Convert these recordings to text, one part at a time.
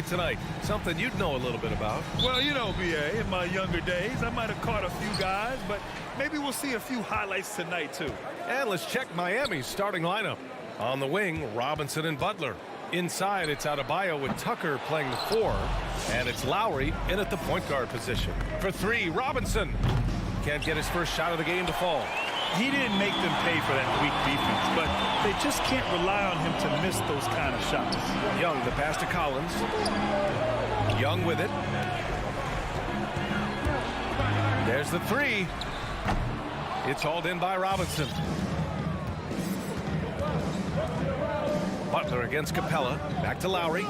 tonight? Something you'd know a little bit about. Well, you know, B.A., in my younger days, I might have caught a few guys, but maybe we'll see a few highlights tonight, too. And let's check Miami's starting lineup. On the wing, Robinson and Butler. Inside, it's Adebayo with Tucker playing the 4. And it's Lowry in at the point guard position. For 3, Robinson. Can't get his first shot of the game to fall. He didn't make them pay for that weak defense, but they just can't rely on him to miss those kind of shots. Young, the pass to Collins. Young with it. There's the 3. It's hauled in by Robinson. Butler against Capella. Back to Lowry.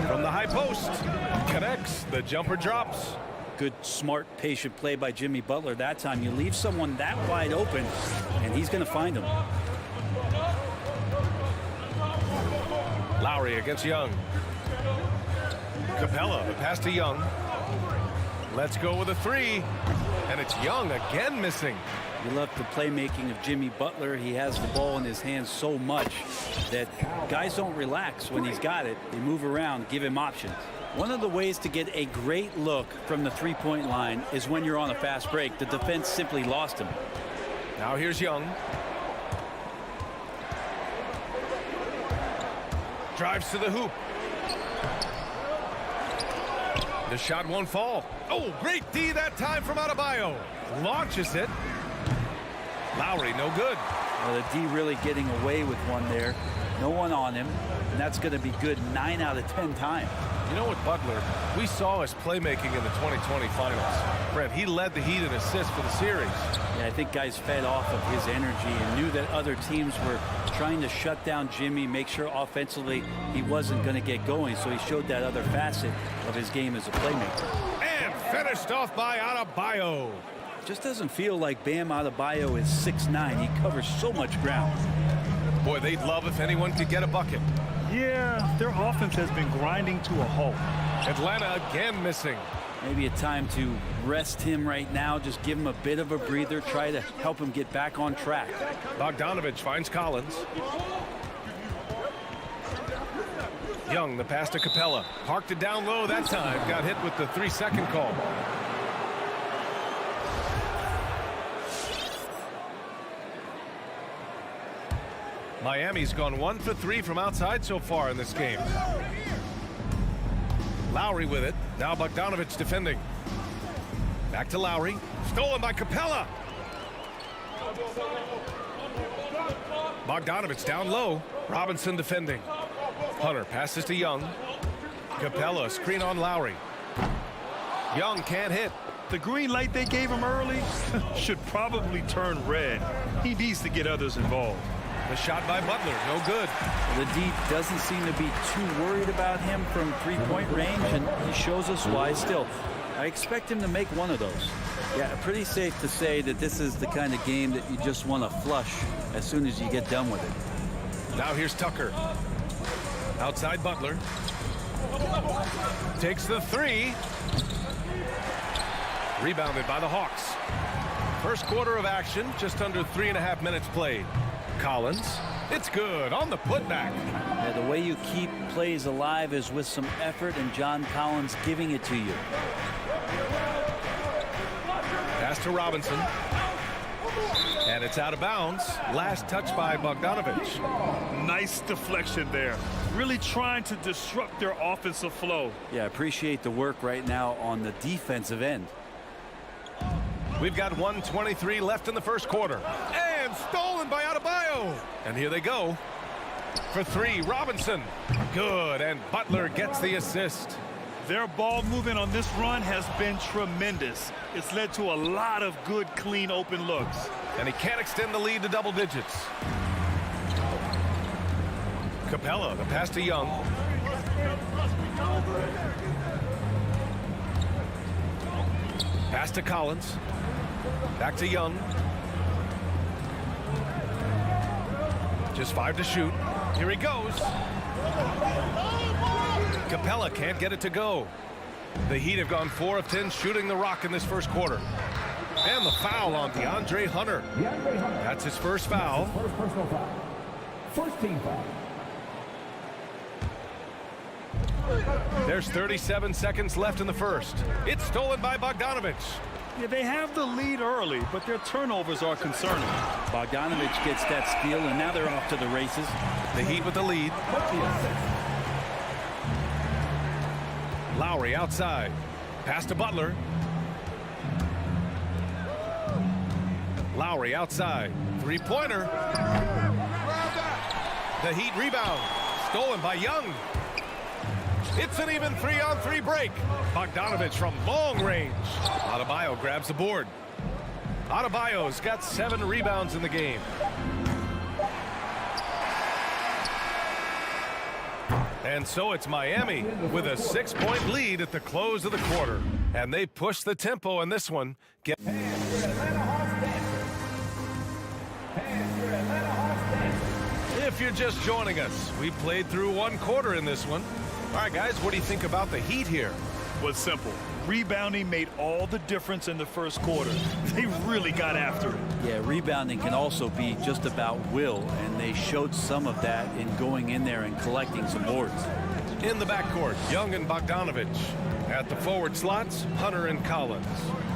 From the high post. Connects. The jumper drops. Good, smart, patient play by Jimmy Butler that time. You leave someone that wide open, and he's going to find him. Lowry against Young. Capella, the pass to Young. Let's go with a 3. And it's Young again missing. You love the playmaking of Jimmy Butler. He has the ball in his hands so much that guys don't relax when he's got it. They move around, give him options. One of the ways to get a great look from the three-point line is when you're on a fast break. The defense simply lost him. Now here's Young. Drives to the hoop. The shot won't fall. Oh, great D that time from Adebayo. Launches it. Lowry, no good. Well, the D really getting away with one there. No one on him, and that's going to be good 9 out of 10 times. You know what, Butler, we saw his playmaking in the 2020 finals. Brent, he led the Heat in assists for the series. Yeah, I think guys fed off of his energy and knew that other teams were trying to shut down Jimmy, make sure offensively he wasn't going to get going, so he showed that other facet of his game as a playmaker. And finished off by Adebayo. Just doesn't feel like Bam Adebayo is 6'9". He covers so much ground. Boy, they'd love if anyone could get a bucket. Yeah, their offense has been grinding to a halt. Atlanta again missing. Maybe a time to rest him right now, just give him a bit of a breather, try to help him get back on track. Bogdanovich finds Collins. Young, the pass to Capella. Parked it down low that time. Got hit with the 3-second call. Miami's gone 1 for 3 from outside so far in this game. Lowry with it. Now Bogdanovich defending. Back to Lowry. Stolen by Capella. Bogdanovich down low. Robinson defending. Hunter passes to Young. Capella screen on Lowry. Young can't hit. The green light they gave him early should probably turn red. He needs to get others involved. The shot by Butler, no good. The D doesn't seem to be too worried about him from three-point range, and he shows us why still. I expect him to make one of those. Yeah, pretty safe to say that this is the kind of game that you just want to flush as soon as you get done with it. Now here's Tucker. Outside Butler. Takes the 3. Rebounded by the Hawks. First quarter of action, just under 3.5 minutes played. Collins, it's good on the putback. Yeah, the way you keep plays alive is with some effort, and John Collins giving it to you. Pass to Robinson. And it's out of bounds. Last touch by Bogdanovich. Nice deflection there. Really trying to disrupt their offensive flow. Yeah, appreciate the work right now on the defensive end. We've got 1:23 left in the first quarter. And stolen by Adebayo. And here they go. For 3, Robinson. Good, and Butler gets the assist. Their ball movement on this run has been tremendous. It's led to a lot of good, clean, open looks. And he can't extend the lead to double digits. Capella, the pass to Young. Pass to Collins. Back to Young. Just 5 to shoot. Here he goes. Capella can't get it to go. The Heat have gone 4 of 10 shooting the rock in this first quarter. And the foul on DeAndre Hunter. That's his first foul. First personal foul. First team foul. There's 37 seconds left in the first. It's stolen by Bogdanovich. Yeah, they have the lead early, but their turnovers are concerning. Bogdanovich gets that steal, and now they're off to the races. The Heat with the lead. Lowry outside. Pass to Butler. Lowry outside. Three-pointer. The Heat rebound. Stolen by Young. It's an even 3-on-3 break. Bogdanovich from long range. Adebayo grabs the board. Adebayo's got 7 rebounds in the game. And so it's Miami with a 6-point lead at the close of the quarter. And they push the tempo in this one. If you're just joining us, we played through 1 quarter in this one. All right, guys, what do you think about the Heat here? Well, it's simple. Rebounding made all the difference in the first quarter. They really got after it. Yeah, rebounding can also be just about will, and they showed some of that in going in there and collecting some boards. In the backcourt, Young and Bogdanovich. At the forward slots, Hunter and Collins.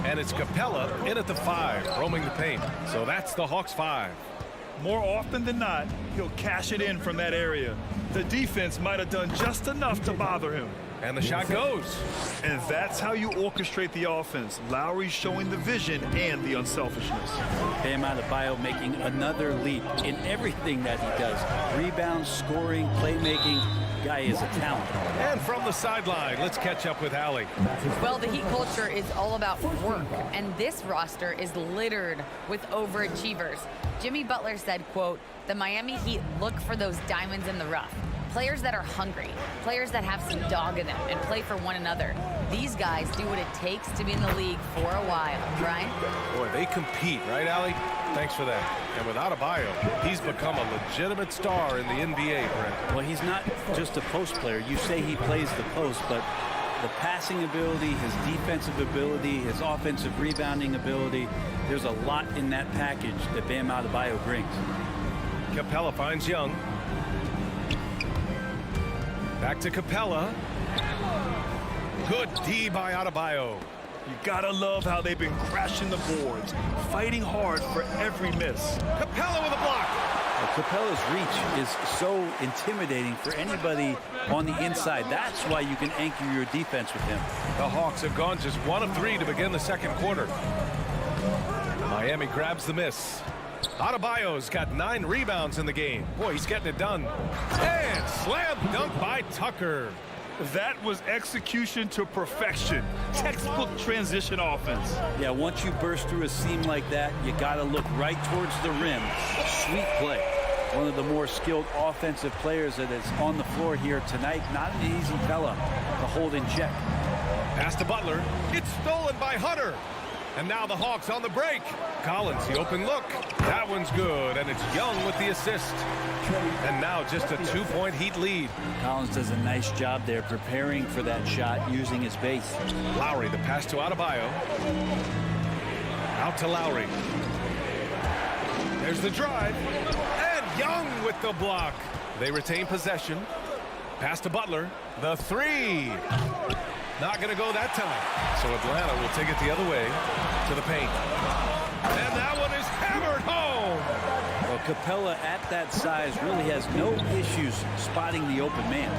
And it's Capella in at the 5, roaming the paint. So that's the Hawks 5. More often than not, he'll cash it in from that area. The defense might have done just enough to bother him. And the shot goes. And that's how you orchestrate the offense. Lowry showing the vision and the unselfishness. Bam Adebayo making another leap in everything that he does. Rebounds, scoring, playmaking. Guy is a talent. And from the sideline, let's catch up with Allie. Well, the Heat culture is all about work, and this roster is littered with overachievers. Jimmy Butler said, quote, "The Miami Heat look for those diamonds in the rough. Players that are hungry, players that have some dog in them and play for one another. These guys do what it takes to be in the league for a while." Brian? Boy, they compete, right, Allie? Thanks for that. And with Adebayo, he's become a legitimate star in the NBA, Brent. Well, he's not just a post player. You say he plays the post, but the passing ability, his defensive ability, his offensive rebounding ability, there's a lot in that package that Bam Adebayo brings. Capella finds Young. Back to Capella. Good D by Adebayo. You gotta love how they've been crashing the boards, fighting hard for every miss. Capella with a block. Well, Capella's reach is so intimidating for anybody on the inside. That's why you can anchor your defense with him. The Hawks have gone just 1 of 3 to begin the second quarter. Miami grabs the miss. Adebayo's got 9 rebounds in the game. Boy, he's getting it done. And slam dunk by Tucker. That was execution to perfection. Textbook transition offense. Yeah, once you burst through a seam like that, you got to look right towards the rim. Sweet play. One of the more skilled offensive players that is on the floor here tonight. Not an easy fella to hold in check. Pass to Butler. It's stolen by Hunter. And now the Hawks on the break. Collins, the open look. That one's good, and it's Young with the assist. And now just a 2-point Heat lead. Collins does a nice job there preparing for that shot using his base. Lowry, the pass to Adebayo. Out to Lowry. There's the drive. And Young with the block. They retain possession. Pass to Butler. The 3. Not going to go that time. So Atlanta will take it the other way to the paint. And that one is hammered home. Well, Capella at that size really has no issues spotting the open man.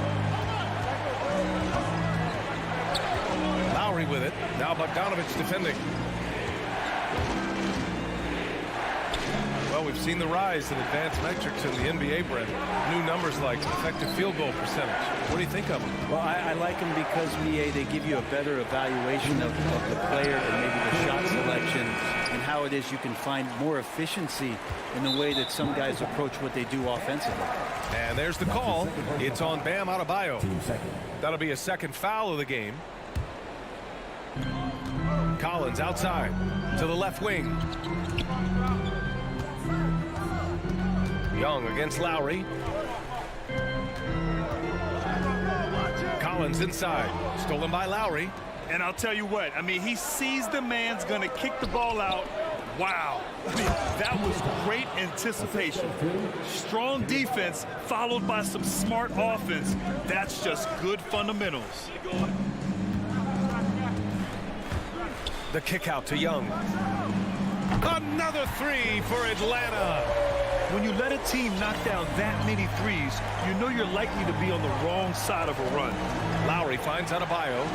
Lowry with it. Now Bogdanovich defending. Well, we've seen the rise in advanced metrics in the NBA, Brent. New numbers like effective field goal percentage. What do you think of them? Well, I like them because, they give you a better evaluation of the player and maybe the shot selection and how it is you can find more efficiency in the way that some guys approach what they do offensively. And there's the call. It's on Bam Adebayo. That'll be a second foul of the game. Collins outside to the left wing. Young against Lowry. Collins inside. Stolen by Lowry. And I'll tell you what, he sees the man's going to kick the ball out, Wow. I mean, that was great anticipation. Strong defense followed by some smart offense. That's just good fundamentals. The kick out to Young. Another three for Atlanta. When you let a team knock down that many threes, you know you're likely to be on the wrong side of a run. Lowry finds Adebayo.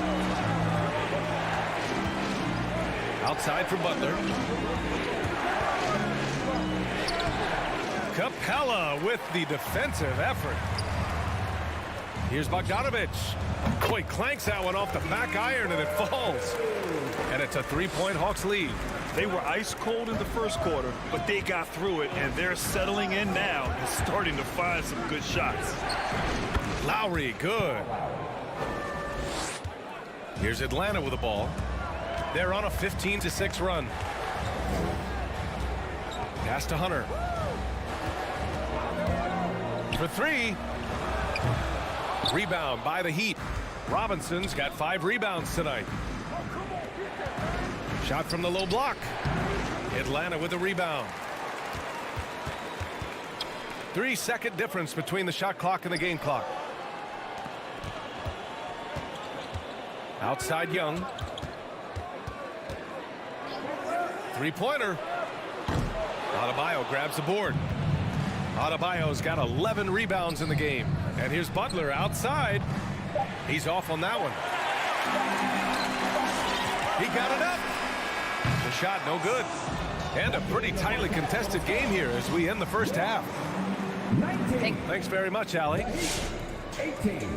Outside for Butler. Capella with the defensive effort. Here's Bogdanovic. Boy, clanks that one off the back iron and it falls. And it's a three-point Hawks lead. They were ice cold in the first quarter, but they got through it, and they're settling in now and starting to find some good shots. Lowry, good. Here's Atlanta with the ball. They're on a 15-6 run. Pass to Hunter. For three. Rebound by the Heat. Robinson's got 5 rebounds tonight. Shot from the low block. Atlanta with the rebound. 3-second difference between the shot clock and the game clock. Outside Young. Three-pointer. Adebayo grabs the board. Adebayo's got 11 rebounds in the game. And here's Butler outside. He's off on that one. He got it up. The shot no good. And a pretty tightly contested game here as we end the first half. Thanks very much, Allie. 18.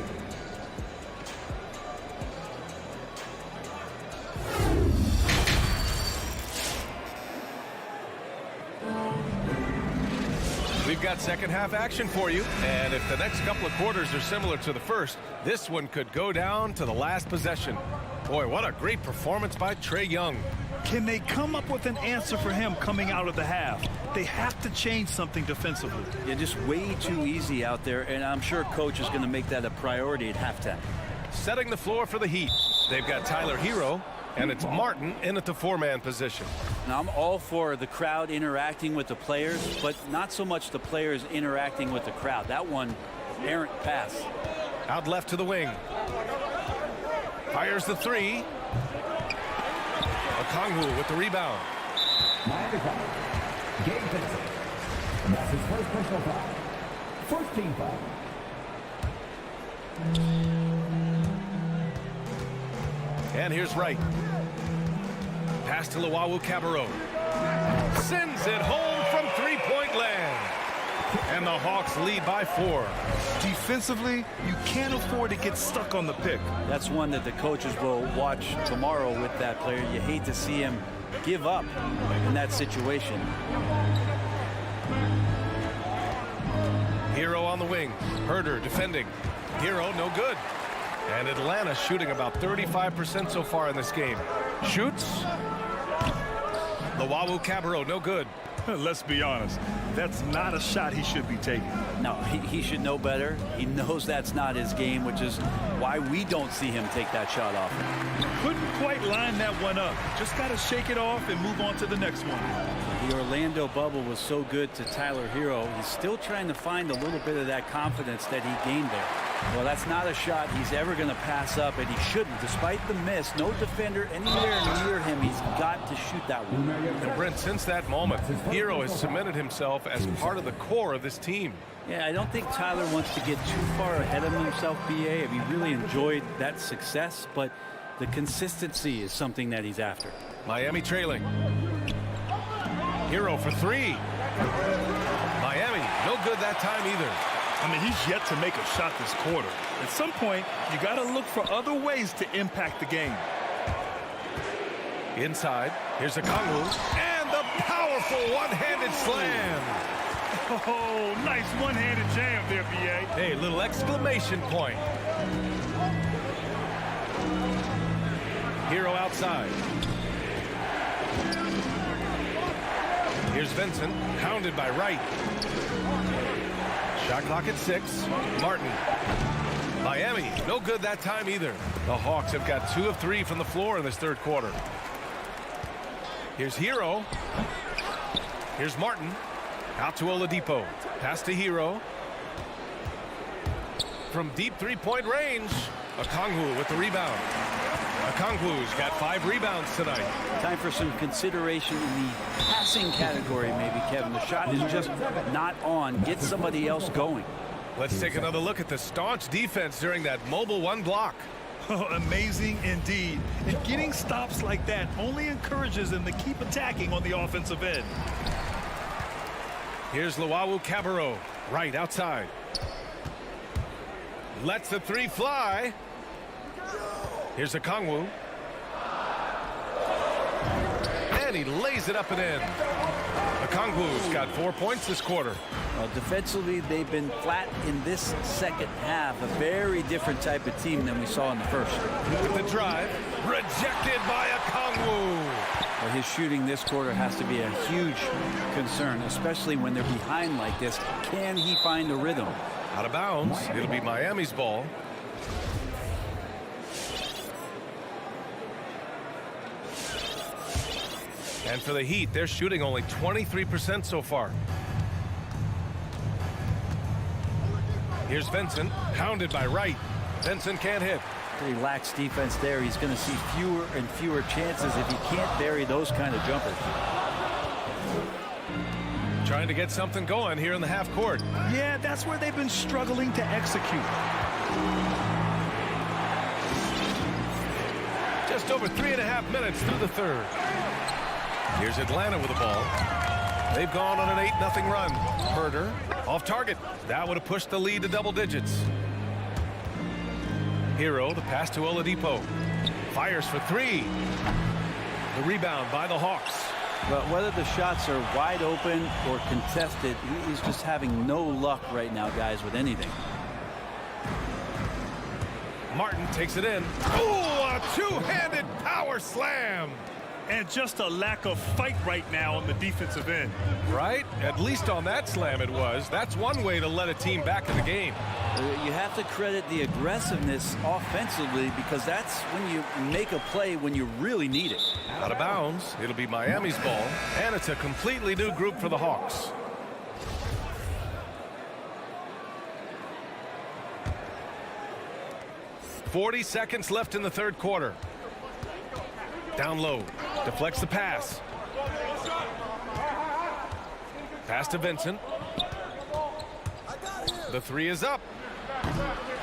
We've got second half action for you, and if the next couple of quarters are similar to the first, this one could go down to the last possession. Boy, what a great performance by Trae Young. Can they come up with an answer for him coming out of the half? They have to change something defensively. Yeah, just way too easy out there, and I'm sure coach is going to make that a priority at halftime. Setting the floor for the Heat. They've got Tyler Hero, and it's Martin in at the 4-man position. Now, I'm all for the crowd interacting with the players, but not so much the players interacting with the crowd. That one, errant pass. Out left to the wing. Fires the three. Okongwu with the rebound. Miami foul. Gabe Vincent. That's his first personal foul. First team foul. And here's Wright. Pass to Luwawu-Cabarrot. Sends it home from three-point land. And the Hawks lead by 4. Defensively, you can't afford to get stuck on the pick. That's one that the coaches will watch tomorrow with that player. You hate to see him give up in that situation. Hero on the wing. Herder defending. Hero no good. And Atlanta shooting about 35% so far in this game. Shoots. Luwawu-Cabarrot no good. Let's be honest, that's not a shot he should be taking. No, he should know better. He knows that's not his game, which is why we don't see him take that shot off. Couldn't quite line that one up. Just got to shake it off and move on to the next one. The Orlando bubble was so good to Tyler Hero. He's still trying to find a little bit of that confidence that he gained there. Well, that's not a shot he's ever going to pass up, and he shouldn't. Despite the miss, no defender anywhere near him. He's got to shoot that one. And Brent, since that moment, Hero has cemented himself as part of the core of this team. Yeah, I don't think Tyler wants to get too far ahead of himself, BA. He really enjoyed that success, but the consistency is something that he's after. Miami trailing. Hero for three. Miami, no good that time either. I mean, he's yet to make a shot this quarter. At some point, you got to look for other ways to impact the game. Inside, here's Okongwu, and the powerful one-handed slam. Oh, nice one-handed jam there, B.A. Hey, little exclamation point. Hero outside. Here's Vincent, pounded by Wright. Shot clock at 6. Martin. Miami, no good that time either. The Hawks have got 2 of 3 from the floor in this third quarter. Here's Hero. Here's Martin. Out to Oladipo. Pass to Hero. From deep three-point range, Okongwu with the rebound. Okongwu's got 5 rebounds tonight. Time for some consideration in the passing category, maybe, Kevin. The shot is just not on. Get somebody else going. Let's take another look at the staunch defense during that mobile 1 block. Oh, amazing indeed. And getting stops like that only encourages them to keep attacking on the offensive end. Here's Luau Cabarro, right outside. Lets the 3 fly. Here's Okongwu. And he lays it up and in. Okongwu's got 4 points this quarter. Well, defensively, they've been flat in this second half. A very different type of team than we saw in the first. With the drive, rejected by Okongwu. Well, his shooting this quarter has to be a huge concern, especially when they're behind like this. Can he find the rhythm? Out of bounds. It'll be Miami's ball. And for the Heat, they're shooting only 23% so far. Here's Vincent, hounded by Wright. Vincent can't hit. Pretty lax defense there. He's going to see fewer and fewer chances if he can't bury those kind of jumpers. Trying to get something going here in the half court. Yeah, that's where they've been struggling to execute. Just over 3.5 minutes through the third. Here's Atlanta with the ball. They've gone on an 8-0 run. Herder off target. That would have pushed the lead to double digits. Hero, the pass to Oladipo. Fires for 3. The rebound by the Hawks. But whether the shots are wide open or contested, he's just having no luck right now, guys, with anything. Martin takes it in. Oh, a 2-handed power slam. And just a lack of fight right now on the defensive end. Right? At least on that slam it was. That's one way to let a team back in the game. You have to credit the aggressiveness offensively, because that's when you make a play when you really need it. Out of bounds. It'll be Miami's ball. And it's a completely new group for the Hawks. .40 seconds left in the third quarter. Down low. Deflects the pass. Pass to Vincent. The 3 is up.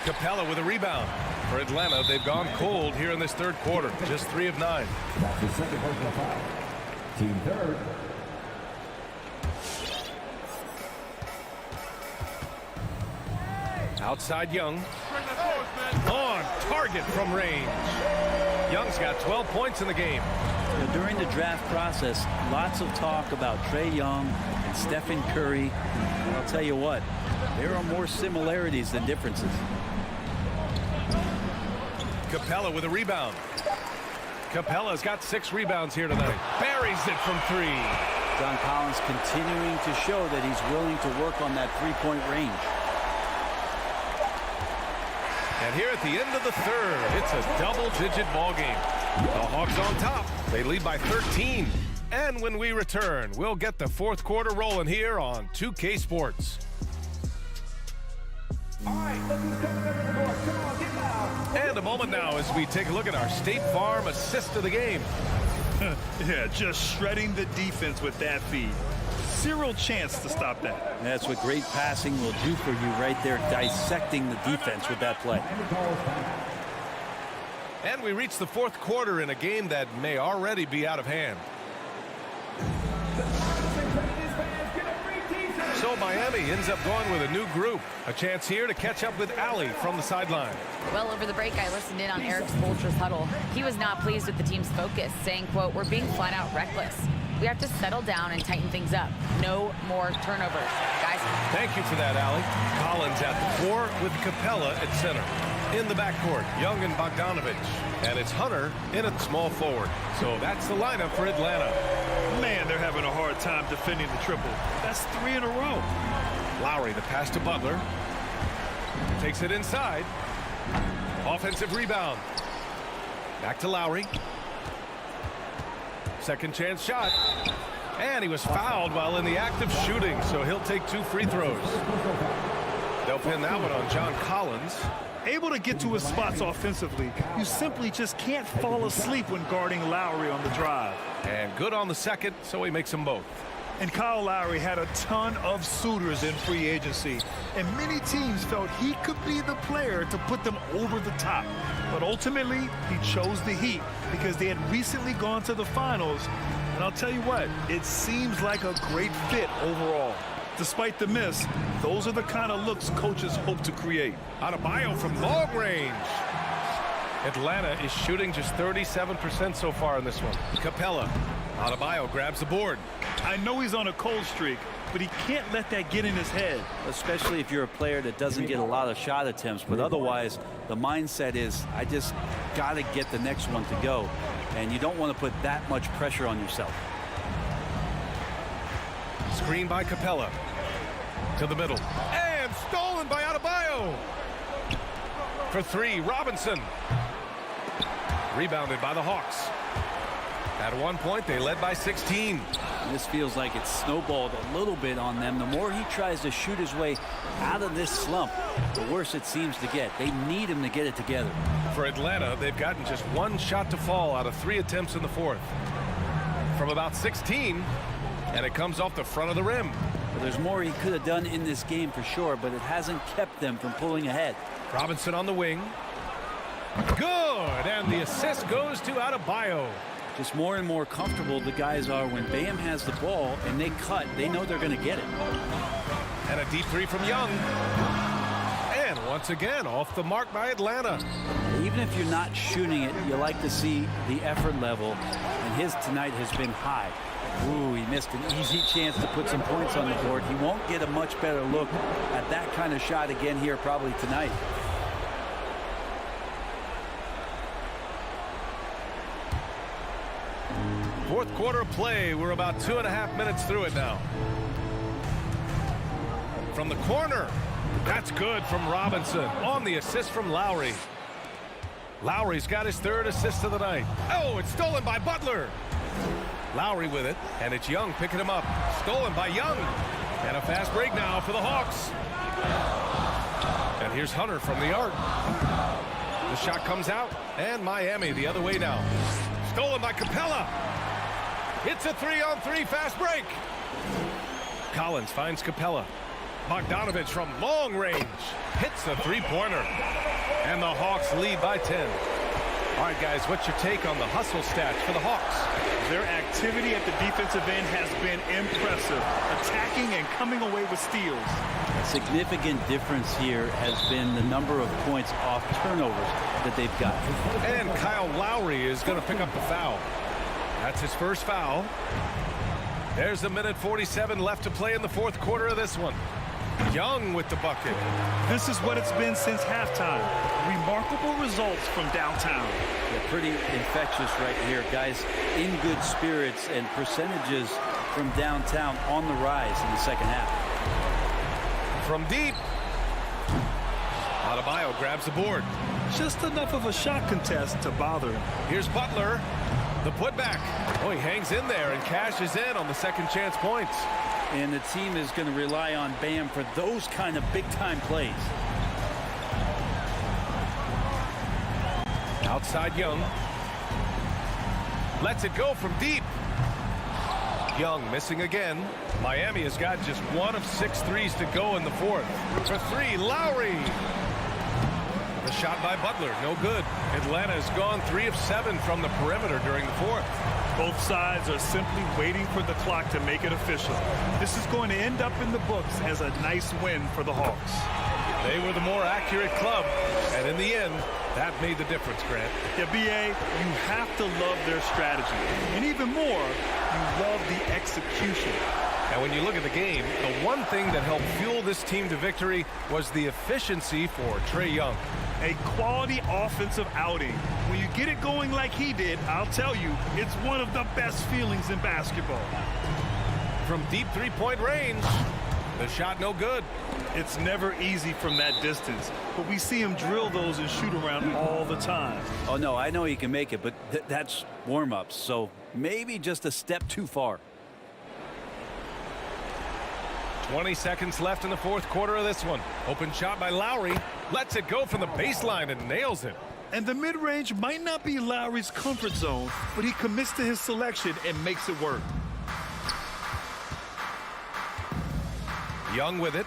Capella with a rebound. For Atlanta, they've gone cold here in this third quarter. Just 3 of 9. That's the second personal foul. Team third. Outside Young. On target from range. Young's got 12 points in the game. Now, during the draft process, lots of talk about Trae Young and Stephen Curry. And I'll tell you what, there are more similarities than differences. Capella with a rebound. Capella's got 6 rebounds here tonight. Buries it from 3. John Collins continuing to show that he's willing to work on that three-point range. And here at the end of the third, it's a double-digit ball game. The Hawks on top. They lead by 13. And when we return, we'll get the fourth quarter rolling here on 2K Sports. And a moment now as we take a look at our State Farm assist of the game. Yeah, just shredding the defense with that feed. Zero chance to stop that. That's what great passing will do for you right there, dissecting the defense with that play. And we reach the fourth quarter in a game that may already be out of hand. So Miami ends up going with a new group. A chance here to catch up with Allie from the sideline. Well, over the break, I listened in on Eric Spoelstra's huddle. He was not pleased with the team's focus, saying, quote, "We're being flat out reckless. We have to settle down and tighten things up. No more turnovers. Guys." Thank you for that, Allie. Collins at the 4 with Capella at center. In the backcourt, Young and Bogdanovich. And it's Hunter in at small forward. So that's the lineup for Atlanta. Man, they're having a hard time defending the triple. That's 3 in a row. Lowry, the pass to Butler. Takes it inside. Offensive rebound. Back to Lowry. Second chance shot. And he was fouled while in the act of shooting, so he'll take 2 free throws. They'll pin that one on John Collins. Able to get to his spots offensively, you simply just can't fall asleep when guarding Lowry on the drive. And good on the second, so he makes them both. And Kyle Lowry had a ton of suitors in free agency, and many teams felt he could be the player to put them over the top. But ultimately, he chose the Heat because they had recently gone to the finals. And I'll tell you what, it seems like a great fit overall. Despite the miss, those are the kind of looks coaches hope to create. Adebayo from long range. Atlanta is shooting just 37% so far in this one. Capella. Adebayo grabs the board. I know he's on a cold streak, but he can't let that get in his head. Especially if you're a player that doesn't get a lot of shot attempts, but otherwise the mindset is, I just got to get the next one to go. And you don't want to put that much pressure on yourself. Screen by Capella. To the middle. And stolen by Adebayo. For 3, Robinson. Rebounded by the Hawks. At one point, they led by 16. This feels like it's snowballed a little bit on them. The more he tries to shoot his way out of this slump, the worse it seems to get. They need him to get it together. For Atlanta, they've gotten just 1 shot to fall out of 3 attempts in the fourth. From about 16, and it comes off the front of the rim. Well, there's more he could have done in this game for sure, but it hasn't kept them from pulling ahead. Robinson on the wing. Good, and the assist goes to Adebayo. Just more and more comfortable the guys are when Bam has the ball and they cut. They know they're going to get it. And a deep 3 from Young. And once again, off the mark by Atlanta. Even if you're not shooting it, you like to see the effort level, and his tonight has been high. Ooh, he missed an easy chance to put some points on the board. He won't get a much better look at that kind of shot again here probably tonight. Fourth quarter of play. We're about 2.5 minutes through it now. From the corner. That's good from Robinson on the assist from Lowry. Lowry's got his 3rd assist of the night. Oh, it's stolen by Butler. Lowry with it, and it's Young picking him up. Stolen by Young. And a fast break now for the Hawks. And here's Hunter from the arc. The shot comes out, and Miami the other way now. Stolen by Capella. It's a 3-on-3 fast break. Collins finds Capella. Bogdanovich from long range hits the 3-pointer. And the Hawks lead by 10. All right, guys, what's your take on the hustle stats for the Hawks? Their activity at the defensive end has been impressive, attacking and coming away with steals. A significant difference here has been the number of points off turnovers that they've got. And Kyle Lowry is going to pick up the foul. That's his first foul. There's a minute 47 left to play in the fourth quarter of this one. Young with the bucket. This is what it's been since halftime. Remarkable results from downtown. They're pretty infectious right here. Guys in good spirits, and percentages from downtown on the rise in the second half. From deep. Adebayo grabs the board. Just enough of a shot contest to bother him. Here's Butler. The putback. Oh, he hangs in there and cashes in on the second chance points. And the team is going to rely on Bam for those kind of big-time plays. Outside Young. Lets it go from deep. Young missing again. Miami has got just 1 of 6 threes to go in the fourth. For 3, Lowry. The shot by Butler, no good. Atlanta has gone 3 of 7 from the perimeter during the fourth. Both sides are simply waiting for the clock to make it official. This is going to end up in the books as a nice win for the Hawks. They were the more accurate club, and in the end, that made the difference, Grant. Yeah, B.A., you have to love their strategy. And even more, you love the execution. And when you look at the game, the one thing that helped fuel this team to victory was the efficiency for Trae Young. A quality offensive outing. When you get it going like he did, I'll tell you, it's one of the best feelings in basketball. From deep 3-point range, The shot no good. It's never easy from that distance, but we see him drill those and shoot around all the time. Oh, no, I know he can make it, but that's warm-ups, so maybe just a step too far. 20 seconds left in the fourth quarter of this one. Open shot by Lowry. Lets it go from the baseline and nails it. And the mid-range might not be Lowry's comfort zone, but he commits to his selection and makes it work. Young with it.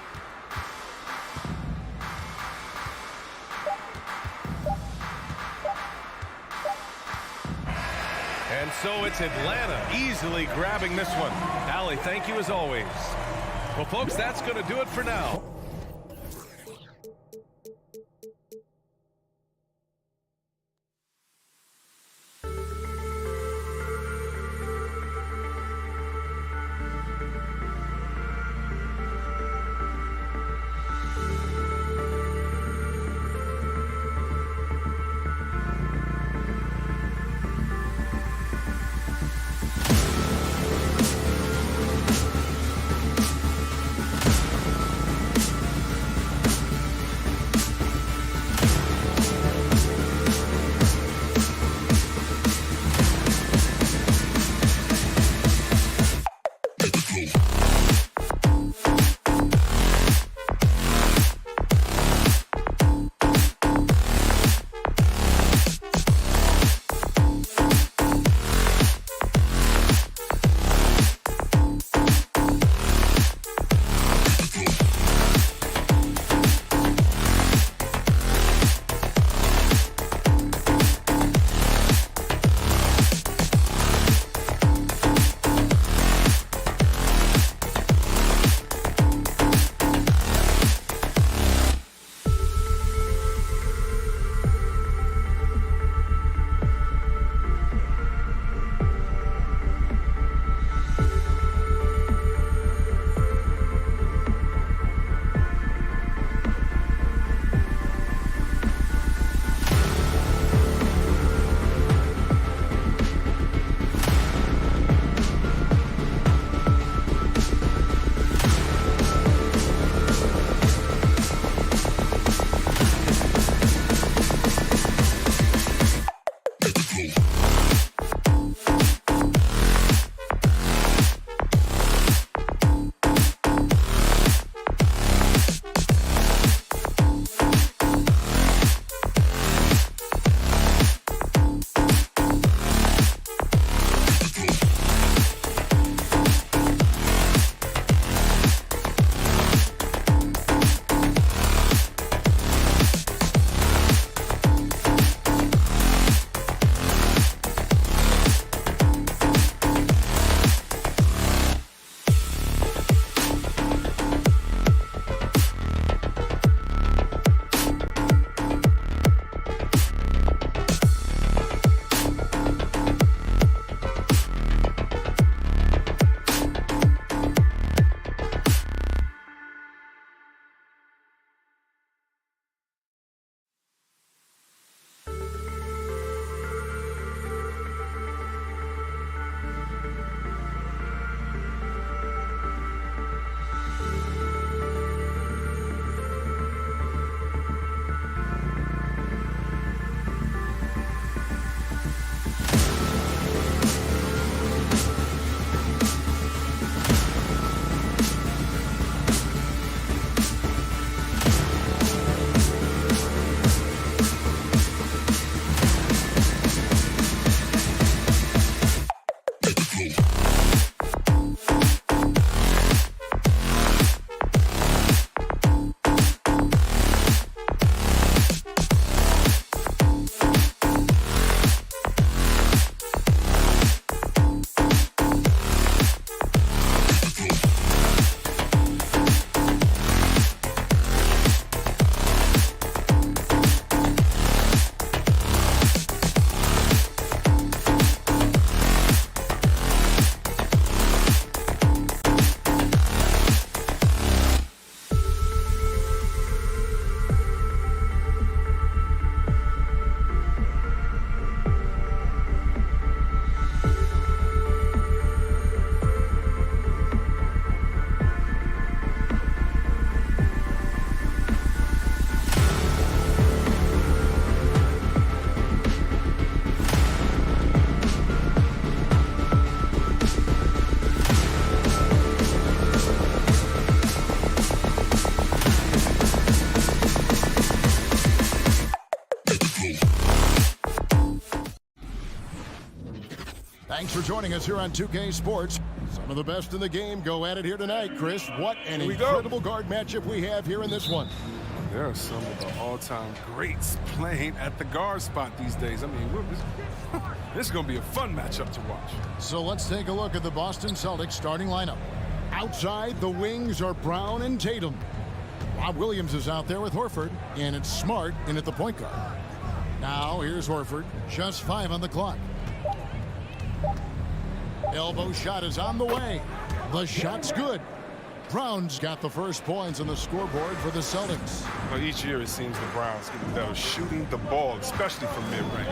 And so it's Atlanta easily grabbing this one. Allie, thank you as always. Well, folks, that's going to do it for now. Thanks for joining us here on 2K Sports. Some of the best in the game go at it here tonight, Chris. What an incredible guard matchup we have here in this one. There are some of the all-time greats playing at the guard spot these days. I mean, this is going to be a fun matchup to watch. So let's take a look at the Boston Celtics starting lineup. Outside, the wings are Brown and Tatum. Rob Williams is out there with Horford, and it's Smart in at the point guard. Now, here's Horford, just 5 on the clock. Elbow shot is on the way. The shot's good. Brown's got the first points on the scoreboard for the Celtics. Well, each year it seems the Browns get better shooting the ball, especially from mid-range.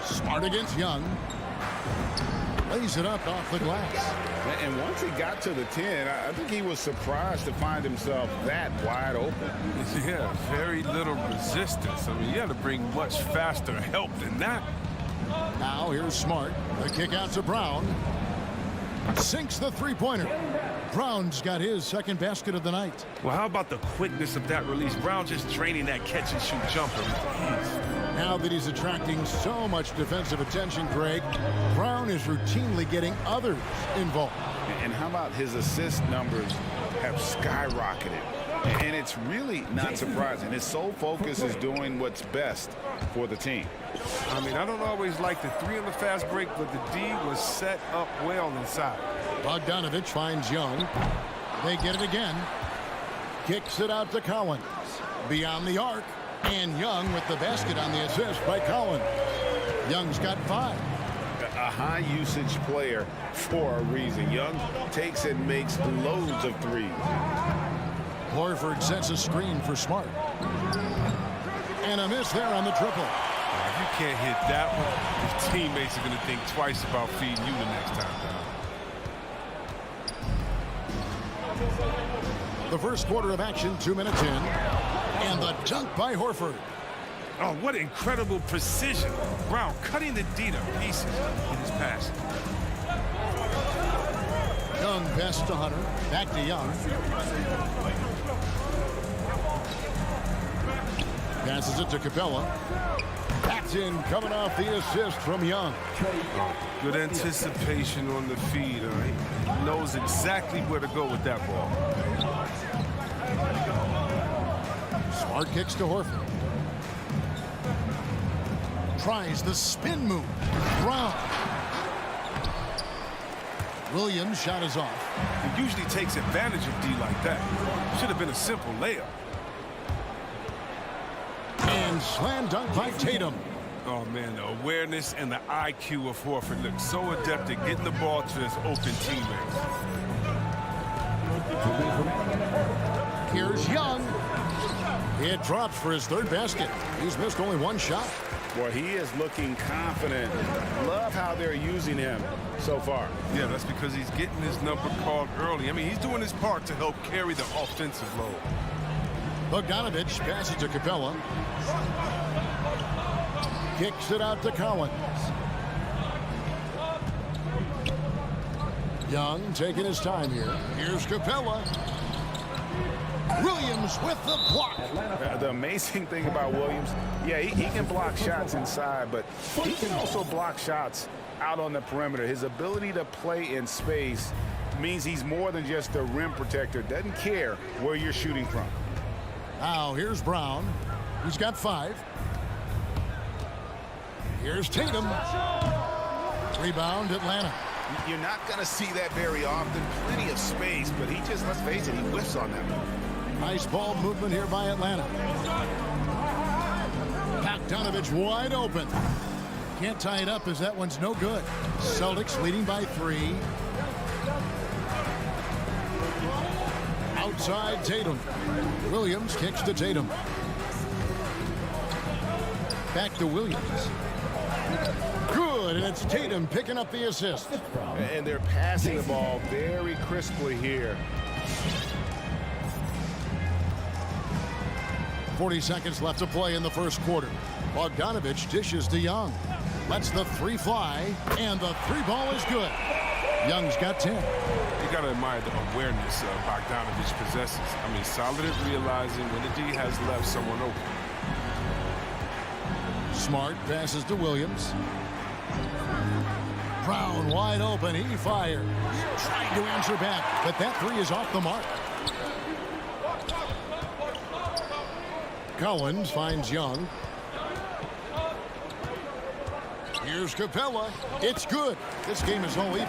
Smart against Young. Lays it up off the glass. And once he got to the 10, I think he was surprised to find himself that wide open. Yeah, very little resistance. I mean, you had to bring much faster help than that. Now here's Smart. The kick out to Brown. Sinks the three-pointer. Brown's got his second basket of the night. Well, how about the quickness of that release? Brown just draining that catch-and-shoot jumper. Now that he's attracting so much defensive attention, Greg, Brown is routinely getting others involved. And how about his assist numbers have skyrocketed? And it's really not surprising. His sole focus is doing what's best for the team. I mean, I don't always like the 3 on the fast break, but the D was set up well inside. Bogdanovich finds Young. They get it again. Kicks it out to Collins. Beyond the arc. And Young with the basket on the assist by Collins. Young's got 5. A high-usage player for a reason. Young takes and makes loads of threes. Horford sets a screen for Smart. And a miss there on the triple. If you can't hit that one, his teammates are going to think twice about feeding you the next time down. The first quarter of action, 2 minutes in. And the dunk by Horford. Oh, what incredible precision. Brown cutting the D to pieces in his pass. Young pass to Hunter. Back to Young. Passes it to Capella. Paxton coming off the assist from Young. Good anticipation on the feed. He knows exactly where to go with that ball. Smart kicks to Horford. Tries the spin move. Brown. Williams' shot is off. He usually takes advantage of D like that. Should have been a simple layup. And slam dunk by Tatum. Oh, man, the awareness and the IQ of Horford look so adept at getting the ball to his open teammates. Here's Young. It drops for his third basket. He's missed only 1 shot. Boy, he is looking confident. Love how they're using him so far. Yeah, that's because he's getting his number called early. I mean, he's doing his part to help carry the offensive load. Bogdanovich passes to Capella. Kicks it out to Collins. Young taking his time here. Here's Capella. Williams with the block. The amazing thing about Williams, yeah, he can block shots inside, but he can also block shots out on the perimeter. His ability to play in space means he's more than just a rim protector. Doesn't care where you're shooting from. Now here's Brown. He's got 5. Here's Tatum. Rebound Atlanta. You're not going to see that very often. Plenty of space, but he just, let's face it, he whiffs on that one. Nice ball movement here by Atlanta. Bogdanovich wide open. Can't tie it up as that one's no good. Celtics leading by 3. Outside Tatum. Williams kicks to Tatum. Back to Williams. Good, and it's Tatum picking up the assist. And they're passing the ball very crisply here. 40 seconds left to play in the first quarter. Bogdanovich dishes to Young. Lets the 3 fly, and the 3 ball is good. Young's got 10. You got to admire the awareness Bogdanovich possesses. I mean, solid at realizing when the D has left someone open. Smart passes to Williams. Brown wide open. He fires. Trying to answer back, but that three is off the mark. Collins finds Young. Here's Capella. It's good. This game is all even.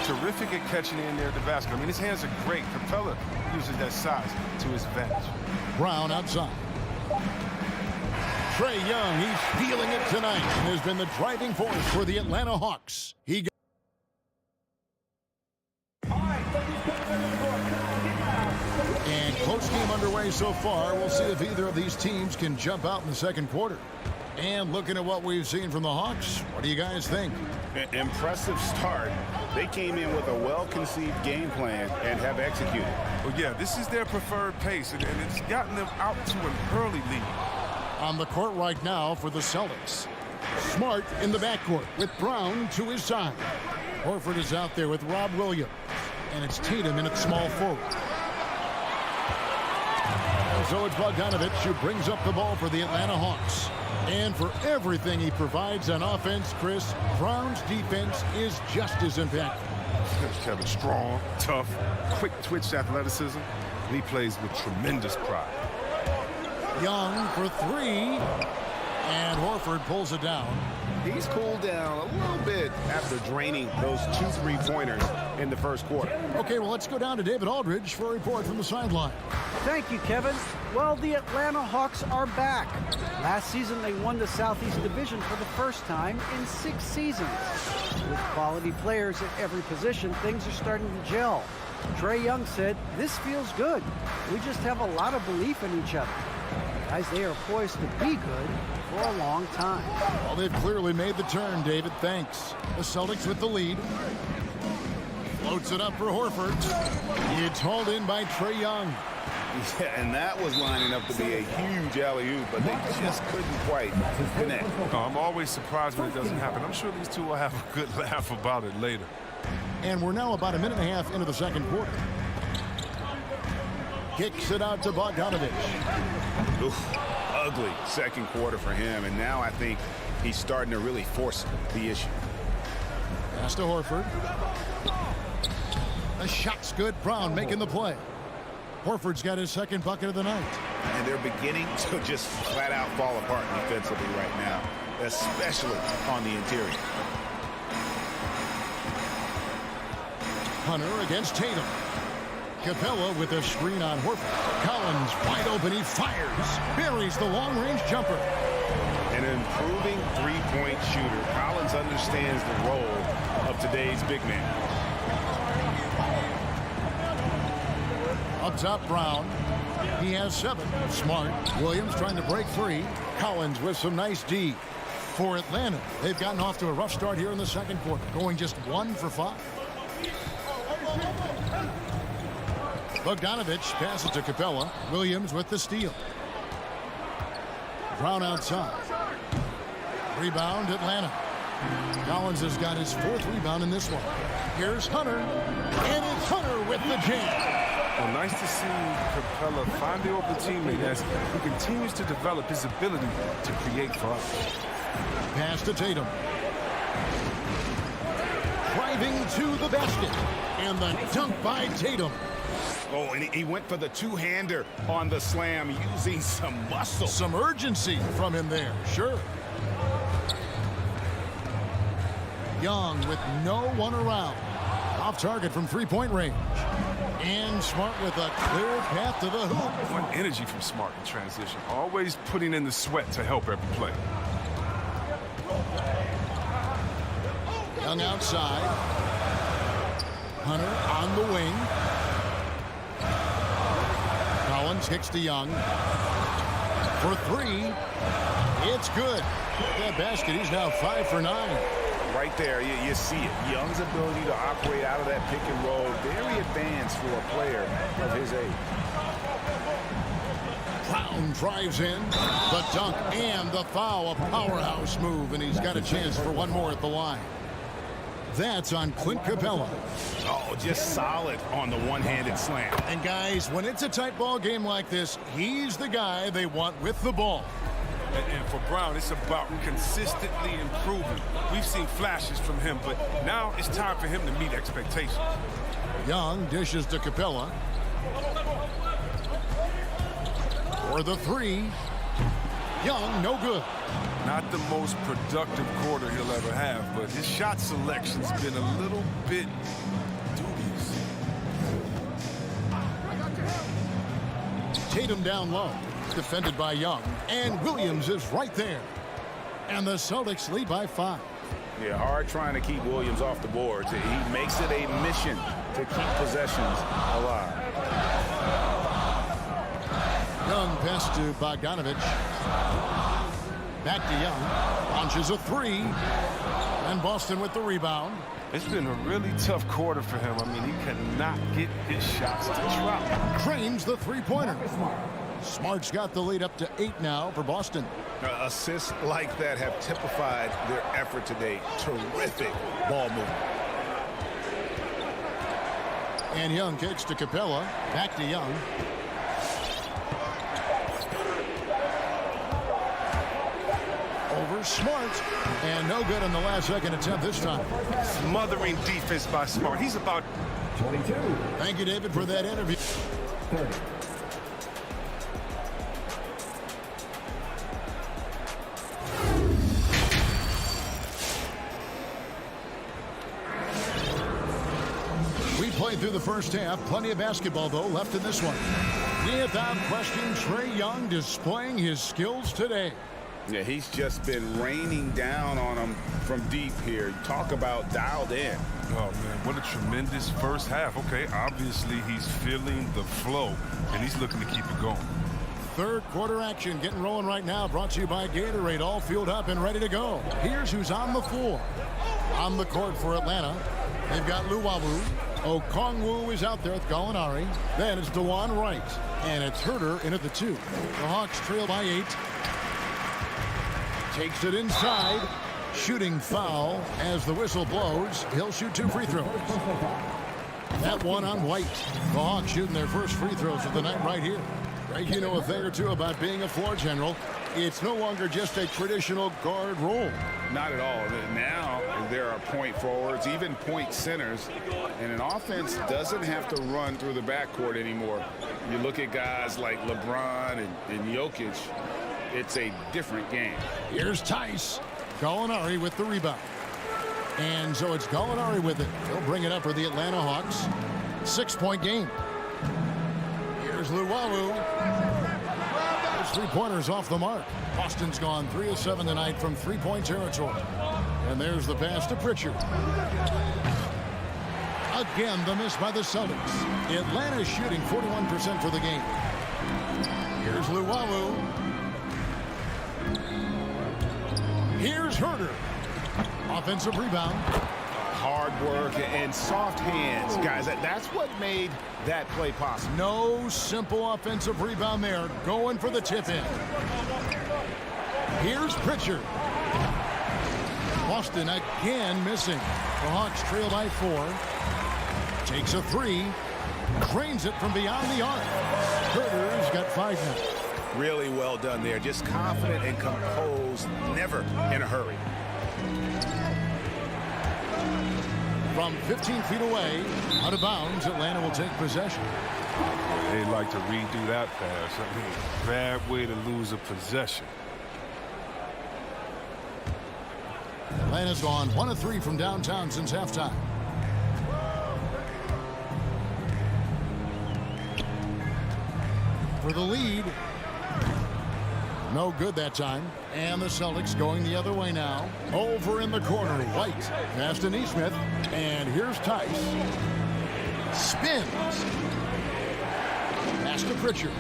Terrific at catching in there at the basket. I mean, his hands are great. Capella uses that size to his advantage. Brown outside. Trae Young, he's feeling it tonight and has been the driving force for the Atlanta Hawks. And close game underway so far. We'll see if either of these teams can jump out in the second quarter. And looking at what we've seen from the Hawks, what do you guys think? Impressive start. They came in with a well-conceived game plan and have executed. Well, yeah, this is their preferred pace, and it's gotten them out to an early lead. On the court right now for the Celtics. Smart in the backcourt with Brown to his side. Horford is out there with Rob Williams. And it's Tatum in at small forward. And so it's Bogdanovich who brings up the ball for the Atlanta Hawks. And for everything he provides on offense, Chris, Brown's defense is just as impactful. Kevin, strong, tough, quick twitch athleticism. And he plays with tremendous pride. Young for three. And Horford pulls it down. He's cooled down a little bit after draining those 2 3-pointers in the first quarter. Okay, well, let's go down to David Aldridge for a report from the sideline. Thank you, Kevin. Well, the Atlanta Hawks are back. Last season, they won the Southeast Division for the first time in 6 seasons. With quality players at every position, things are starting to gel. Trae Young said, "This feels good. We just have a lot of belief in each other." Guys, they are poised to be good for a long time. Well, they've clearly made the turn, David. Thanks. The Celtics with the lead. Floats it up for Horford. It's hauled in by Trae Young. Yeah, and that was lining up to be a huge alley-oop, but they just couldn't quite connect. Oh, I'm always surprised when it doesn't happen. I'm sure these two will have a good laugh about it later. And we're now about a minute and a half into the second quarter. Kicks it out to Bogdanovich. Oof, ugly second quarter for him, and now I think he's starting to really force the issue. Pass to Horford. The shot's good. Brown making the play. Horford's got his second bucket of the night. And they're beginning to just flat out fall apart defensively right now, especially on the interior. Hunter against Tatum. Capella with a screen on Horford. Collins wide open. He fires. Buries the long-range jumper. An improving three-point shooter. Collins understands the role of today's big man. Up top, Brown. He has 7. Smart. Williams trying to break free. Collins with some nice D. For Atlanta, they've gotten off to a rough start here in the second quarter, going just 1 for 5. Bogdanovich passes to Capella. Williams with the steal. Brown outside. Rebound, Atlanta. Collins has got his 4th rebound in this one. Here's Hunter. And it's Hunter with the jam. Well, nice to see Capella find the open teammate as he continues to develop his ability to create for others. Pass to Tatum. Driving to the basket. And the dunk by Tatum. Oh, and he went for the two-hander on the slam, using some muscle. Some urgency from him there, sure. Young with no one around. Off target from three-point range. And Smart with a clear path to the hoop. What energy from Smart in transition. Always putting in the sweat to help every play. Young outside. Hunter on the wing. Collins kicks to Young. For 3. It's good. That basket, he's now 5 for 9. Right there, you see it. Young's ability to operate out of that pick and roll, very advanced for a player of his age. Brown drives in. The dunk and the foul. A powerhouse move, and he's got a chance for one more at the line. That's on Clint Capella. Oh, just solid on the one-handed slam. And guys, when it's a tight ball game like this, he's the guy they want with the ball. And for Brown, it's about consistently improving. We've seen flashes from him, but now it's time for him to meet expectations. Young dishes to Capella. For the three. Young, no good. Not the most productive quarter he'll ever have, but his shot selection's been a little bit dubious. Tatum down low. Defended by Young. And Williams is right there. And the Celtics lead by 5. Yeah, hard trying to keep Williams off the boards. He makes it a mission to keep possessions alive. Young pass to Bogdanovich. Back to Young. Launches a three. And Boston with the rebound. It's been a really tough quarter for him. I mean, he cannot get his shots to drop. Cranes the three-pointer. Smart's got the lead up to 8 now for Boston. Assists like that have typified their effort today. Terrific ball movement. And Young kicks to Capella. Back to Young. Over Smart. And no good on the last second attempt this time. Smothering defense by Smart. He's about 22. Thank you, David, for that interview. 30. We played through the first half. Plenty of basketball, though, left in this one. Without question, Trae Young displaying his skills today. Yeah, he's just been raining down on them from deep here. Talk about dialed in. Oh, man, what a tremendous first half. Okay, obviously he's feeling the flow, and he's looking to keep it going. Third quarter action getting rolling right now. Brought to you by Gatorade. All fueled up and ready to go. Here's who's on the floor. On the court for Atlanta, they've got Luwawu. Okongwu is out there with Gallinari. Then it's DeJuan Wright. And it's Herter in at the 2. The Hawks trail by 8. Takes it inside. Shooting foul as the whistle blows. He'll shoot 2 free throws. That one on White. The Hawks shooting their first free throws of the night right here. Greg, you know a thing or two about being a floor general. It's no longer just a traditional guard role. Not at all. Now there are point forwards, even point centers, and an offense doesn't have to run through the backcourt anymore. You look at guys like LeBron and Jokic, it's a different game. Here's Tice. Gallinari with the rebound. And so it's Gallinari with it. He'll bring it up for the Atlanta Hawks. 6-point game. Here's Luwawu. Those three-pointers off the mark. Boston's gone 3 of 7 tonight from three-point territory. And there's the pass to Pritchard. Again, the miss by the Celtics. Atlanta's shooting 41% for the game. Here's Luwawu. Here's Herter. Offensive rebound. Hard work and soft hands, guys. That's what made that play possible. No simple offensive rebound there. Going for the tip in. Here's Pritchard. Boston again missing. The Hawks trail by 4. Takes a 3. Cranes it from beyond the arc. Herter's got 5 now. Really well done there. Just confident and composed. Never in a hurry. From 15 feet away, out of bounds, Atlanta will take possession. They like to redo that pass. I mean, bad way to lose a possession. Atlanta's gone 1 of 3 from downtown since halftime. For the lead. No good that time. And the Celtics going the other way now. Over in the corner, White. Pass to Nesmith. And here's Tice. Spins. Pass to Pritchard.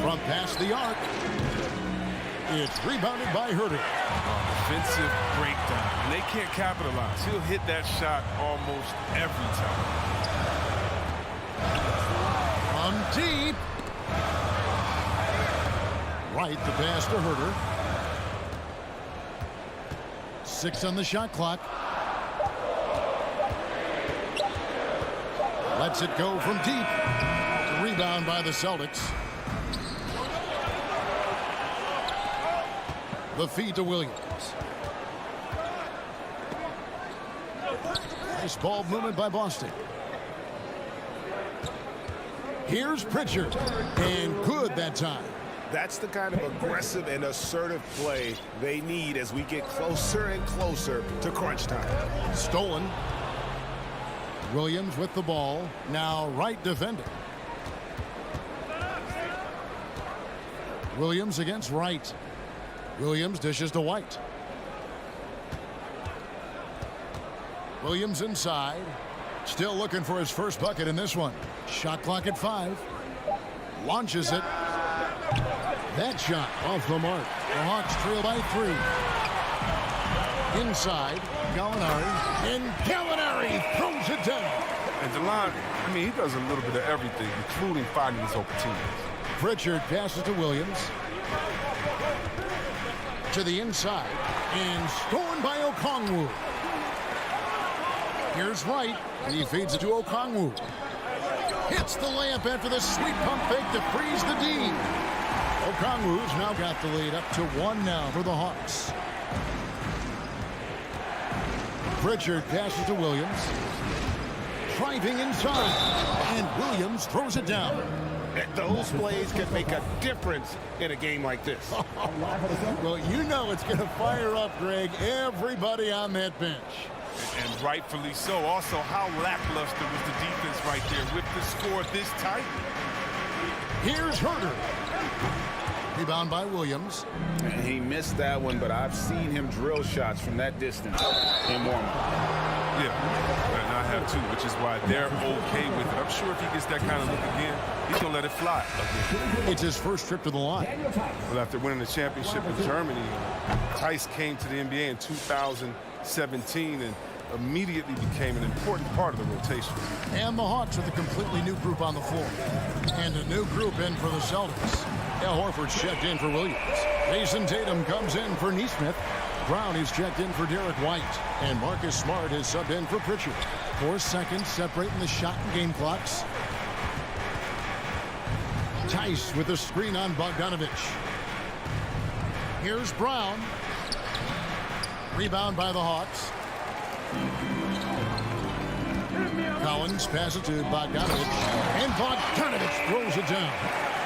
From past the arc. It's rebounded by Herter. Offensive breakdown. And they can't capitalize. He'll hit that shot almost every time. From deep. Right, the pass to Herter. 6 on the shot clock. Lets it go from deep. Rebound by the Celtics. The feed to Williams. Nice ball movement by Boston. Here's Pritchard. And good that time. That's the kind of aggressive and assertive play they need as we get closer and closer to crunch time. Stolen. Williams with the ball. Now right defender. Williams against Wright. Williams dishes to White. Williams inside. Still looking for his first bucket in this one. Shot clock at 5. Launches it. That shot off the mark. The Hawks trail by 3. Inside. Gallinari. And Gallinari throws it down. And DeLon, I mean, he does a little bit of everything, including finding his open teammates. Pritchard passes to Williams. To the inside. And stolen by Okongwu. Here's Wright. He feeds it to Okongwu. Hits the layup after the sweet pump fake to freeze the D. Okongwu's now got the lead up to 1 now for the Hawks. Pritchard passes to Williams. Driving inside. And Williams throws it down. Those plays can make a difference in a game like this. Well, you know it's going to fire up, Greg, everybody on that bench. And rightfully so. Also, how lackluster was the defense right there with the score this tight? Here's Herter. Rebound by Williams. And he missed that one, but I've seen him drill shots from that distance in warm-up. Yeah, and I have too, which is why they're okay with it. I'm sure if he gets that kind of look again, he's going to let it fly again. It's his first trip to the line. Well, after winning the championship in Germany, Tice came to the NBA in 2017 and immediately became an important part of the rotation. And the Hawks with a completely new group on the floor. And a new group in for the Celtics. Al Horford's checked in for Williams. Jason Tatum comes in for Nesmith. Brown is checked in for Derek White. And Marcus Smart is subbed in for Pritchard. 4 seconds separating the shot and game clocks. Tice with a screen on Bogdanovich. Here's Brown. Rebound by the Hawks. Collins passes to Bogdanovich. And Bogdanovich throws it down.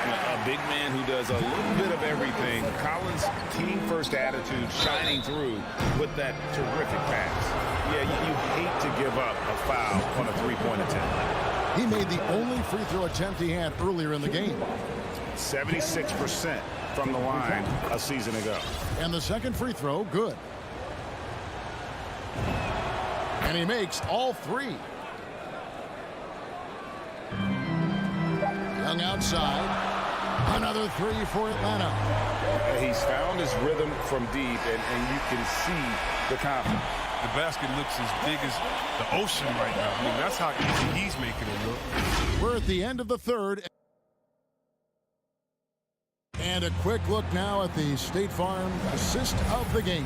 A big man who does a little bit of everything. Collins' team-first attitude shining through with that terrific pass. Yeah, you hate to give up a foul on a three-point attempt. He made the only free throw attempt he had earlier in the game. 76% from the line a season ago. And the second free throw, good. And he makes all 3. Young outside. Another 3 for Atlanta. He's found his rhythm from deep, and you can see the confidence. The basket looks as big as the ocean right now. I mean, that's how easy he's making it look. We're at the end of the third. And a quick look now at the State Farm assist of the game.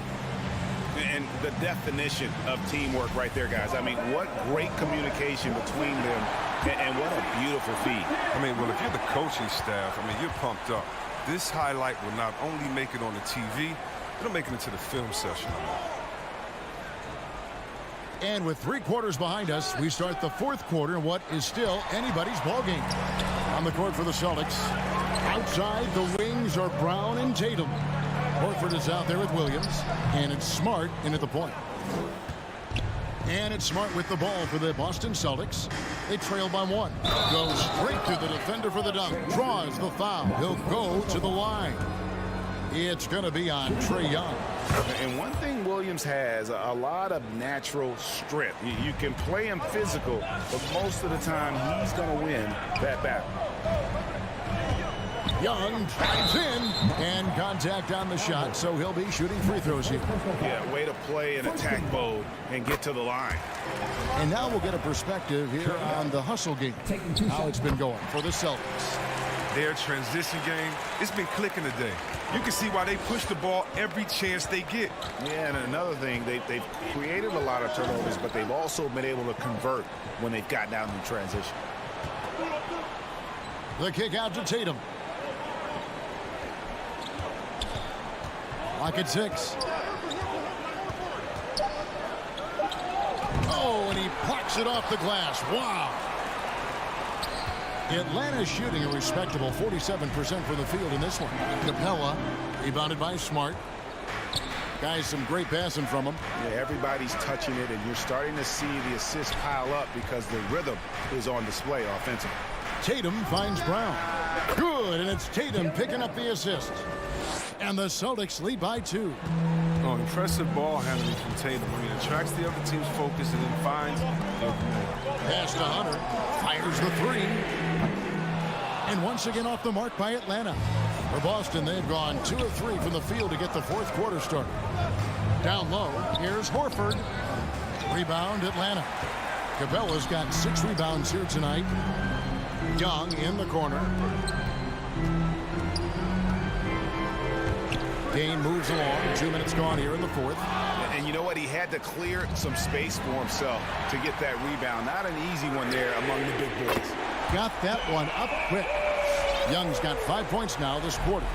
And the definition of teamwork right there, guys. I mean, what great communication between them, and what a beautiful feat. I mean, well, if you're the coaching staff, I mean, you're pumped up. This highlight will not only make it on the TV, it'll make it into the film session. And with 3 quarters behind us, we start the 4th quarter in what is still anybody's ball game. On the court for the Celtics. Outside, the wings are Brown and Tatum. Horford is out there with Williams, and it's Smart in at the point. And it's Smart with the ball for the Boston Celtics. They trail by 1. Goes straight to the defender for the dunk. Draws the foul. He'll go to the line. It's going to be on Trae Young. And one thing Williams has, a lot of natural strength. You can play him physical, but most of the time he's going to win that battle. Young drives in, and contact on the shot, so he'll be shooting free throws here. Yeah, way to play in attack mode and get to the line. And now we'll get a perspective here on the hustle game, how it's been going for the Celtics. Their transition game, it's been clicking today. You can see why they push the ball every chance they get. Yeah, and another thing, they've created a lot of turnovers, but they've also been able to convert when they've gotten out in transition. The kick out to Tatum. Lock at 6. Oh, and he plucks it off the glass. Wow. Atlanta shooting a respectable 47% from the field in this one. Capella, rebounded by Smart. Guys, some great passing from him. Yeah, everybody's touching it, and you're starting to see the assists pile up because the rhythm is on display offensively. Tatum finds Brown. Good, and it's Tatum picking up the assist. And the Celtics lead by 2. Oh, impressive ball handling from Tatum. I mean, attracts the other team's focus and then finds the open man. Pass to Hunter. Fires the 3. And once again off the mark by Atlanta. For Boston, they've gone 2 of 3 from the field to get the fourth quarter started. Down low, here's Horford. Rebound, Atlanta. Capella's got 6 rebounds here tonight. Young in the corner. Game moves along. 2 minutes gone here in the fourth. And you know what? He had to clear some space for himself to get that rebound. Not an easy one there among the big boys. Got that one up quick. Young's got 5 points now this quarter.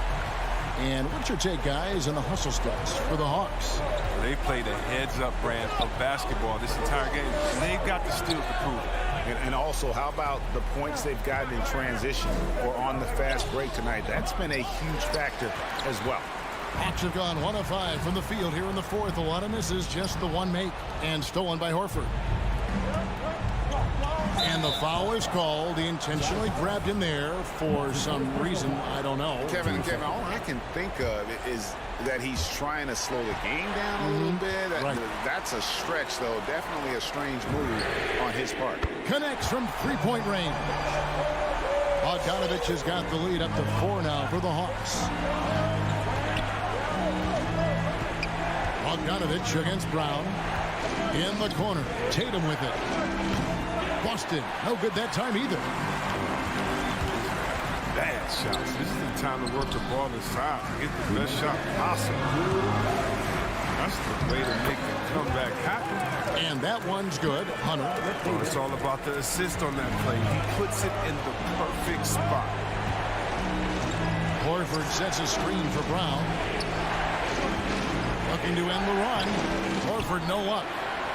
And what's your take, guys, on the hustle stats for the Hawks? They played a heads-up brand of basketball this entire game, and they've got the steals to prove it. And also, how about the points they've gotten in transition or on the fast break tonight? That's been a huge factor as well. Hawks have gone 1 of 5 from the field here in the fourth. A lot of misses, just the one make. And stolen by Horford. And the foul is called. He intentionally grabbed him there for some reason. I don't know. Kevin, all I can think of is that he's trying to slow the game down a little bit. Right. That's a stretch, though. Definitely a strange move on his part. Connects from three-point range. Bogdanovich has got the lead up to 4 now for the Hawks. Bogdanovich against Brown. In the corner. Tatum with it. Boston, no good that time either. Bad shots. This is the time to work the ball inside to get the best shot possible. That's the way to make the comeback happen. And that one's good. Hunter. Oh, it's all about the assist on that play. He puts it in the perfect spot. Horford sets a screen for Brown. Looking to end the run. Horford no luck.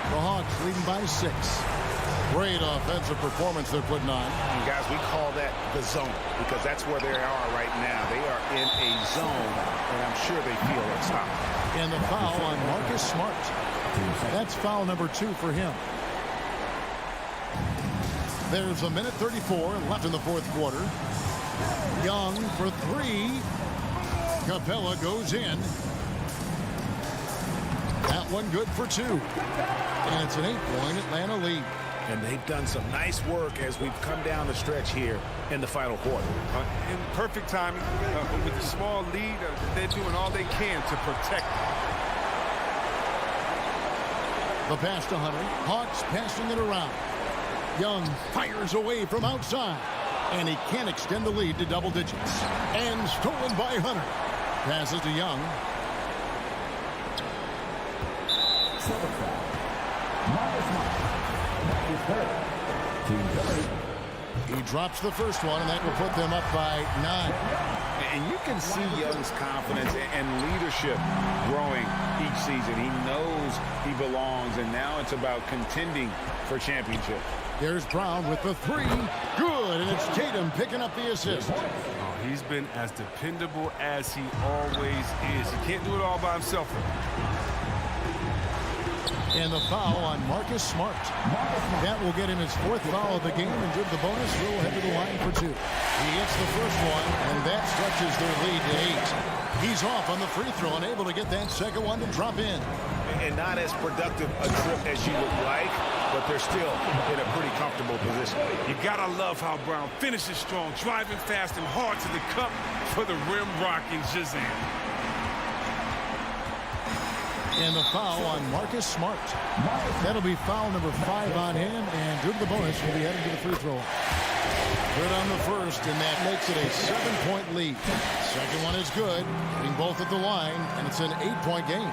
The Hawks leading by 6. Great offensive performance they're putting on. And guys, we call that the zone because that's where they are right now. They are in a zone, and I'm sure they feel unstoppable. And the foul on Marcus Smart. That's foul number 2 for him. There's a minute 34 left in the fourth quarter. Young for 3. Capella goes in. That one good for 2. And it's an 8-point Atlanta lead. And they've done some nice work as we've come down the stretch here in the final quarter. In perfect timing, with a small lead, they're doing all they can to protect it. The pass to Hunter. Hawks passing it around. Young fires away from outside. And he can't extend the lead to double digits. And stolen by Hunter. Passes to Young. He drops the first one, and that will put them up by 9. And you can see Young's confidence and leadership growing each season. He knows he belongs, and now it's about contending for championship. There's Brown with the 3. Good, and it's Tatum picking up the assist. Oh, he's been as dependable as he always is. He can't do it all by himself. And the foul on Marcus Smart. That will get him his 4th foul of the game, and give the bonus. Will head to the line for 2. He hits the first one, and that stretches their lead to 8. He's off on the free throw, and able to get that second one to drop in. And not as productive a trip as you would like, but they're still in a pretty comfortable position. You gotta love how Brown finishes strong, driving fast and hard to the cup for the rim rocking Shazam. And the foul on Marcus Smart. That'll be foul number 5 on him, and due to the bonus, will be heading to the free throw. Good on the first, and that makes it a 7-point lead. Second one is good, hitting both at the line, and it's an 8-point game.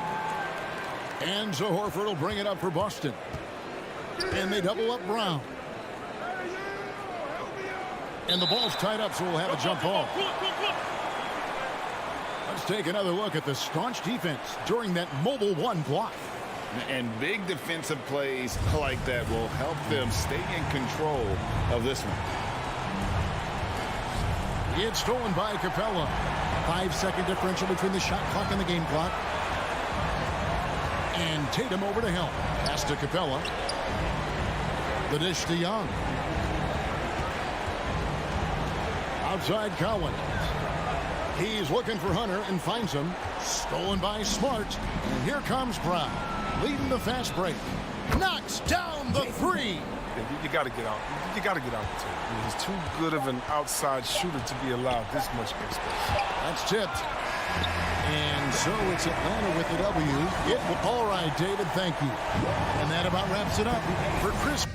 And so Horford will bring it up for Boston. And they double up Brown. And the ball's tied up, so we'll have a jump ball. Let's take another look at the staunch defense during that mobile one block. And big defensive plays like that will help them stay in control of this one. It's stolen by Capella. 5-second differential between the shot clock and the game clock. And Tatum over to help. Pass to Capella. The dish to Young. Outside Collins. He's looking for Hunter and finds him. Stolen by Smart. And here comes Brown, leading the fast break. Knocks down the three. You got to get out. You got to get out the table. I mean, he's too good of an outside shooter to be allowed this much space. That's tipped. And so it's Atlanta with the W. All right, David, thank you. And that about wraps it up for Chris.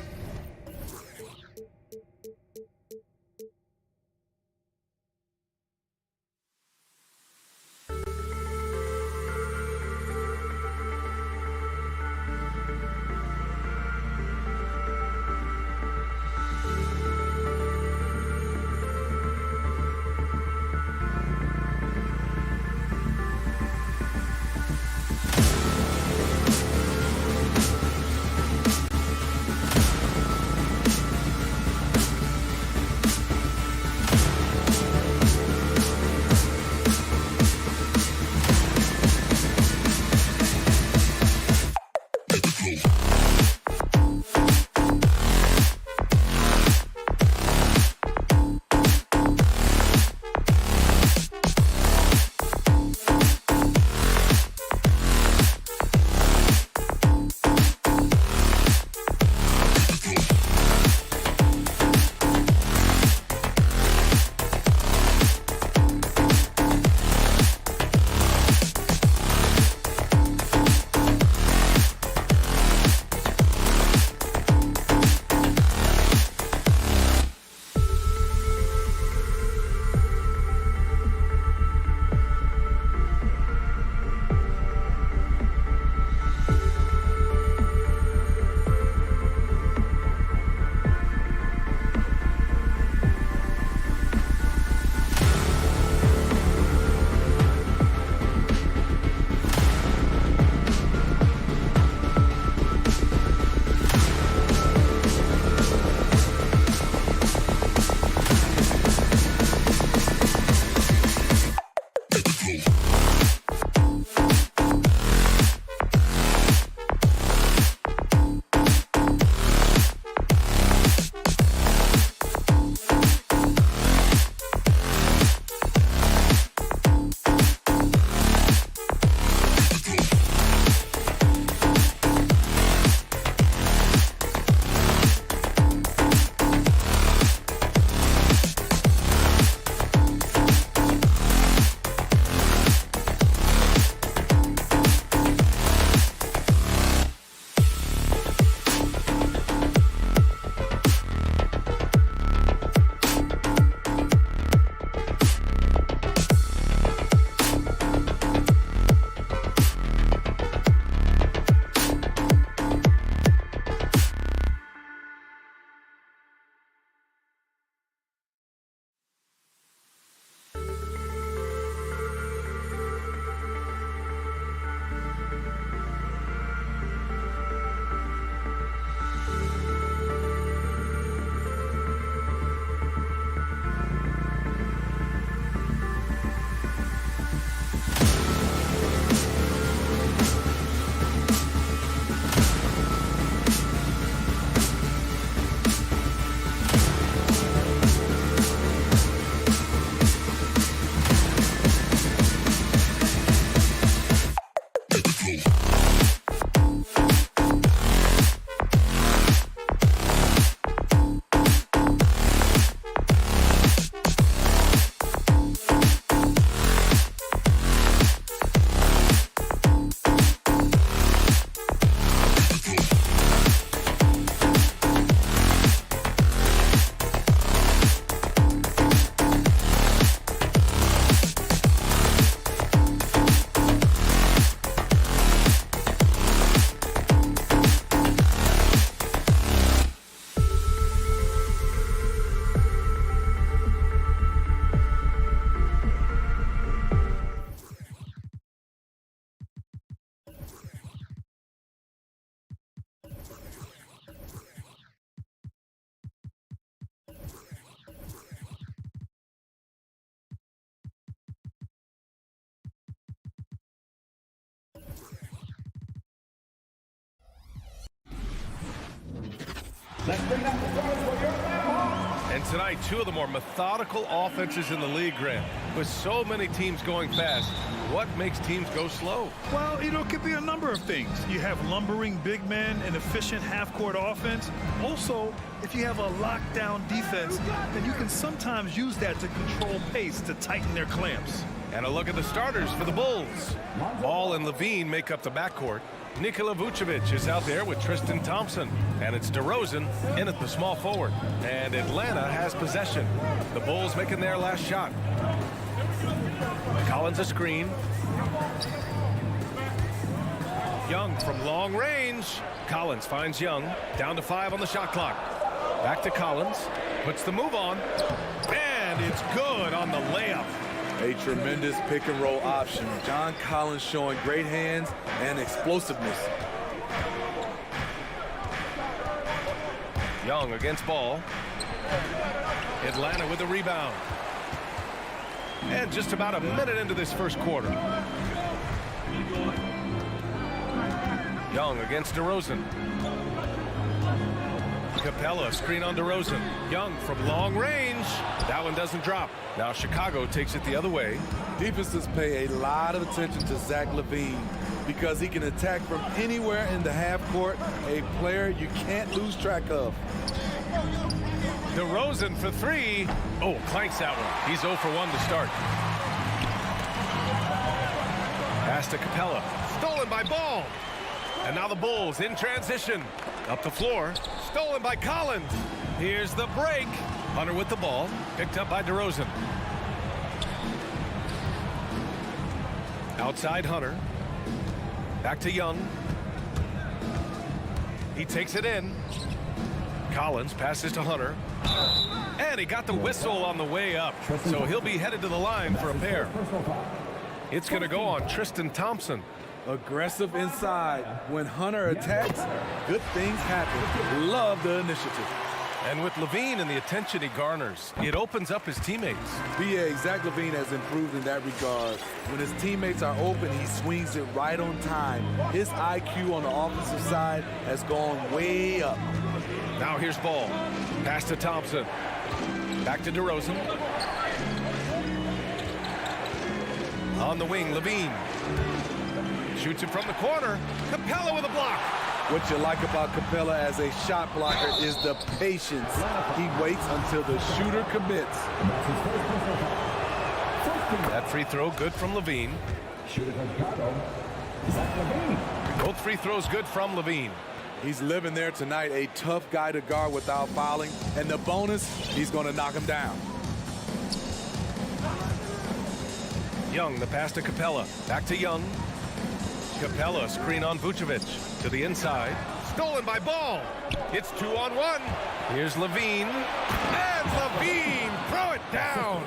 Let's bring out the stars for your Atlanta Hawks. And tonight, two of the more methodical offenses in the league, Grant. With so many teams going fast, what makes teams go slow? Well, you know, it could be a number of things. You have lumbering big men and efficient half-court offense. Also, if you have a lockdown defense, then you can sometimes use that to control pace to tighten their clamps. And a look at the starters for the Bulls. Ball and Levine make up the backcourt. Nikola Vucevic is out there with Tristan Thompson. And it's DeRozan in at the small forward. And Atlanta has possession. The Bulls making their last shot. Collins a screen. Young from long range. Collins finds Young. Down to 5 on the shot clock. Back to Collins. Puts the move on. And it's good on the layup. A tremendous pick and roll option. John Collins showing great hands and explosiveness. Young against Ball. Atlanta with the rebound. And just about a minute into this first quarter. Young against DeRozan. Capella screen on DeRozan. Young from long range. That one doesn't drop. Now Chicago takes it the other way. Defenses pay a lot of attention to Zach LaVine because he can attack from anywhere in the half court, a player you can't lose track of. DeRozan for 3. Oh, clanks that one. He's 0 for 1 to start. Pass to Capella. Stolen by Ball. And now the Bulls in transition. Up the floor. Stolen by Collins. Here's the break. Hunter with the ball. Picked up by DeRozan. Outside Hunter. Back to Young. He takes it in. Collins passes to Hunter. And he got the whistle on the way up. So he'll be headed to the line for a pair. It's going to go on Tristan Thompson. Aggressive inside. When Hunter attacks, good things happen. Love the initiative. And with Levine and the attention he garners, it opens up his teammates. BA, Zach LaVine has improved in that regard. When his teammates are open, he swings it right on time. His IQ on the offensive side has gone way up. Now here's Ball. Pass to Thompson. Back to DeRozan. On the wing, Levine. Shoots it from the corner. Capella with a block. What you like about Capella as a shot blocker is the patience. He waits until the shooter commits. That free throw good from Levine. Both free throws good from Levine. He's living there tonight, a tough guy to guard without fouling. And the bonus, he's going to knock him down. Young, the pass to Capella. Back to Young. Capella screen on Vucevic to the inside. Stolen by Ball. It's 2-on-1. Here's Levine. And Levine throw it down.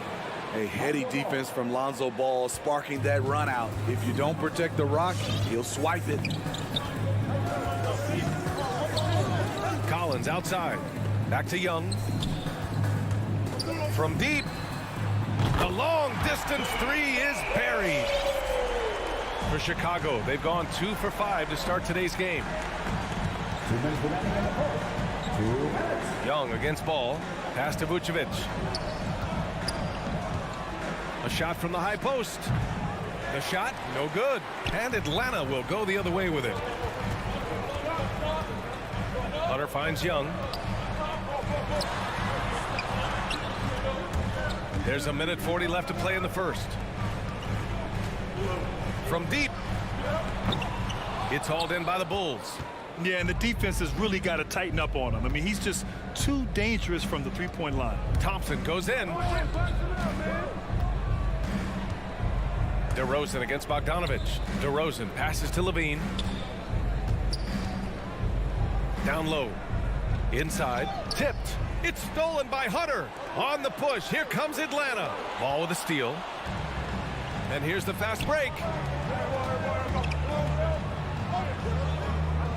A heady defense from Lonzo Ball sparking that run out. If you don't protect the rock, he'll swipe it. Collins outside. Back to Young. From deep. The long distance 3 is buried. For Chicago, they've gone 2 for 5 to start today's game. 2 minutes remaining in the fourth. 2 minutes. Young against Ball. Pass to Vucevic. A shot from the high post. The shot, no good. And Atlanta will go the other way with it. Hunter finds Young. There's 1:40 left to play in the first. From deep. It's hauled in by the Bulls. Yeah, and the defense has really got to tighten up on him. I mean, he's just too dangerous from the three-point line. Thompson goes in. DeRozan against Bogdanovic. DeRozan passes to Levine. Down low. Inside. Tipped. It's stolen by Hunter. On the push. Here comes Atlanta. Ball with a steal. And here's the fast break.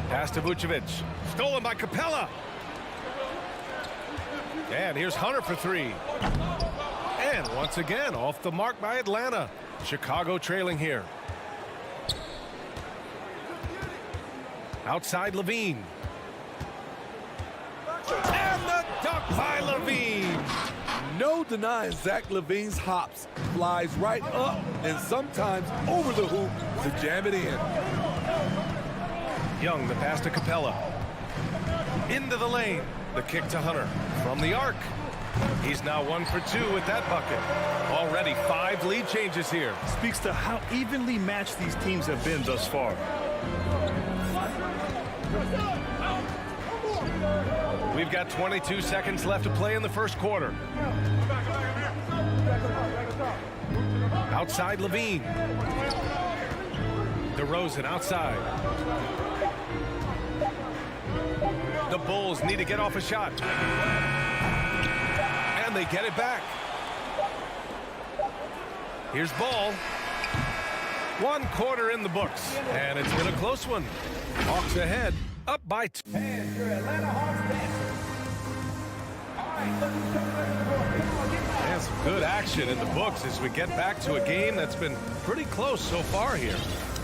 Pass to Vucevic. Stolen by Capella. And here's Hunter for 3. And once again, off the mark by Atlanta. Chicago trailing here. Outside Levine. dunk by Levine. No denying Zach Levine's hops. Flies right up and sometimes over the hoop to jam it in. Young, the pass to Capella. Into the lane. The kick to Hunter from the arc. He's now 1 for 2 with that bucket. Already 5 lead changes here. Speaks to how evenly matched these teams have been thus far. We've got 22 seconds left to play in the first quarter. Outside Levine. DeRozan outside. The Bulls need to get off a shot. And they get it back. Here's Ball. 1 quarter in the books. And it's been a close one. Hawks ahead. Up by 2. And your Atlanta Hawks dancers. All right, And some good action in the books as we get back to a game that's been pretty close so far here.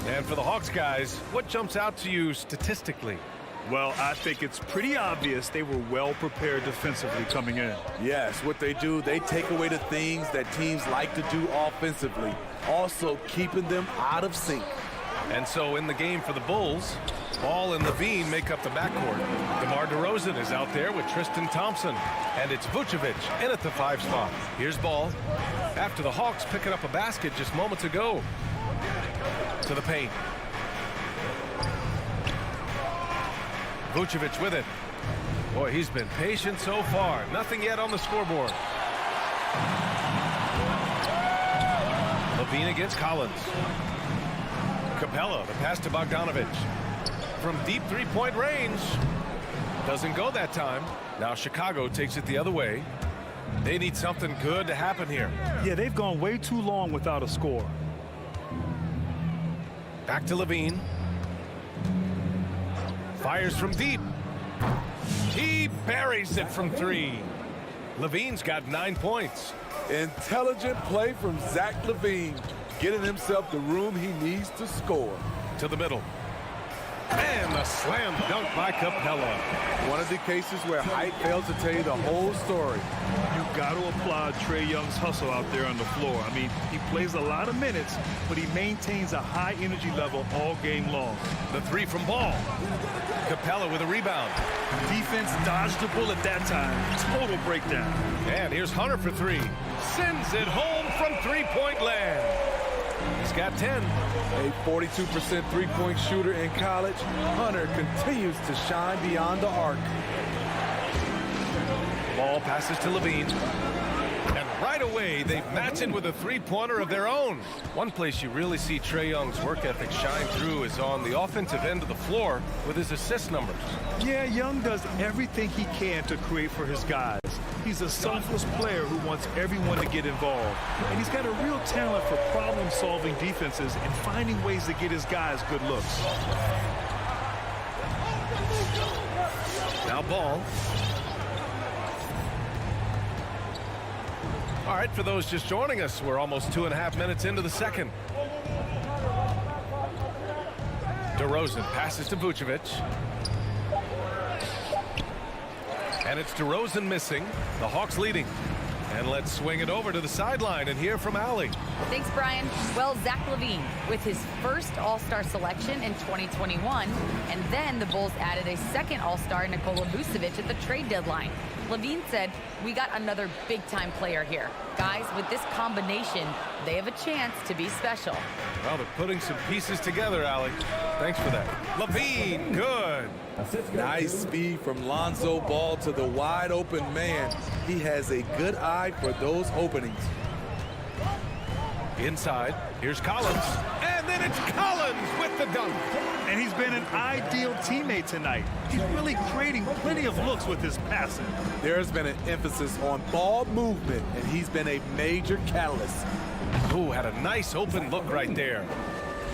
And for the Hawks guys, what jumps out to you statistically? Well, I think it's pretty obvious they were well prepared defensively coming in. Yes, what they do, they take away the things that teams like to do offensively, also keeping them out of sync. And so in the game for the Bulls, Ball and Levine make up the backcourt. DeMar DeRozan is out there with Tristan Thompson. And it's Vucevic in at the 5 spot. Here's Ball. After the Hawks picking up a basket just moments ago. To the paint. Vucevic with it. Boy, he's been patient so far. Nothing yet on the scoreboard. Levine against Collins. Capella, the pass to Bogdanovic. From deep three-point range. Doesn't go that time. Now Chicago takes it the other way. They need something good to happen here. Yeah, they've gone way too long without a score. Back to Levine. Fires from deep. He buries it from 3. Levine's got 9 points. Intelligent play from Zach Levine, getting himself the room he needs to score. To the middle. And the slam dunk by Capella. One of the cases where height fails to tell you the whole story. You got to applaud Trae Young's hustle out there on the floor. I mean, he plays a lot of minutes, but he maintains a high energy level all game long. The 3 from Ball. Capella with a rebound. Defense dodged the bullet that time. Total breakdown. And here's Hunter for 3. Sends it home from three-point land. He's got 10. A 42% three-point shooter in college, Hunter continues to shine beyond the arc. Ball passes to Levine. And right away, they match it with a three-pointer of their own. One place you really see Trae Young's work ethic shine through is on the offensive end of the floor with his assist numbers. Yeah, Young does everything he can to create for his guys. He's a selfless player who wants everyone to get involved. And he's got a real talent for problem-solving defenses and finding ways to get his guys good looks. Now Ball. All right, for those just joining us, we're almost 2.5 minutes into the second. DeRozan passes to Vucevic. And it's DeRozan missing. The Hawks leading. And let's swing it over to the sideline and hear from Allie. Thanks, Brian. Well, Zach Levine with his first All-Star selection in 2021, and then the Bulls added a second All-Star, Nikola Vucevic, at the trade deadline. Levine said, "We got another big-time player here. Guys, with this combination, they have a chance to be special." Well, they're putting some pieces together, Allie. Thanks for that. Levine, good. Nice speed from Lonzo Ball to the wide open man. He has a good eye for those openings. Inside, here's Collins. And then it's Collins with the dunk. And he's been an ideal teammate tonight. He's really creating plenty of looks with his passing. There's been an emphasis on ball movement, and he's been a major catalyst. Ooh, had a nice open look right there.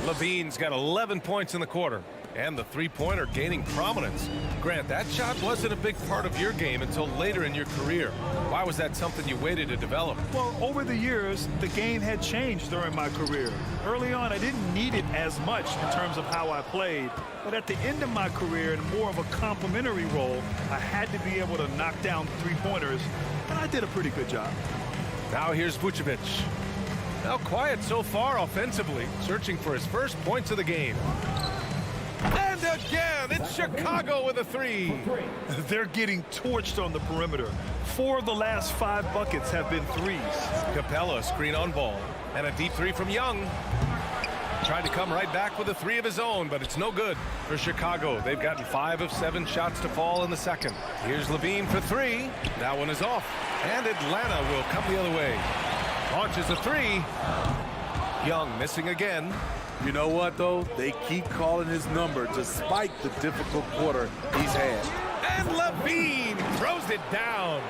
Levine's got 11 points in the quarter. And the three-pointer gaining prominence. Grant, that shot wasn't a big part of your game until later in your career. Why was that something you waited to develop? Well, over the years, the game had changed during my career. Early on, I didn't need it as much in terms of how I played. But at the end of my career, in more of a complementary role, I had to be able to knock down three-pointers, and I did a pretty good job. Now here's Vucevic. Now quiet so far offensively, searching for his first points of the game. And again, it's Chicago with a three. They're getting torched on the perimeter. 4 of the last 5 buckets have been threes. Capella screen on ball, and a deep three from Young. Tried to come right back with a three of his own, but it's no good for Chicago. They've gotten 5 of 7 shots to fall in the second. Here's Levine for three. That one is off, and Atlanta will come the other way. Launches a three. Young missing again. You know what, though? They keep calling his number despite the difficult quarter he's had. And Levine throws it down.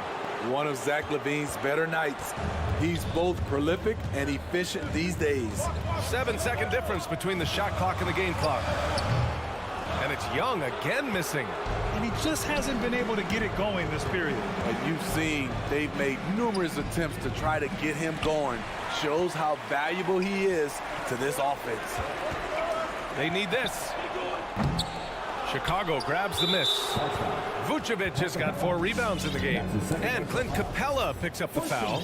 One of Zach LaVine's better nights. He's both prolific and efficient these days. 7-second difference between the shot clock and the game clock. And it's Young again missing. And he just hasn't been able to get it going this period. But you've seen they've made numerous attempts to try to get him going. Shows how valuable he is to this offense. They need this. Chicago grabs the miss. Vucevic has got 4 rebounds in the game. And Clint Capella picks up the foul.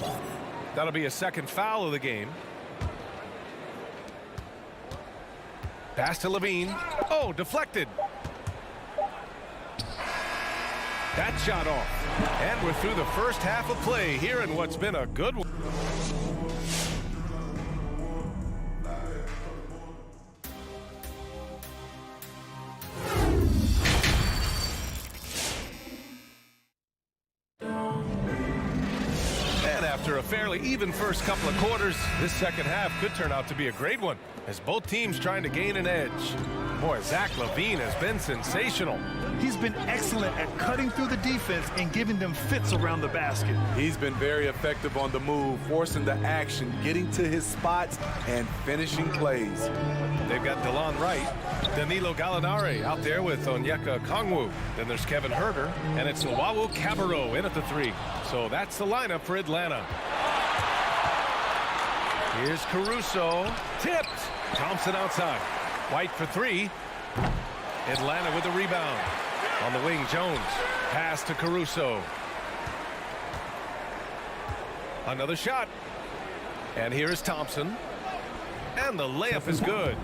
That'll be a second foul of the game. Pass to Levine. Oh, deflected. That shot off. And we're through the first half of play here in what's been a good one. After a fairly even first couple of quarters, this second half could turn out to be a great one as both teams trying to gain an edge. Boy, Zach LaVine has been sensational. He's been excellent at cutting through the defense and giving them fits around the basket. He's been very effective on the move, forcing the action, getting to his spots, and finishing plays. They've got DeLon Wright, Danilo Gallinari out there with Onyeka Okongwu. Then there's Kevin Huerter, and it's Luau Cabarrot in at the three. So that's the lineup for Atlanta. Here's Caruso, tipped. Thompson outside. White for three. Atlanta with the rebound. On the wing, Jones. Pass to Caruso. Another shot. And here is Thompson. And the layup is good.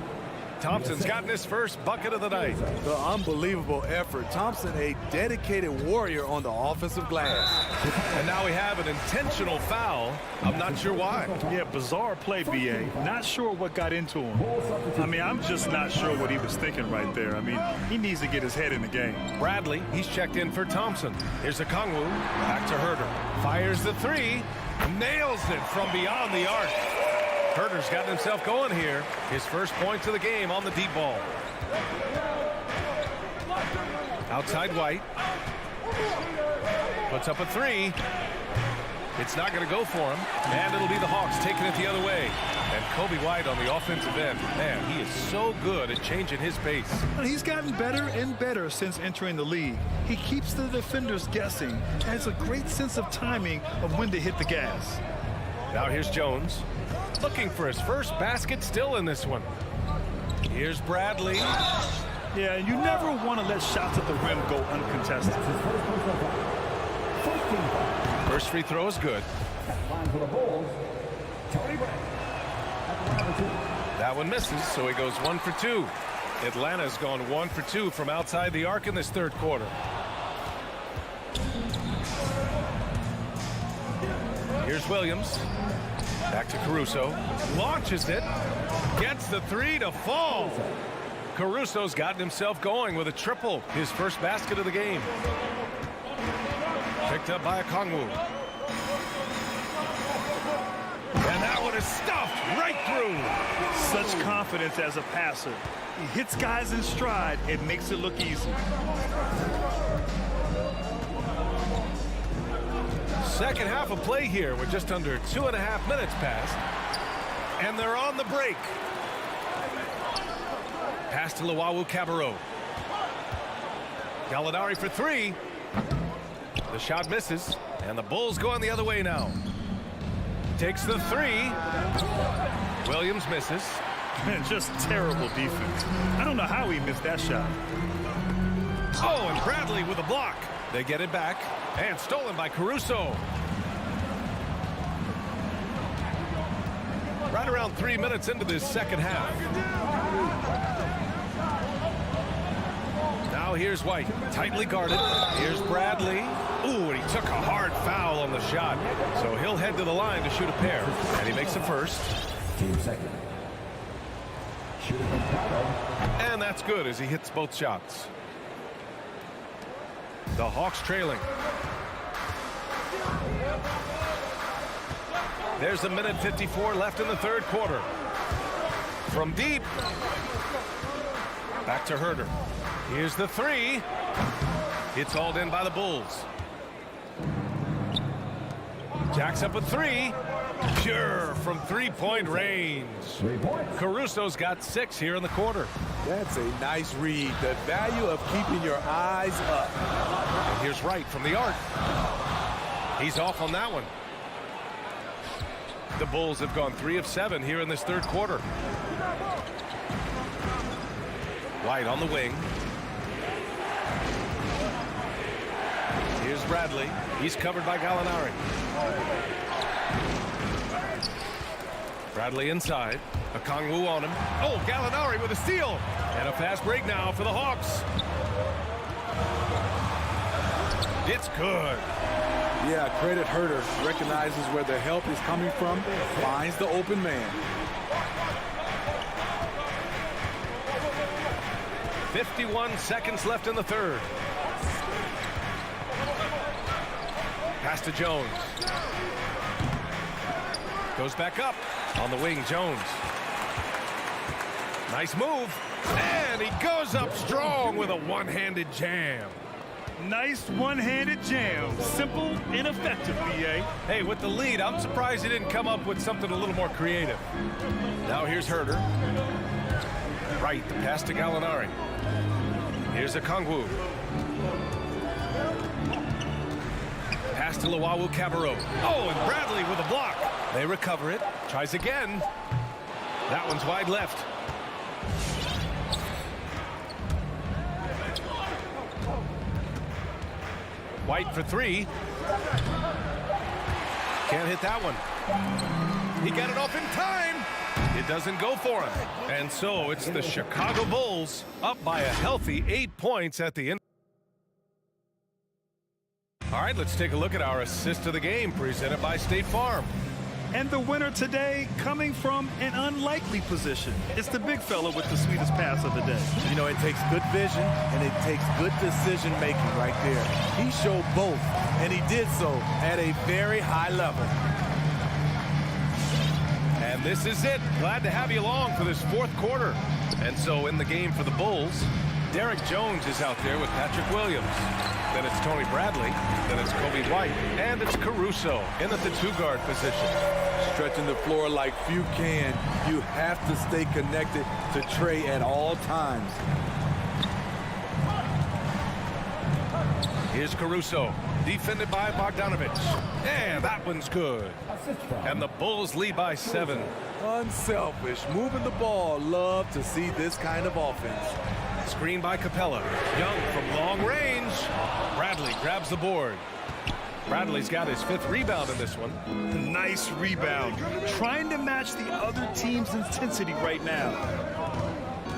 Thompson's gotten his first bucket of the night. The unbelievable effort. Thompson, a dedicated warrior on the offensive glass. And now we have an intentional foul. I'm not sure why. Yeah, bizarre play, B.A. Not sure what got into him. I mean, I'm just not sure what he was thinking right there. I mean, he needs to get his head in the game. Bradley, he's checked in for Thompson. Here's Okongwu. Back to Huerter. Fires the three. Nails it from beyond the arc. Huerter's gotten himself going here. His first points of the game on the deep ball. Outside White. Puts up a three. It's not going to go for him. And it'll be the Hawks taking it the other way. And Kobe White on the offensive end. Man, he is so good at changing his pace. And he's gotten better and better since entering the league. He keeps the defenders guessing. Has a great sense of timing of when to hit the gas. Now here's Jones. Looking for his first basket still in this one. Here's Bradley. Yeah, and you never want to let shots at the rim go uncontested. First free throw is good. That one misses, so he goes 1 for 2. Atlanta's gone 1 for 2 from outside the arc in this third quarter. Here's Williams. Back to Caruso. Launches it. Gets the three to fall. Caruso's gotten himself going with a triple. His first basket of the game. Picked up by Okongwu. And that one is stuffed right through. Such confidence as a passer. He hits guys in stride. It makes it look easy. Second half of play here with just under 2.5 minutes passed. And they're on the break. Pass to Luau Cabarro. Gallinari for three. The shot misses, and the Bulls going the other way now. Takes the three. Williams misses. Just terrible defense. I don't know how he missed that shot. Oh, and Bradley with a block. They get it back, and stolen by Caruso. Right around 3 minutes into this second half. Now here's White, tightly guarded. Here's Bradley. Ooh, and he took a hard foul on the shot. So he'll head to the line to shoot a pair. And he makes the first. Team second. Shooting from Prado. And that's good as he hits both shots. The Hawks trailing. There's a minute 54 left in the third quarter. From deep. Back to Herter. Here's the three. It's hauled in by the Bulls. Jacks up a three. Pure from three-point range. 3 points. Caruso's got 6 here in the quarter. That's a nice read. The value of keeping your eyes up. And here's Wright from the arc. He's off on that one. The Bulls have gone 3 of 7 here in this third quarter. White on the wing. Here's Bradley. He's covered by Gallinari. Bradley inside. Okongwu on him. Oh, Gallinari with a steal. And a fast break now for the Hawks. It's good. Yeah, credit Herter. Recognizes where the help is coming from. Finds the open man. 51 seconds left in the third. Pass to Jones. Goes back up. On the wing, Jones. Nice move. And he goes up strong with a one-handed jam. Nice one-handed jam. Simple and effective, B.A. Hey, with the lead, I'm surprised he didn't come up with something a little more creative. Now here's Herter. Right, the pass to Gallinari. Here's Okongwu. Pass to Luau Cabarro. Oh, and Bradley with a block. They recover it. Tries again. That one's wide left. White for three. Can't hit that one. He got it off in time. It doesn't go for him. And so it's the Chicago Bulls up by a healthy 8 points at the end. All right, let's take a look at our assist of the game presented by State Farm. And the winner today coming from an unlikely position. It's the big fella with the sweetest pass of the day. You know, it takes good vision and it takes good decision making right there. He showed both, and he did so at a very high level. And this is it. Glad to have you along for this fourth quarter. And so in the game for the Bulls, Derek Jones is out there with Patrick Williams. Then it's Tony Bradley. Then it's Kobe White. And it's Caruso in at the two-guard position. Stretching the floor like few can. You have to stay connected to Trey at all times. Here's Caruso, defended by Bogdanovich. And that one's good. And the Bulls lead by 7. Unselfish, moving the ball. Love to see this kind of offense. Screen by Capella. Young from long range. Bradley grabs the board. Bradley's got his 5th rebound in this one. Nice rebound. Trying to match the other team's intensity right now.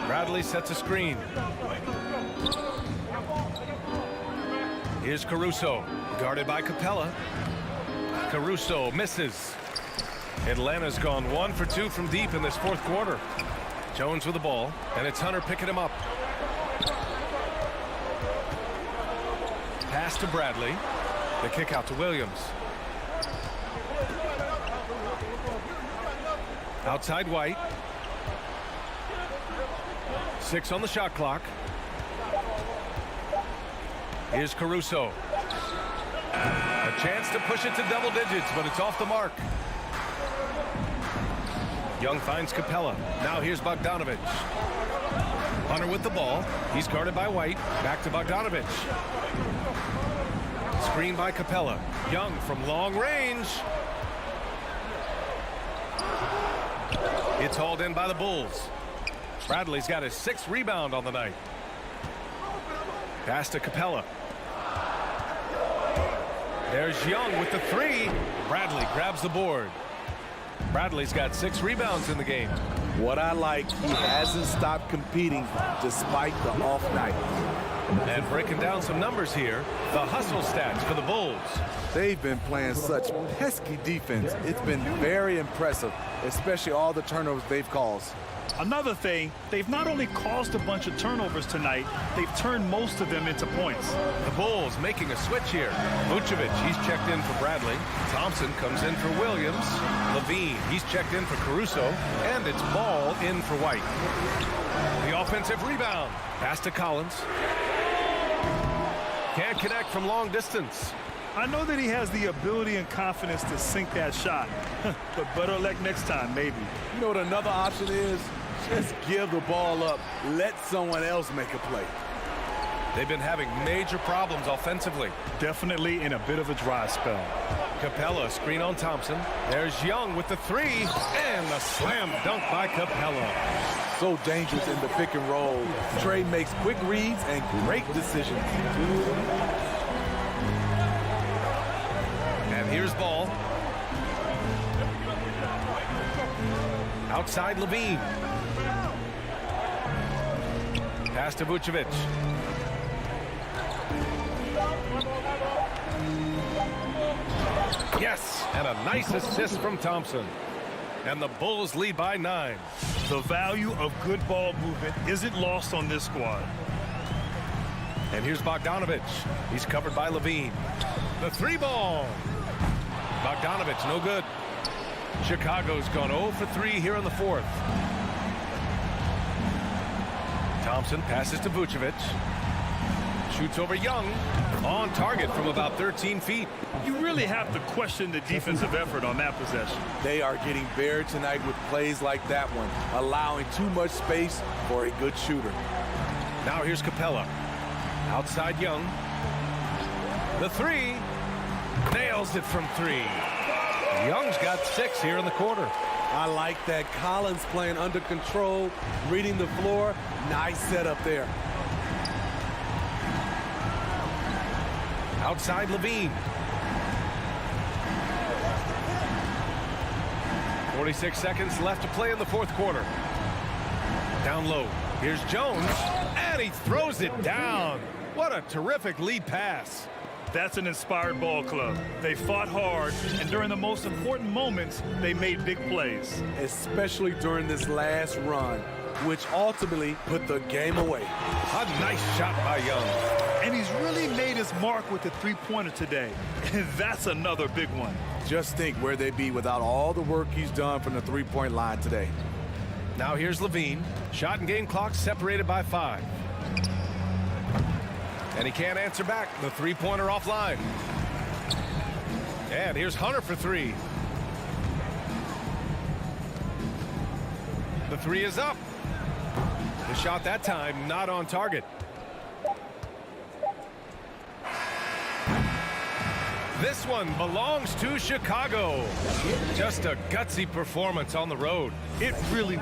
Bradley sets a screen. Here's Caruso, guarded by Capella. Caruso misses. Atlanta's gone 1 for 2 from deep in this fourth quarter. Jones with the ball, and it's Hunter picking him up. Pass to Bradley. The kick out to Williams. Outside White. 6 on the shot clock. Here's Caruso. A chance to push it to double digits, but it's off the mark. Young finds Capella. Now here's Bogdanovich. Hunter with the ball. He's guarded by White. Back to Bogdanovich. Screen by Capella. Young from long range. It's hauled in by the Bulls. Bradley's got his 6th rebound on the night. Pass to Capella. There's Young with the 3. Bradley grabs the board. Bradley's got 6 rebounds in the game. What I like, he hasn't stopped competing despite the off night. And breaking down some numbers here, the hustle stats for the Bulls. They've been playing such pesky defense. It's been very impressive, especially all the turnovers they've caused. Another thing, they've not only caused a bunch of turnovers tonight, they've turned most of them into points. The Bulls making a switch here. Vucevic, he's checked in for Bradley. Thompson comes in for Williams. Levine, he's checked in for Caruso. And it's Ball in for White. The offensive rebound. Pass to Collins. Can't connect from long distance. I know that he has the ability and confidence to sink that shot, but better luck next time, maybe. You know what another option is? Just give the ball up. Let someone else make a play. They've been having major problems offensively. Definitely in a bit of a dry spell. Capella, screen on Thompson. There's Young with the 3, and the slam dunk by Capella. So dangerous in the pick and roll. Trey makes quick reads and great decisions. And here's Ball. Outside Levine. Pass to Vucevic. Yes, and a nice assist from Thompson. And the Bulls lead by 9. The value of good ball movement isn't lost on this squad. And here's Bogdanovich. He's covered by Levine. The 3 ball. Bogdanovich, no good. Chicago's gone 0 for 3 here in the 4th. Thompson passes to Vucevic. Shoots over Young. On target from about 13 feet. You really have to question the defensive effort on that possession. They are getting buried tonight with plays like that one, allowing too much space for a good shooter. Now here's Capella. Outside Young. The 3. Nails it from 3. Young's got 6 here in the quarter. I like that. Collins playing under control, reading the floor. Nice setup there. Outside Levine. 46 seconds left to play in the 4th quarter. Down low. Here's Jones. And he throws it down. What a terrific lead pass. That's an inspired ball club. They fought hard, and during the most important moments, they made big plays. Especially during this last run, which ultimately put the game away. A nice shot by Young. And he's really made his mark with the 3-pointer today. And that's another big one. Just think where they'd be without all the work he's done from the 3-point line today. Now here's Levine. Shot and game clock separated by 5. And he can't answer back. The 3-pointer offline. And here's Hunter for 3. The 3 is up. The shot that time not on target. This one belongs to Chicago. Just a gutsy performance on the road. It really...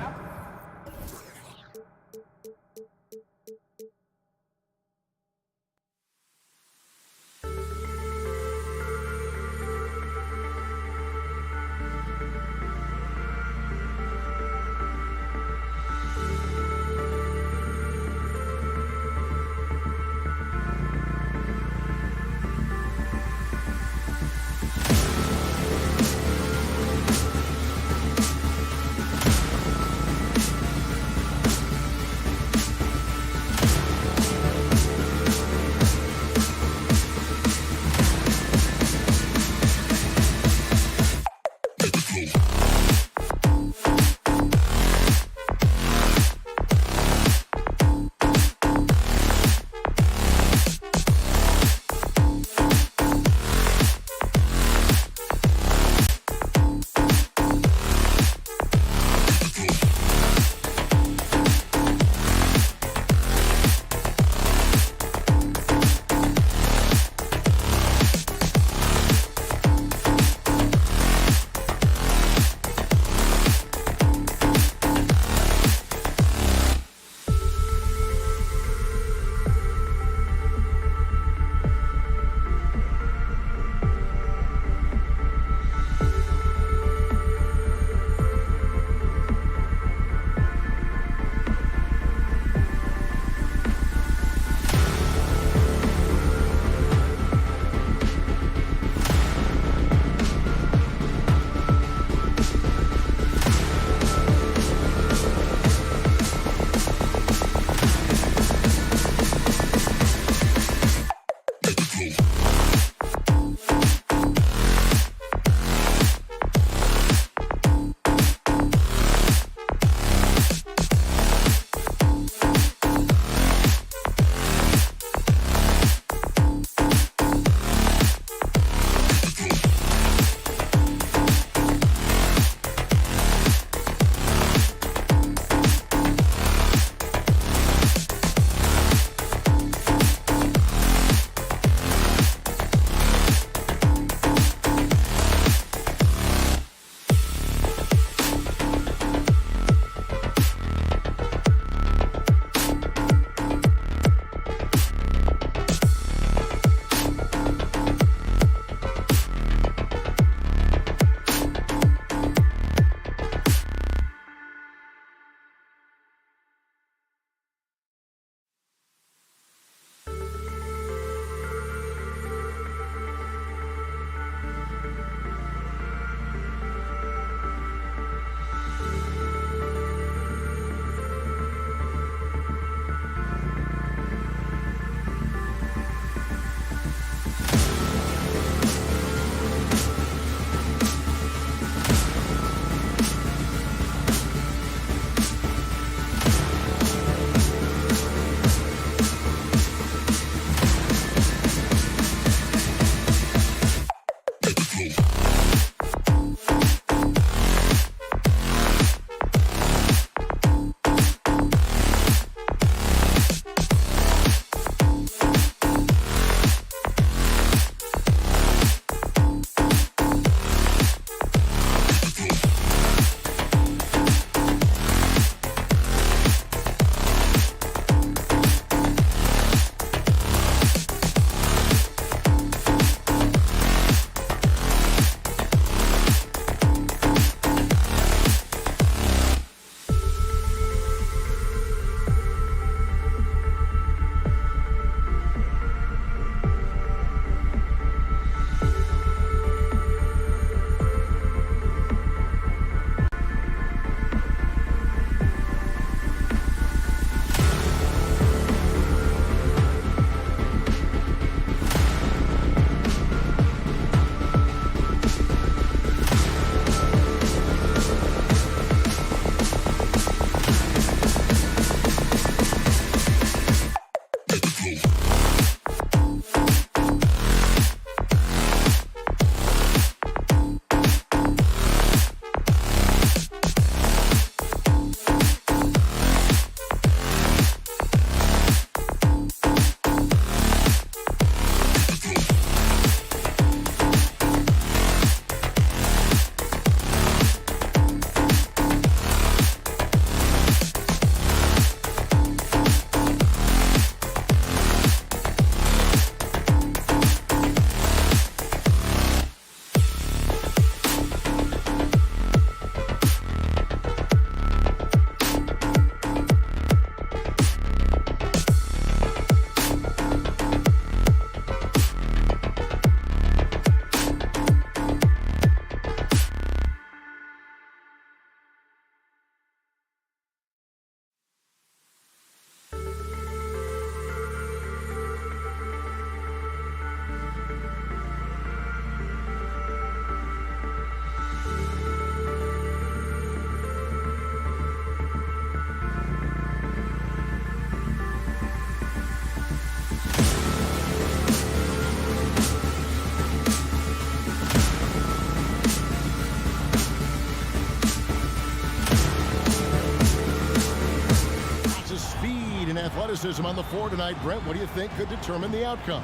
Athleticism on the floor tonight. Brent, what do you think could determine the outcome?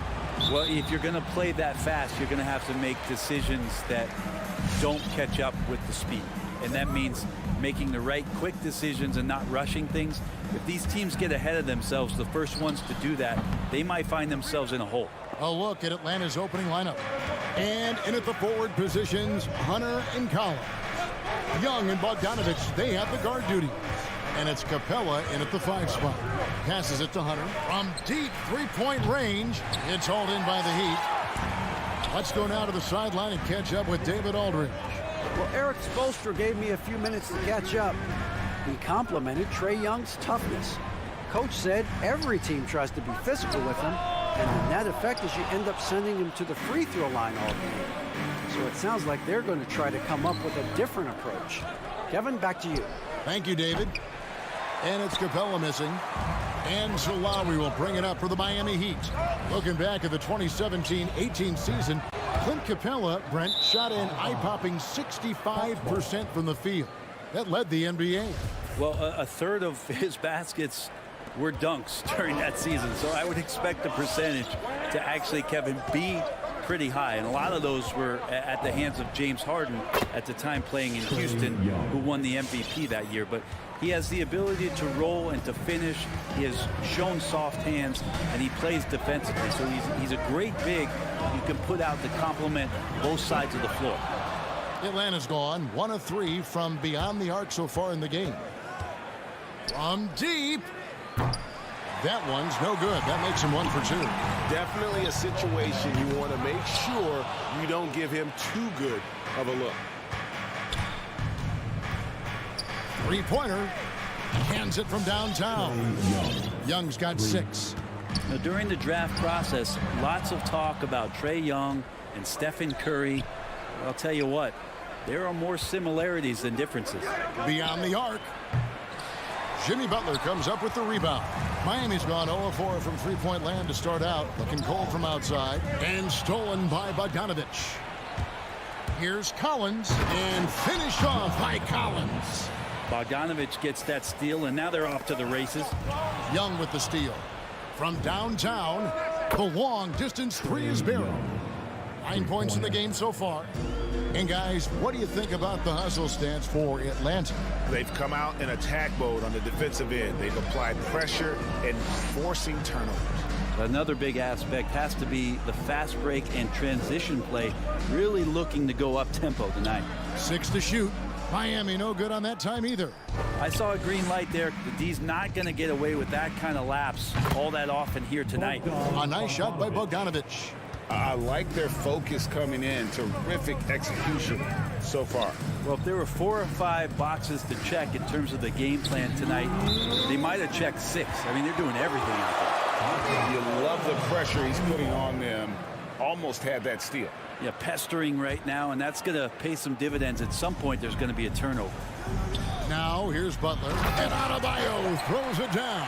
Well, if you're going to play that fast, you're going to have to make decisions that don't catch up with the speed. And that means making the right quick decisions and not rushing things. If these teams get ahead of themselves, the first ones to do that, they might find themselves in a hole. A look at Atlanta's opening lineup. And in at the forward positions, Hunter and Collins. Young and Bogdanovich, they have the guard duty. And it's Capella in at the 5 spot. Passes it to Hunter. From deep three-point range, it's hauled in by the Heat. Let's go now to the sideline and catch up with David Aldridge. Well, Eric Spoelstra gave me a few minutes to catch up. He complimented Trae Young's toughness. Coach said every team tries to be physical with him, and the net effect is you end up sending him to the free throw line all game. So it sounds like they're going to try to come up with a different approach. Kevin, back to you. Thank you, David. And it's Capella missing. And so Lowry will bring it up for the Miami Heat. Looking back at the 2017-18 season, Clint Capella, Brent, shot an eye-popping 65% from the field. That led the NBA. Well, a third of his baskets were dunks during that season. So I would expect the percentage to actually, Kevin, be pretty high. And a lot of those were at the hands of James Harden at the time playing in Houston, who won the MVP that year. But he has the ability to roll and to finish. He has shown soft hands, and he plays defensively. So he's a great big. You can put out to complement both sides of the floor. Atlanta's gone 1 of 3 from beyond the arc so far in the game. From deep. That one's no good. That makes him 1 for 2. Definitely a situation you want to make sure you don't give him too good of a look. Three-pointer. Hands it from downtown. Young's got 6. Now, during the draft process, lots of talk about Trae Young and Stephen Curry. I'll tell you what, there are more similarities than differences. Beyond the arc. Jimmy Butler comes up with the rebound. Miami's gone 0-4 from three-point land to start out. Looking cold from outside. And stolen by Bogdanovich. Here's Collins. And finished off by Collins. Bogdanovich gets that steal, and now they're off to the races. Young with the steal. From downtown, the long-distance 3 is barreled. 9 points in the game so far. And guys, what do you think about the hustle stance for Atlanta? They've come out in attack mode on the defensive end. They've applied pressure and forcing turnovers. Another big aspect has to be the fast break and transition play, really looking to go up tempo tonight. 6 to shoot. Miami no good on that time either. I saw a green light there. The D's not going to get away with that kind of lapse all that often here tonight. A nice shot by Bogdanovich. I like their focus coming in. Terrific execution so far. Well, if there were 4 or 5 boxes to check in terms of the game plan tonight, they might have checked 6. I mean, they're doing everything out there. You love the pressure he's putting on them. Almost had that steal. Yeah, pestering right now, and that's going to pay some dividends. At some point, there's going to be a turnover. Now, here's Butler. And Adebayo throws it down.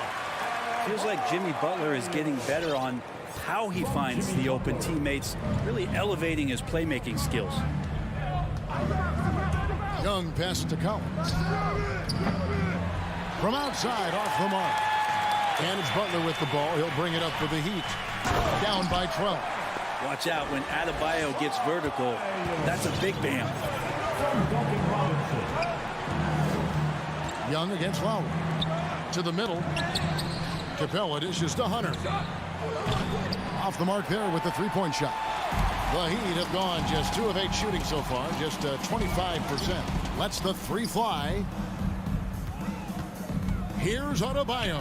Feels like Jimmy Butler is getting better on how he finds the open teammates, really elevating his playmaking skills. Young pass to Collins. From outside, off the mark. And it's Butler with the ball. He'll bring it up for the Heat. Down by 12. Watch out when Adebayo gets vertical. That's a big bam. Young against Lowry. To the middle. Capella dishes to Hunter. Off the mark there with the three-point shot. The Heat have gone just 2 of 8 shooting so far, just 25%. Lets the three fly. Here's Adebayo.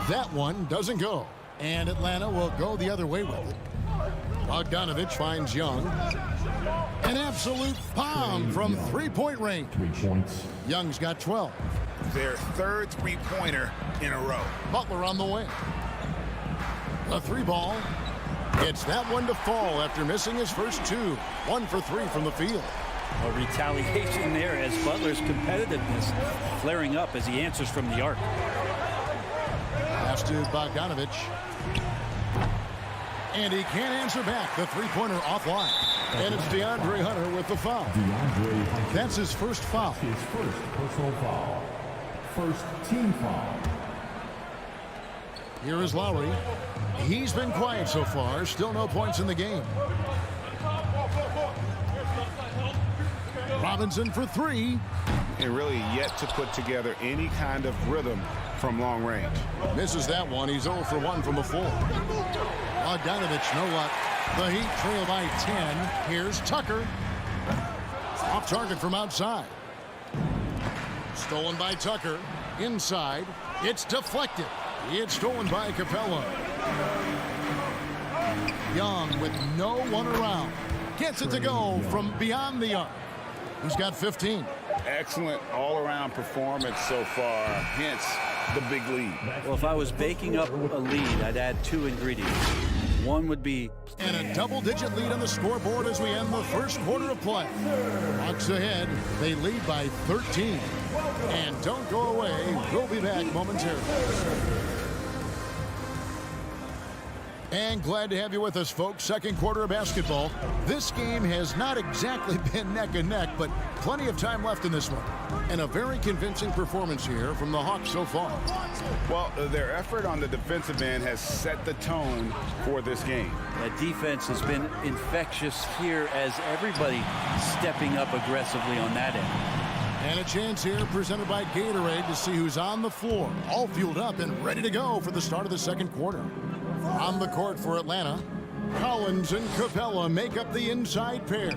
That one doesn't go. And Atlanta will go the other way with it. Bogdanovich finds Young. An absolute bomb from three-point range. 3 points. Young's got 12. Their third three-pointer in a row. Butler on the wing. The three ball. Gets that one to fall after missing his first 2. 1 for 3 from the field. A retaliation there as Butler's competitiveness flaring up as he answers from the arc. Pass to Bogdanovich. And he can't answer back. The three-pointer offline. And it's DeAndre Hunter with the foul. DeAndre Hunter. That's his first foul. His first personal foul. First team foul. Here is Lowry. He's been quiet so far. Still no points in the game. Robinson for 3. And really yet to put together any kind of rhythm from long range. Misses that one. He's 0 for 1 from the floor. Bogdanovich, no luck. The Heat trail by 10. Here's Tucker. Off target from outside. Stolen by Tucker. Inside. It's deflected. It's stolen by Capella. Young with no one around. Gets it to go from beyond the arc. He's got 15. Excellent all-around performance so far, hence the big lead. Well, if I was baking up a lead, I'd add 2 ingredients. One would be... And a double-digit lead on the scoreboard as we end the first quarter of play. Hawks ahead. They lead by 13. And don't go away. We'll be back momentarily. And glad to have you with us, folks. Second quarter of basketball. This game has not exactly been neck and neck, but plenty of time left in this one. And a very convincing performance here from the Hawks so far. Well, their effort on the defensive end has set the tone for this game. That defense has been infectious here as everybody stepping up aggressively on that end. And a chance here presented by Gatorade to see who's on the floor. All fueled up and ready to go for the start of the second quarter. On the court for Atlanta, Collins and Capella make up the inside pair.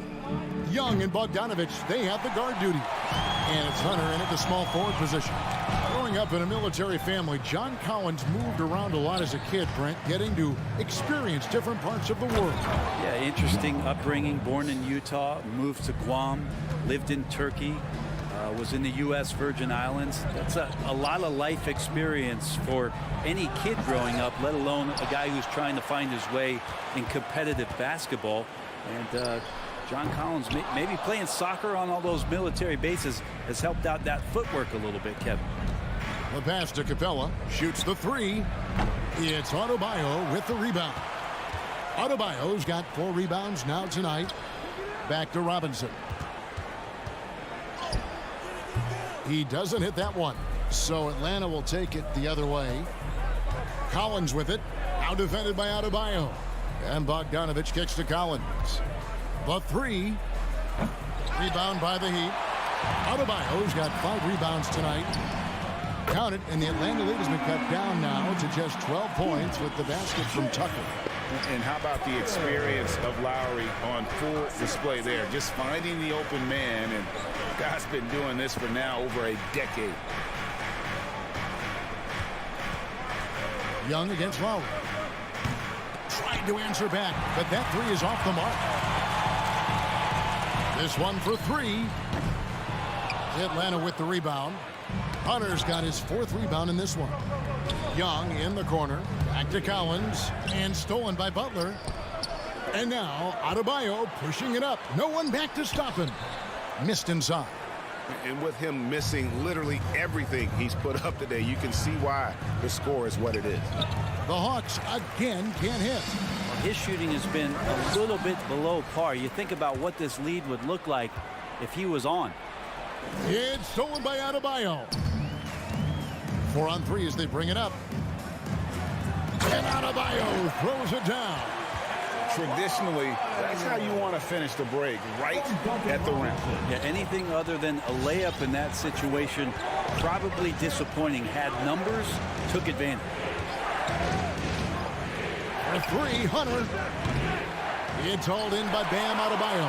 Young and Bogdanovich, they have the guard duty. And it's Hunter in at the small forward position. Growing up in a military family, John Collins moved around a lot as a kid, Brent, getting to experience different parts of the world. Yeah, interesting upbringing. Born in Utah, moved to Guam, lived in Turkey, was in the U.S. Virgin Islands. That's a lot of life experience for any kid growing up, let alone a guy who's trying to find his way in competitive basketball. And John Collins, maybe playing soccer on all those military bases has helped out that footwork a little bit, Kevin. The pass to Capella, shoots the 3. It's Adebayo with the rebound. Adebayo's got 4 rebounds now tonight. Back to Robinson. He doesn't hit that one, so Atlanta will take it the other way. Collins with it, out defended by Adebayo. And Bogdanovich kicks to Collins. The 3, rebound by the Heat. Adebayo's got 5 rebounds tonight. Count it, and the Atlanta lead has been cut down now to just 12 points with the basket from Tucker. And how about the experience of Lowry on full display there, just finding the open man, and guy's been doing this for now over a decade. Young against Lowry. Tried to answer back, but that 3 is off the mark. This one for 3. Atlanta with the rebound. Hunter's got his 4th rebound in this one. Young in the corner. Back to Collins. And stolen by Butler. And now Adebayo pushing it up. No one back to stop him. Missed inside. And with him missing literally everything he's put up today, you can see why the score is what it is. The Hawks again can't hit. His shooting has been a little bit below par. You think about what this lead would look like if he was on. It's stolen by Adebayo. 4 on 3 as they bring it up. And Adebayo throws it down. Traditionally, that's how you want to finish the break, right at the rim. Yeah, anything other than a layup in that situation, probably disappointing. Had numbers, took advantage. For 3, Hunter. It's hauled in by Bam Adebayo.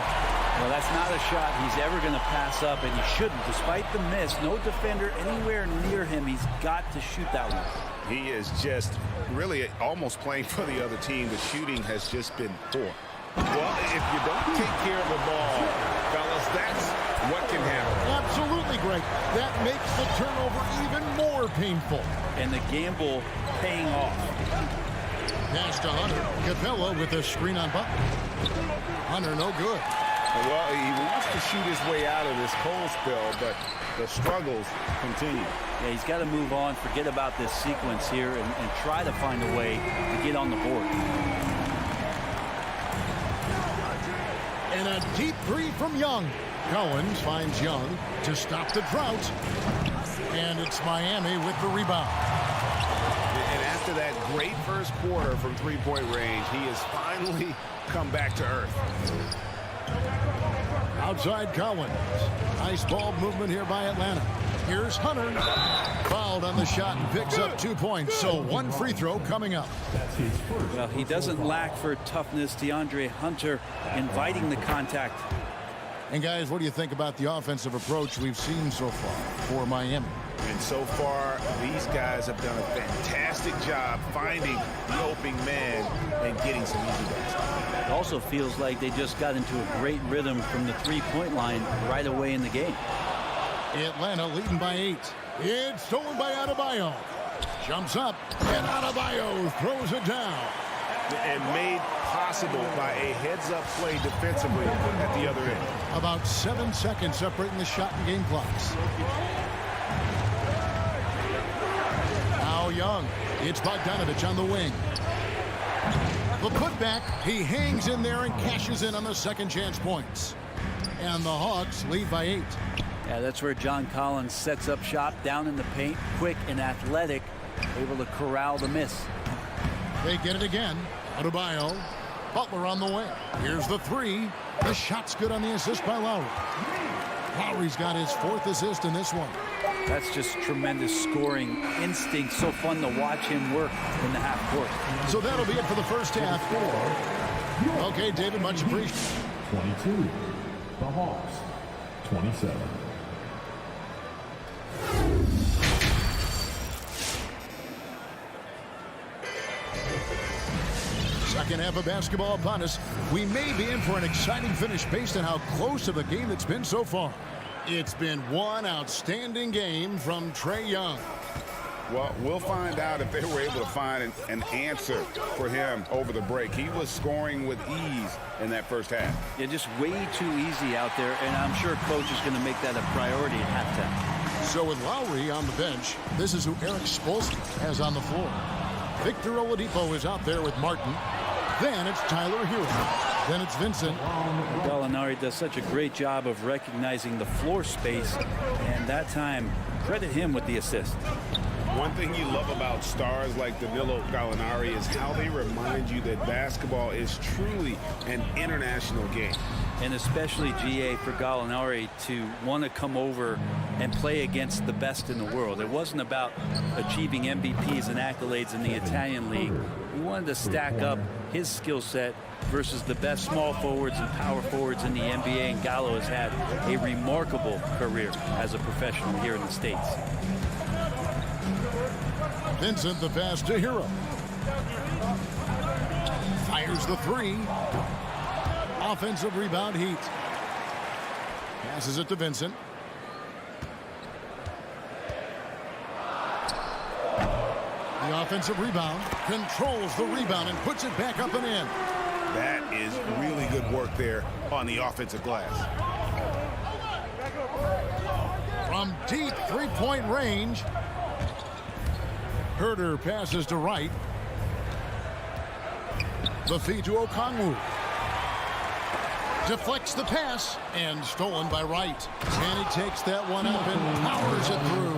Well, that's not a shot he's ever going to pass up, and he shouldn't. Despite the miss, no defender anywhere near him. He's got to shoot that one. He is just really almost playing for the other team. The shooting has just been poor. Well, if you don't take care of the ball, fellas, that's what can happen. Absolutely, Greg. That makes the turnover even more painful. And the gamble paying off. Pass to Hunter. Capella with a screen on Butler. Hunter, no good. Well, he wants to shoot his way out of this cold spell, but the struggles continue. Yeah, he's got to move on, forget about this sequence here, and try to find a way to get on the board. And a deep 3 from Young. Collins finds Young to stop the drought. And it's Miami with the rebound. And after that great first quarter from three-point range, he has finally come back to earth. Outside Collins. Nice ball movement here by Atlanta. Here's Hunter. Fouled on the shot and picks up 2 points. So 1 free throw coming up. Well, he doesn't lack for toughness. DeAndre Hunter inviting the contact. And guys, what do you think about the offensive approach we've seen so far for Miami? And so far, these guys have done a fantastic job finding the opening man and getting some easy baskets. It also feels like they just got into a great rhythm from the three-point line right away in the game. Atlanta leading by 8. It's stolen by Adebayo. Jumps up, and Adebayo throws it down. And made possible by a heads-up play defensively at the other end. About 7 seconds separating the shot and game clocks. Now Young. It's Bogdanovich on the wing. The putback. He hangs in there and cashes in on the second chance points. And the Hawks lead by 8. Yeah, that's where John Collins sets up shop down in the paint, quick and athletic, able to corral the miss. They get it again. Adebayo. Butler on the way. Here's the 3. The shot's good on the assist by Lowry. Lowry's got his 4th assist in this one. That's just tremendous scoring instinct. So fun to watch him work in the half court. So that'll be it for the first half. Okay, David, much appreciated. 22. The Hawks, 27. Second half of basketball upon us. We may be in for an exciting finish based on how close of a game it's been so far. It's been one outstanding game from Trae Young. Well, we'll find out if they were able to find an answer for him over the break. He was scoring with ease in that first half. Yeah, just way too easy out there, and I'm sure coach is going to make that a priority at halftime. So with Lowry on the bench, this is who Eric Spoelstra has on the floor. Victor Oladipo is out there with Martin. Then it's Tyler Hero. Then it's Vincent. Gallinari does such a great job of recognizing the floor space, and that time, credit him with the assist. One thing you love about stars like Danilo Gallinari is how they remind you that basketball is truly an international game. And especially, GA, for Gallinari to want to come over and play against the best in the world. It wasn't about achieving MVPs and accolades in the Italian league. He wanted to stack up his skill set versus the best small forwards and power forwards in the NBA, and Gallo has had a remarkable career as a professional here in the States. Vincent, the pass to Hero. Fires the 3. Offensive rebound, Heat. Passes it to Vincent. The offensive rebound, controls the rebound and puts it back up and in. That is really good work there on the offensive glass. From deep three-point range, Herder passes to Wright. The feed to Okongwu. Deflects the pass and stolen by Wright. And he takes that one up and powers it through.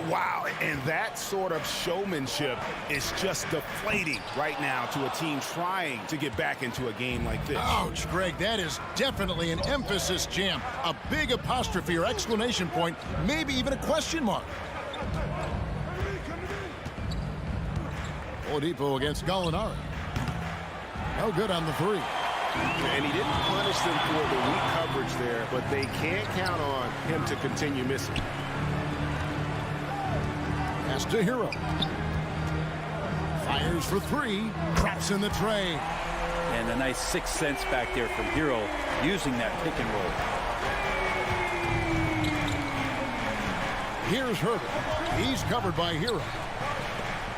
Wow, and that sort of showmanship is just deflating right now to a team trying to get back into a game like this. Ouch, Greg, that is definitely an emphasis jam. A big apostrophe or exclamation point, maybe even a question mark. Oladipo against Gallinari. No good on the three. And he didn't punish them for the weak coverage there, but they can't count on him to continue missing. Pass to Hero. Fires for three. Traps in the tray. And a nice 6 cents back there from Hero using that pick and roll. Here's Herder. He's covered by Hero.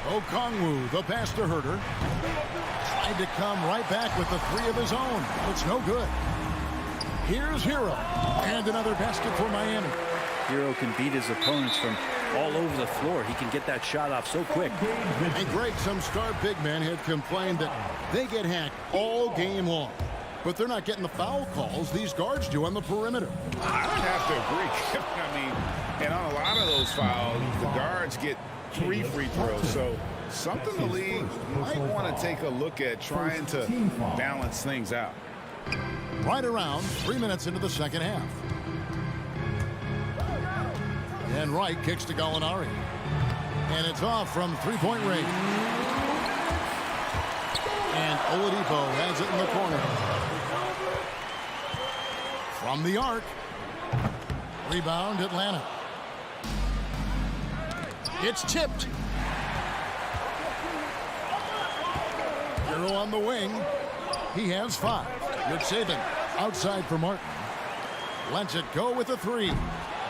Okongwu, the pass to Herder. Tried to come right back with the three of his own. It's no good. Here's Hero. And another basket for Miami. Hero can beat his opponents from all over the floor. He can get that shot off so quick. And Greg, some star big men had complained that they get hacked all game long. But they're not getting the foul calls these guards do on the perimeter. I would have to agree. I mean, and on a lot of those fouls, the guards get 3 free throws. So something the league might want to take a look at trying to balance things out. Right around 3 minutes into the second half. And Wright kicks to Gallinari. And it's off from three-point range. And Oladipo has it in the corner. From the arc. Rebound, Atlanta. It's tipped. Hero on the wing. He has 5. Good saving. Outside for Martin. Lets it go with a 3.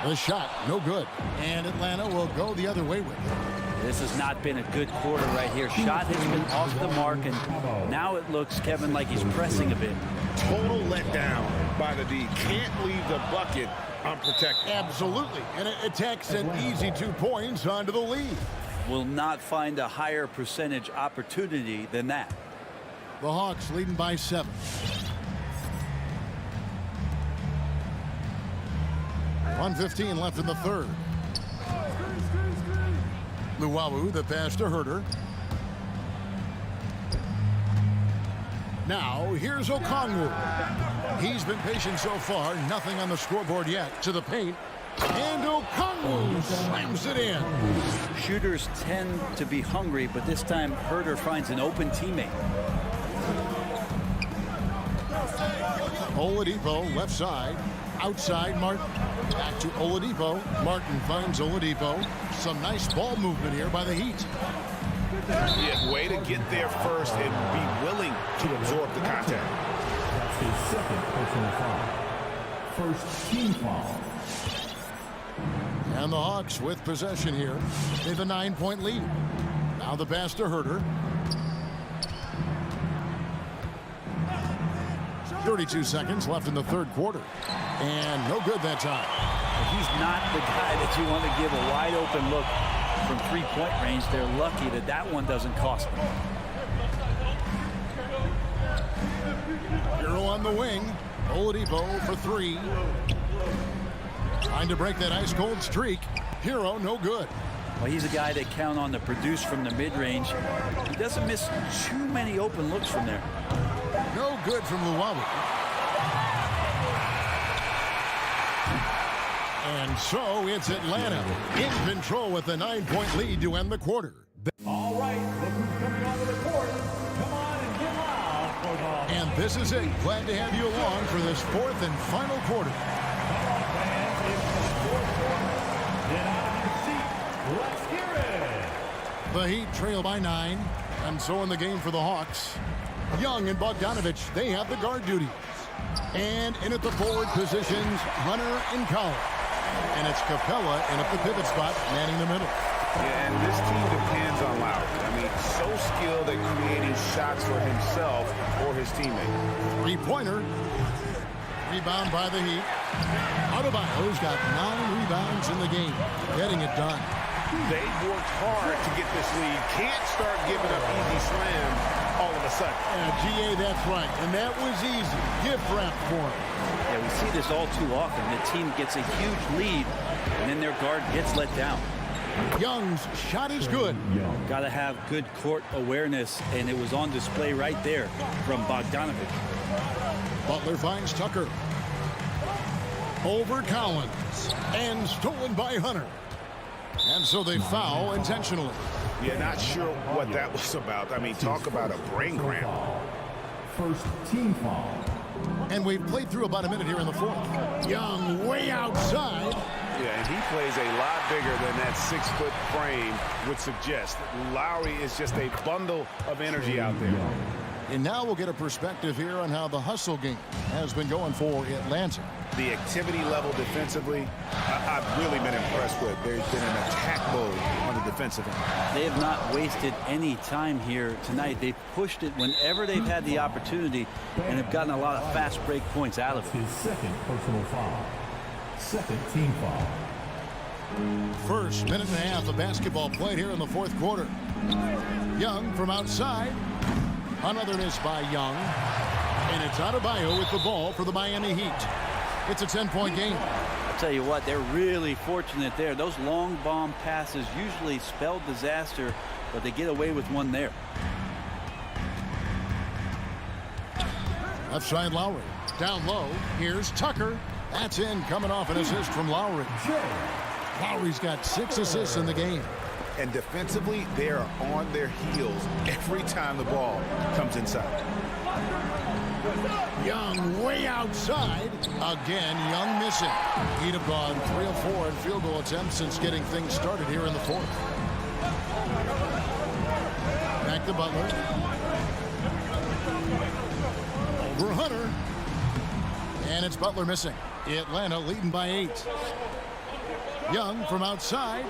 The shot, no good. And Atlanta will go the other way with it. This has not been a good quarter right here. Shot has been off the mark, and now it looks, Kevin, like he's pressing a bit. Total letdown by the D. Can't leave the bucket unprotected. Absolutely. And it takes an easy 2 points onto the lead. Will not find a higher percentage opportunity than that. The Hawks leading by 7. .115 left in the third. Luwawu, the pass to Herder. Now, here's Okongwu. He's been patient so far. Nothing on the scoreboard yet. To the paint. And Okongwu slams it in. Shooters tend to be hungry, but this time Herder finds an open teammate. Oladipo, left side. Outside, Martin. Back to Oladipo. Martin finds Oladipo. Some nice ball movement here by the Heat. Yeah, way to get there first and be willing to absorb the contact. That's his second personal foul. First team foul. And the Hawks with possession here. They have a 9-point lead. Now the pass to Herder. 32 seconds left in the third quarter. And no good that time. He's not the guy that you want to give a wide open look from three-point range. They're lucky that that one doesn't cost them. Hero on the wing. Oladipo for 3. Trying to break that ice-cold streak. Hero, no good. Well, he's a guy that count on to produce from the mid-range. He doesn't miss too many open looks from there. No good from Luwawu. And so it's Atlanta in control with a 9-point lead to end the quarter. All right, look who's coming onto the court. Come on and get loud for the... And this is it. Glad to have you along for this fourth and final quarter. Come on, fans. It's the fourth quarter. Get out of your seat. Let's hear it. The Heat trail by 9. And so in the game for the Hawks, Young and Bogdanovich, they have the guard duties. And in at the forward positions, Hunter and Collins. And it's Capella in at the pivot spot, manning the middle. Yeah, and this team depends on Lowry. I mean, so skilled at creating shots for himself or his teammate. Three-pointer. Rebound by the Heat. Adebayo's got 9 rebounds in the game, getting it done. They've worked hard to get this lead. Can't start giving up easy slams all of a sudden. Yeah, GA, that's right. And that was easy. Gift wrap for him. Yeah, we see this all too often. The team gets a huge lead, and then their guard gets let down. Young's shot is good. Got to have good court awareness, and it was on display right there from Bogdanovic. Butler finds Tucker. Over Collins. And stolen by Hunter. And so they foul intentionally. Yeah, not sure what that was about. I mean, talk about a brain cramp. First team foul. And we've played through about a minute here in the fourth. Young way outside. Yeah, and he plays a lot bigger than that 6-foot frame would suggest. Lowry is just a bundle of energy out there. And now we'll get a perspective here on how the hustle game has been going for Atlanta. The activity level defensively, I've really been impressed with. There's been an attack mode on the defensive end. They have not wasted any time here tonight. They've pushed it whenever they've had the opportunity and have gotten a lot of fast break points out of it. His second personal foul. Second team foul. First minute and a half of basketball played here in the fourth quarter. Young from outside. Another miss by Young. And it's Adebayo with the ball for the Miami Heat. It's a 10-point game. I'll tell you what, they're really fortunate there. Those long bomb passes usually spell disaster, but they get away with one there. Left side Lowry. Down low. Here's Tucker. That's in, coming off an assist from Lowry. Lowry's got 6 assists in the game. And defensively, they are on their heels every time the ball comes inside. Young way outside. Again, Young missing. He'd have gone 3 of 4 in field goal attempts since getting things started here in the fourth. Back to Butler. Over Hunter. And it's Butler missing. Atlanta leading by 8. Young from outside.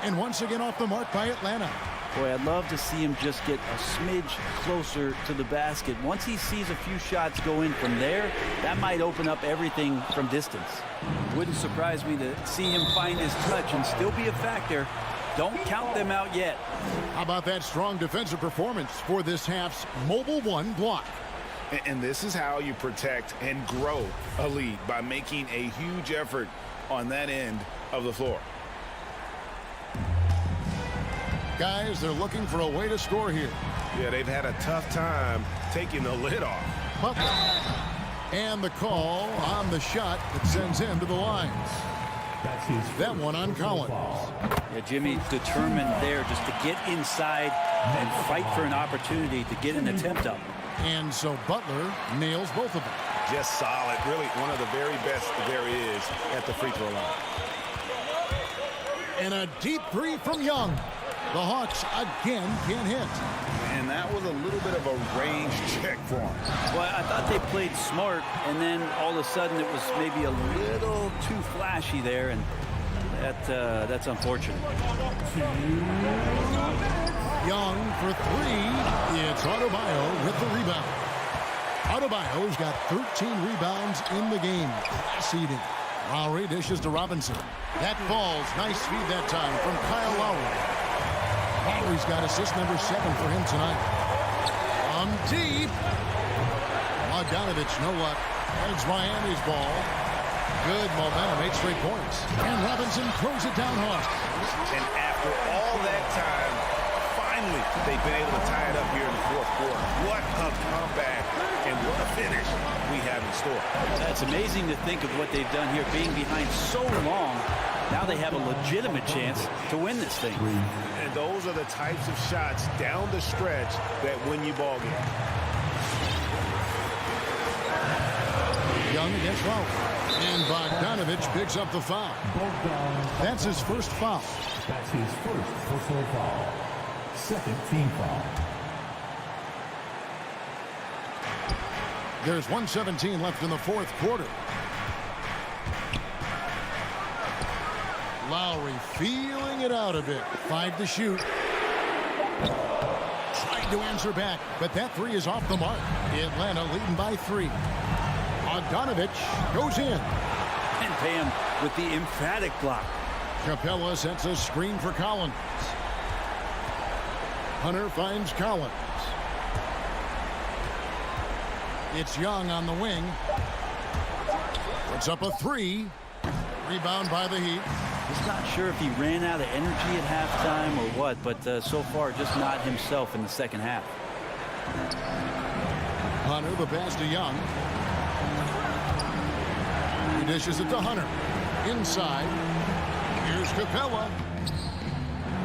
And once again off the mark by Atlanta. Boy, I'd love to see him just get a smidge closer to the basket. Once he sees a few shots go in from there, that might open up everything from distance. Wouldn't surprise me to see him find his touch and still be a factor. Don't count them out yet. How about that strong defensive performance for this half's Mobile One block? And this is how you protect and grow a lead, by making a huge effort on that end of the floor. Guys, they're looking for a way to score here. Yeah, they've had a tough time taking the lid off. Butler. And the call on the shot that sends him to the lines. That's his that one on Collins. Yeah, Jimmy determined there just to get inside and fight for an opportunity to get an attempt up. And so Butler nails both of them. Just solid. Really one of the very best there is at the free throw line. And a deep 3 from Young. The Hawks again can't hit. And that was a little bit of a range check for him. Well, I thought they played smart, and then all of a sudden it was maybe a little too flashy there, and that's unfortunate. Young for 3. It's Adebayo with the rebound. Adebayo's got 13 rebounds in the game. Seeding. Lowry dishes to Robinson. That falls. Nice feed that time from Kyle Lowry. Lowry's got assist number 7 for him tonight. From deep. Bogdanovic, no luck. And it's Miami's ball. Good momentum, 8 straight points. And Robinson throws it down hard. And after all that time, finally, they've been able to tie it up here in the fourth quarter. What a comeback and what a finish we have in store. It's amazing to think of what they've done here, being behind so long. Now they have a legitimate chance to win this thing. And those are the types of shots down the stretch that win you ball games. Young against Lowry. And Bogdanovic picks up the foul. That's his first foul. That's his first personal foul. Second team foul. There's 1:17 left in the fourth quarter. Lowry feeling it out a bit. 5 to shoot. Trying to answer back, but that 3 is off the mark. Atlanta leading by 3. Bogdanovich goes in. And pay him with the emphatic block. Capella sets a screen for Collins. Hunter finds Collins. It's Young on the wing. Puts up a three. Rebound by the Heat. Just not sure if he ran out of energy at halftime or what, but so far just not himself in the second half. Hunter, the pass to Young. He dishes it to Hunter. Inside. Here's Capella.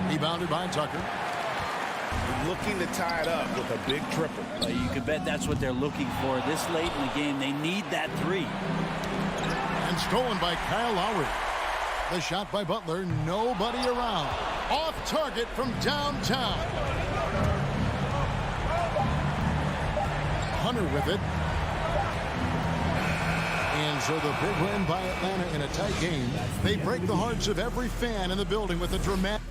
Rebounded by Tucker. Looking to tie it up with a big triple. You can bet that's what they're looking for this late in the game. They need that three. And stolen by Kyle Lowry. The shot by Butler, nobody around. Off target from downtown. Hunter with it. And so the big win by Atlanta in a tight game. They break the hearts of every fan in the building with a dramatic...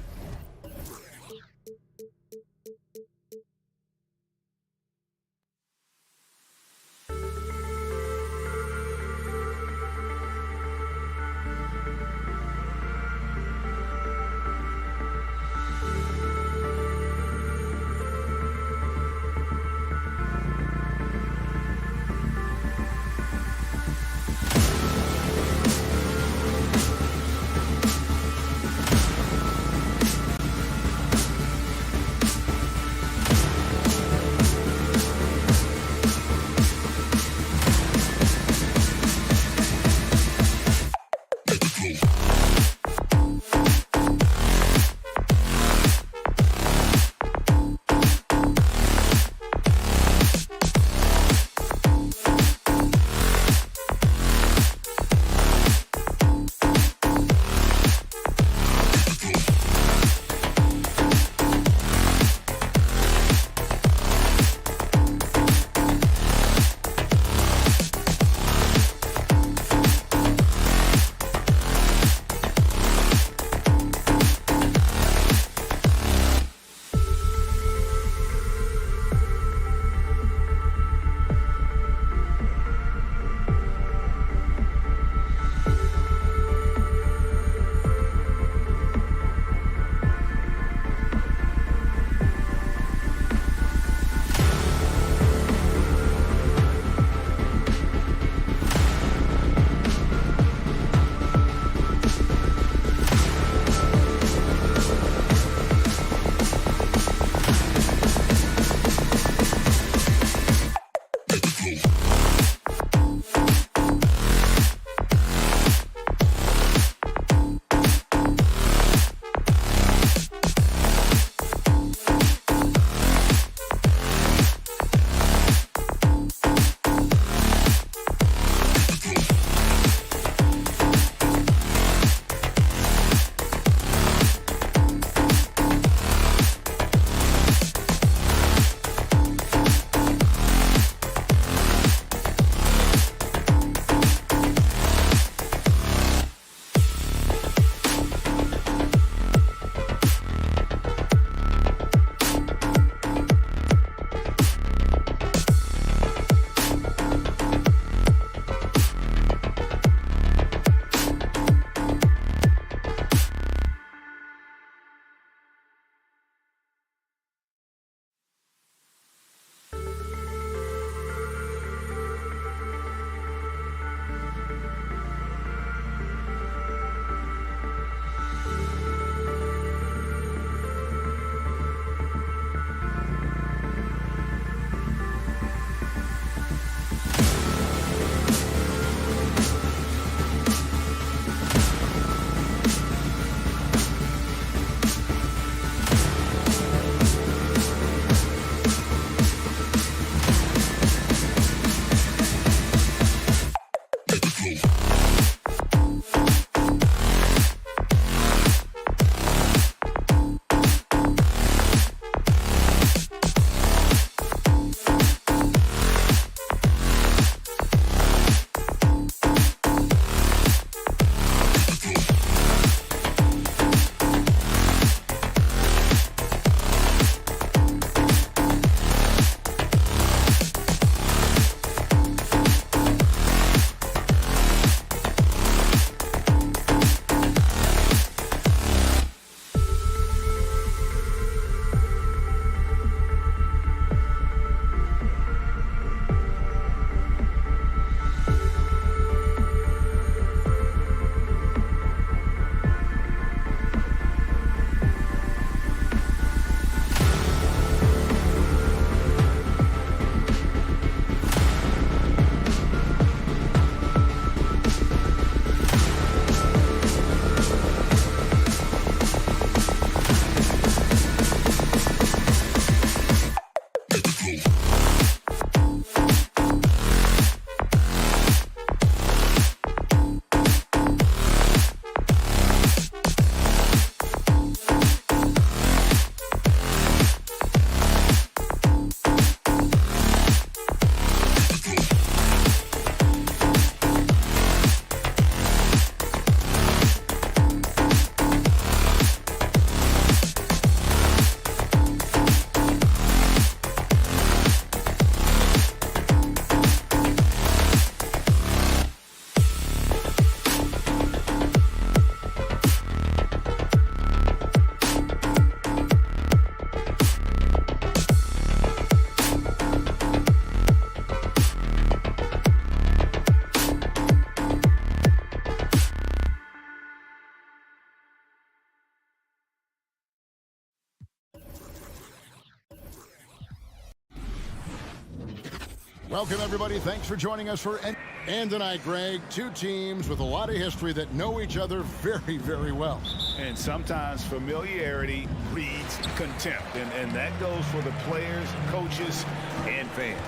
Welcome, everybody. Thanks for joining us for and tonight, Greg, two teams with a lot of history that know each other very, very well. And sometimes familiarity breeds contempt, and that goes for the players, coaches, and fans.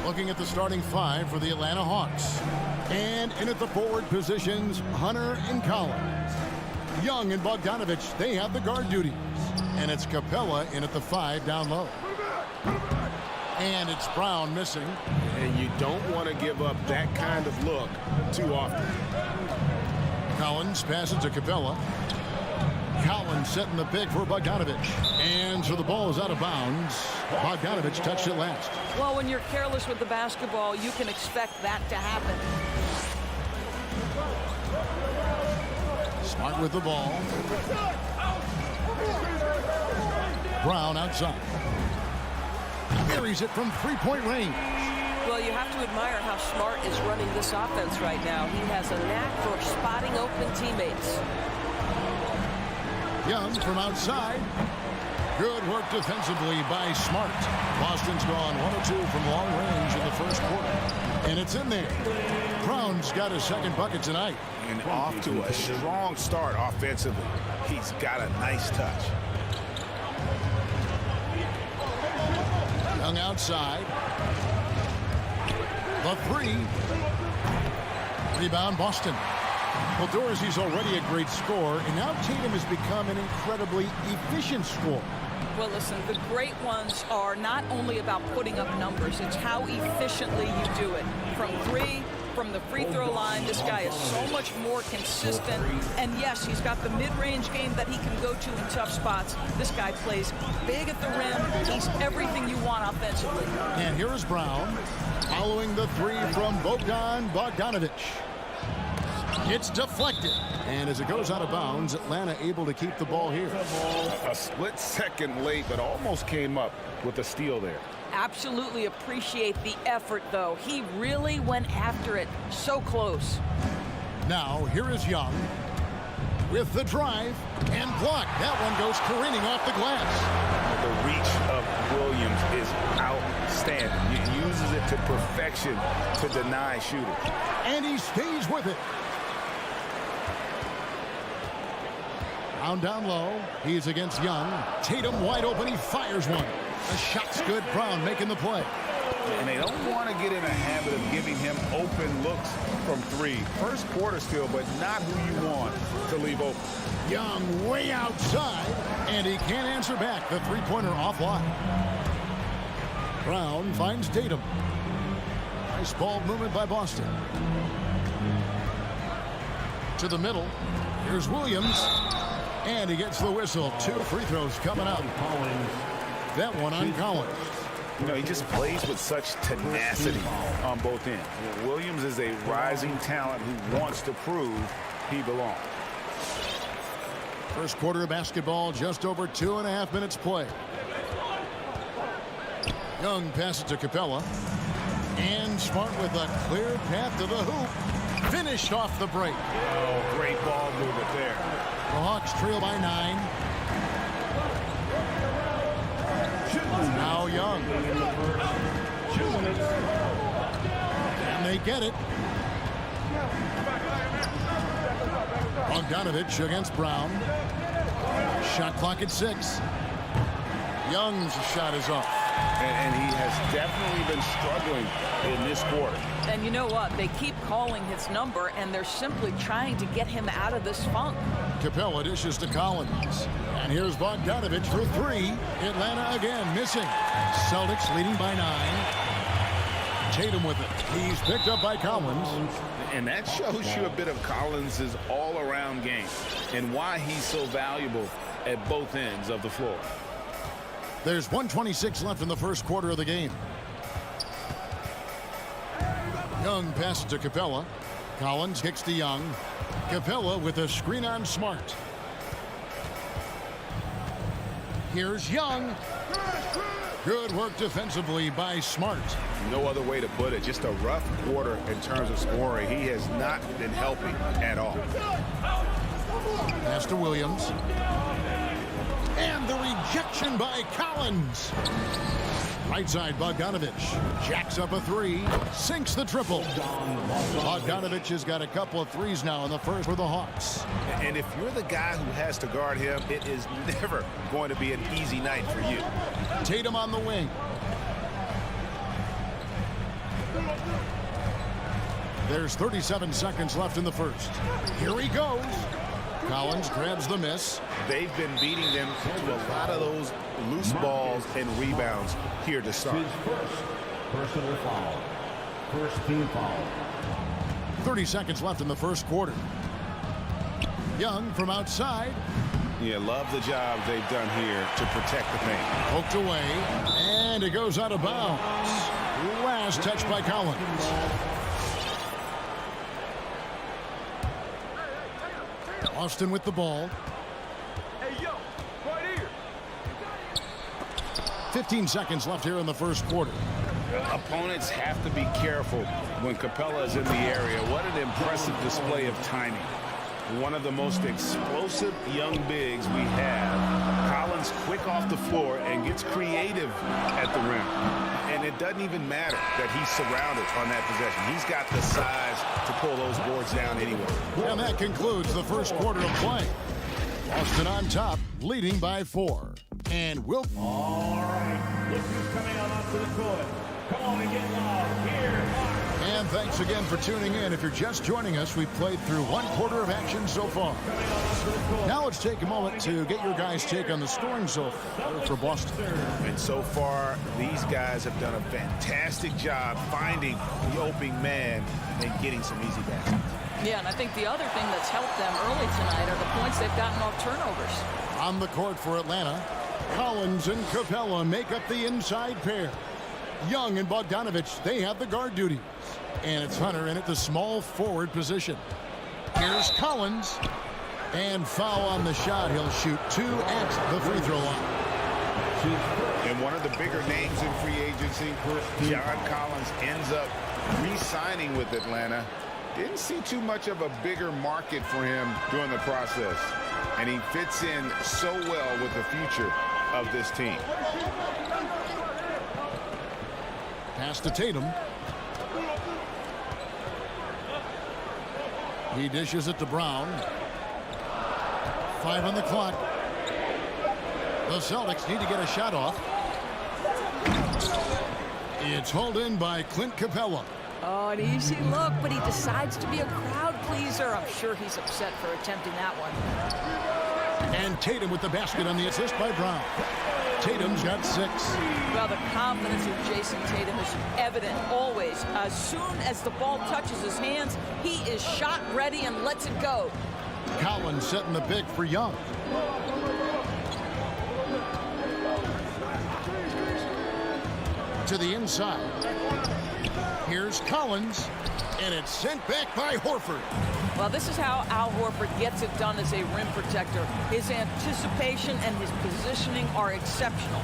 Looking at the starting five for the Atlanta Hawks. And in at the forward positions, Hunter and Collins. Young and Bogdanovich, they have the guard duties. And it's Capella in at the 5 down low. And it's Brown missing. And you don't want to give up that kind of look too often. Collins passes to Capella. Collins setting the pick for Bogdanovich. And so the ball is out of bounds. Bogdanovich touched it last. Well, when you're careless with the basketball, you can expect that to happen. Smart with the ball. Brown outside. Buries it from three-point range. Well, you have to admire how Smart is running this offense right now. He has a knack for spotting open teammates. Young from outside. Good work defensively by Smart. Boston's gone 1 of 2 from long range in the first quarter. And it's in there. Brown's got his second bucket tonight. And off to a strong start offensively. He's got a nice touch. Young outside. The 3. Rebound Boston. Well, Dorsey's already a great scorer, and now Tatum has become an incredibly efficient scorer. Well, listen, the great ones are not only about putting up numbers, it's how efficiently you do it. From 3, from the free throw line, this guy is so much more consistent. And yes, he's got the mid-range game that he can go to in tough spots. This guy plays big at the rim. He's everything you want offensively. And here is Brown following the 3 from Bogdanovich. It's deflected. And as it goes out of bounds, Atlanta able to keep the ball here. A split second late, but almost came up with a steal there. Absolutely appreciate the effort, though. He really went after it. So close. Now, here is Young with the drive and block. That one goes careening off the glass. The reach of Williams is outstanding. He uses it to perfection to deny shooting. And he stays with it. Down low. He's against Young. Tatum wide open. He fires one. The shot's good. Brown making the play. And they don't want to get in a habit of giving him open looks from 3. First quarter still, but not who you want to leave open. Young way outside, and he can't answer back. The three-pointer offline. Brown finds Tatum. Nice ball movement by Boston. To the middle. Here's Williams. And he gets the whistle. 2 free throws coming up. That one on Collins. You know, he just plays with such tenacity on both ends. Williams is a rising talent who wants to prove he belongs. First quarter of basketball, just over 2.5 minutes play. Young passes to Capella. And Smart with a clear path to the hoop. Finished off the break. Oh, great ball movement there. The Hawks trail by 9. Now Young. And they get it. Bogdanovich against Brown. Shot clock at 6. Young's shot is off. And he has definitely been struggling in this quarter. And you know what? They keep calling his number, and they're simply trying to get him out of this funk. Capella dishes to Collins. And here's Bogdanovich for 3. Atlanta again missing. Celtics leading by 9. Tatum with it. He's picked up by Collins. And that shows you a bit of Collins' all-around game and why he's so valuable at both ends of the floor. There's 1:26 left in the first quarter of the game. Young passes to Capella. Collins kicks to Young. Capella with a screen on Smart. Here's Young. Good work defensively by Smart. No other way to put it. Just a rough quarter in terms of scoring. He has not been helping at all. Pass to Williams. And the rejection by Collins. Right side, Bogdanovich jacks up a three, sinks the triple. Bogdanovich has got a couple of threes now in the first for the Hawks. And if you're the guy who has to guard him, it is never going to be an easy night for you. Tatum on the wing. There's 37 seconds left in the first. Here he goes. Collins grabs the miss. They've been beating them to a lot of those loose balls and rebounds here to start. His first personal foul. First team foul. 30 seconds left in the first quarter. Young from outside. Yeah, love the job they've done here to protect the paint. Poked away, and it goes out of bounds. Last touch by Collins. Austin with the ball. Hey, yo, right here. 15 seconds left here in the first quarter. Opponents have to be careful when Capella is in the area. What an impressive display of timing. One of the most explosive young bigs we have. Collins quick off the floor and gets creative at the rim. And it doesn't even matter that he's surrounded on that possession. He's got the size to pull those boards down anyway. And that concludes the first quarter of play. Boston on top, leading by 4. And Wilt. All right, look who's coming on up to the court. Come on and get loud. Here. And thanks again for tuning in. If you're just joining us, we've played through one quarter of action so far. Now let's take a moment to get your guys' take on the scoring so far for Boston. And so far, these guys have done a fantastic job finding the opening man and getting some easy baskets. Yeah, and I think the other thing that's helped them early tonight are the points they've gotten off turnovers. On the court for Atlanta, Collins and Capella make up the inside pair. Young and Bogdanovich, they have the guard duties. And it's Hunter in at the small forward position. Here's Collins. And foul on the shot. He'll shoot 2 at the free throw line. And one of the bigger names in free agency, John Collins, ends up re-signing with Atlanta. Didn't see too much of a bigger market for him during the process. And he fits in so well with the future of this team. Pass to Tatum. He dishes it to Brown. 5 on the clock. The Celtics need to get a shot off. It's hauled in by Clint Capella. Oh, an easy look, but he decides to be a crowd pleaser. I'm sure he's upset for attempting that one. And Tatum with the basket on the assist by Brown. Tatum's got 6. Well, the confidence of Jason Tatum is evident always. As soon as the ball touches his hands, he is shot ready and lets it go. Collins setting the pick for Young. To the inside. Here's Collins, and it's sent back by Horford. Well, this is how Al Horford gets it done as a rim protector. His anticipation and his positioning are exceptional.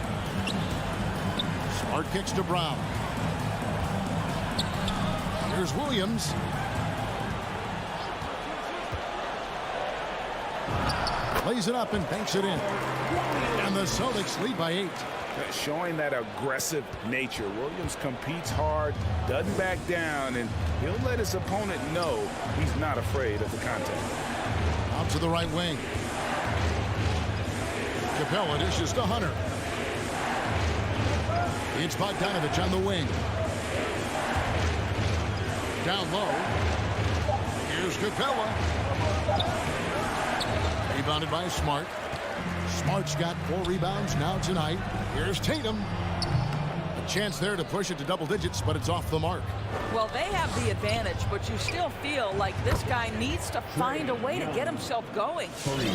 Smart kicks to Brown. Here's Williams. Lays it up and banks it in. And the Celtics lead by 8. Showing that aggressive nature. Williams competes hard, doesn't back down, and he'll let his opponent know he's not afraid of the contact. Out to the right wing. Capella dishes to Hunter. It's Bogdanovich on the wing. Down low. Here's Capella. Rebounded by Smart. Smart's got 4 rebounds now tonight. Here's Tatum. A chance there to push it to double digits, but it's off the mark. Well, they have the advantage, but you still feel like this guy needs to find a way to get himself going.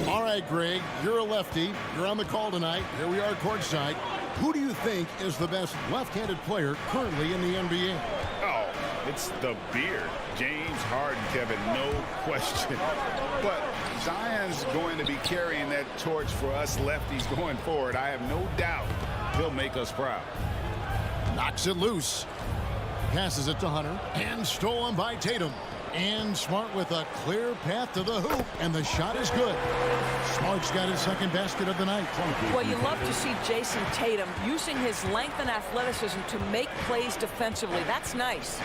All right, Greg, you're a lefty. You're on the call tonight. Here we are courtside. Who do you think is the best left-handed player currently in the NBA? Oh, it's the beard. James Harden, Kevin, no question. But Zion's going to be carrying that torch for us lefties going forward. I have no doubt he'll make us proud. Knocks it loose. Passes it to Hunter. And stolen by Tatum. And Smart with a clear path to the hoop, and the shot is good. Smart's got his second basket of the night. Well, you love to see Jason Tatum using his length and athleticism to make plays defensively. That's nice.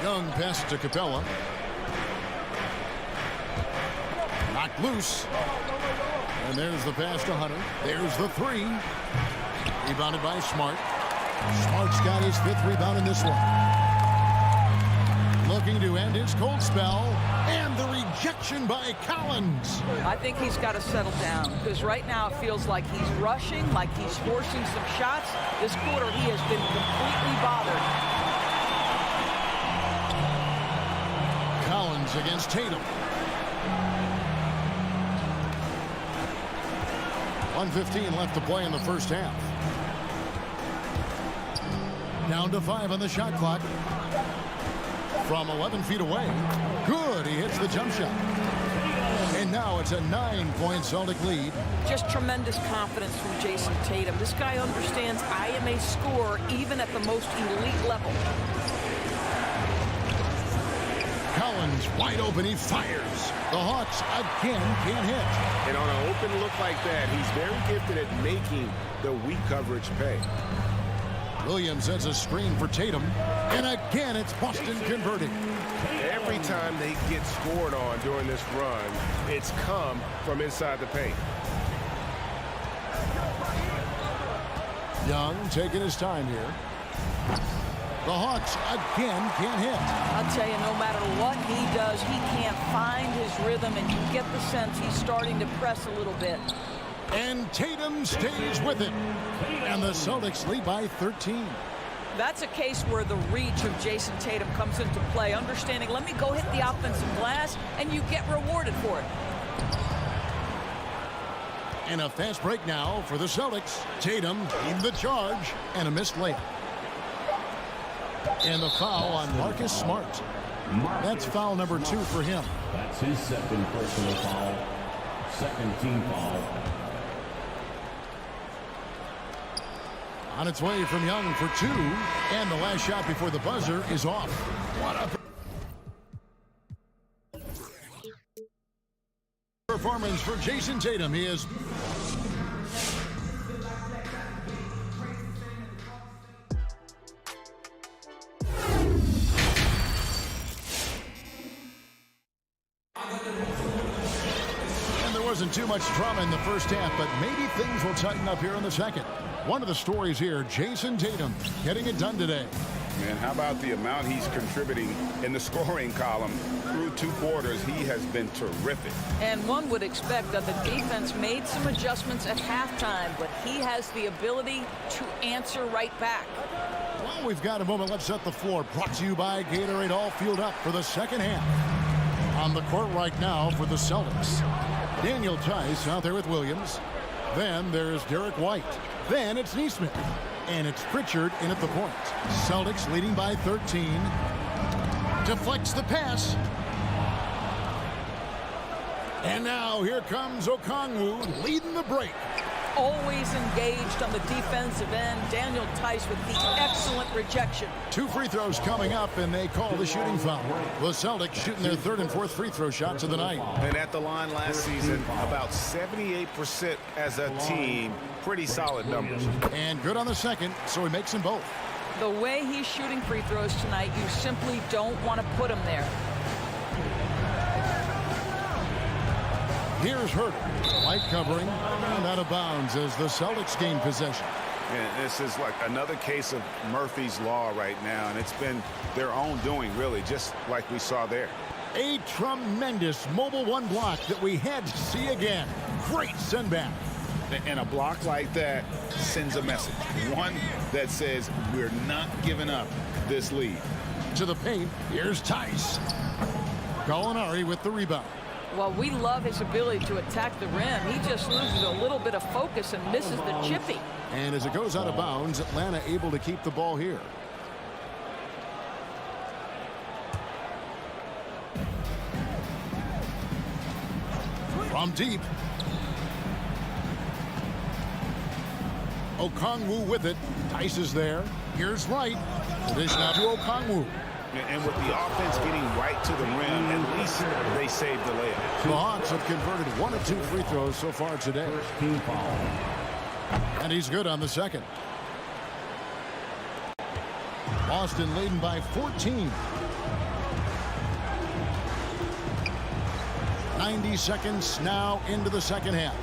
Young passes to Capella. Knocked loose. And there's the pass to Hunter. There's the three. Rebounded by Smart. Smart's got his 5th rebound in this one. Looking to end his cold spell. And the rejection by Collins. I think he's got to settle down because right now it feels like he's rushing, like he's forcing some shots. This quarter he has been completely bothered. Collins against Tatum. 1:15 left to play in the first half. Down to 5 on the shot clock. From 11 feet away. Good, he hits the jump shot. And now it's a 9-point Celtic lead. Just tremendous confidence from Jason Tatum. This guy understands I am a scorer even at the most elite level. Collins wide open, he fires. The Hawks again can't hit. And on an open look like that, he's very gifted at making the weak coverage pay. Williams has a screen for Tatum. And again, it's Boston converting. Every time they get scored on during this run, it's come from inside the paint. Young taking his time here. The Hawks again can't hit. I'll tell you, no matter what he does, he can't find his rhythm, and you get the sense he's starting to press a little bit. And Tatum stays with it. And the Celtics lead by 13. That's a case where the reach of Jason Tatum comes into play. Understanding, let me go hit the offensive glass, and you get rewarded for it. And a fast break now for the Celtics. Tatum in the charge, and a missed layup. And the foul on Marcus Smart. That's foul number 2 for him. That's his second personal foul. Second team foul. On its way from Young for 2. And the last shot before the buzzer is off. What a performance for Jason Tatum. He is... Wasn't too much drama in the first half, but maybe things will tighten up here in the second. One of the stories here, Jason Tatum getting it done today. Man, how about the amount he's contributing in the scoring column? Through 2 quarters, he has been terrific. And one would expect that the defense made some adjustments at halftime, but he has the ability to answer right back. Well, we've got a moment. Let's set the floor. Brought to you by Gatorade, all fueled up for the second half. On the court right now for the Celtics. Daniel Tice out there with Williams. Then there's Derek White. Then it's Neesmith. And it's Pritchard in at the point. Celtics leading by 13. Deflects the pass. And now here comes Okongwu leading the break. Always engaged on the defensive end. Daniel Tice with the excellent rejection. 2 free throws coming up, and they call the shooting foul. The Celtics shooting their 3rd and 4th free throw shots of the night. And at the line last season, about 78% as a team. Pretty solid numbers. And good on the second, so he makes them both. The way he's shooting free throws tonight, you simply don't want to put him there. Here's Herter. Light covering and out of bounds as the Celtics gain possession. And this is like another case of Murphy's Law right now, and it's been their own doing, really, just like we saw there. A tremendous mobile 1 block that we had to see again. Great send back. And a block like that sends a message. One that says we're not giving up this lead. To the paint, here's Tice. Gallinari with the rebound. Well, we love his ability to attack the rim. He just loses a little bit of focus and misses the chippy. And as it goes out of bounds, Atlanta able to keep the ball here. From deep. Okongwu with it. Tice is there. Here's Wright. The dish now to Okongwu. And with the offense getting right to the rim, at least they saved the layup. The Hawks have converted 1 of 2 free throws so far today. Team foul. And he's good on the second. Boston leading by 14. 90 seconds now into the second half.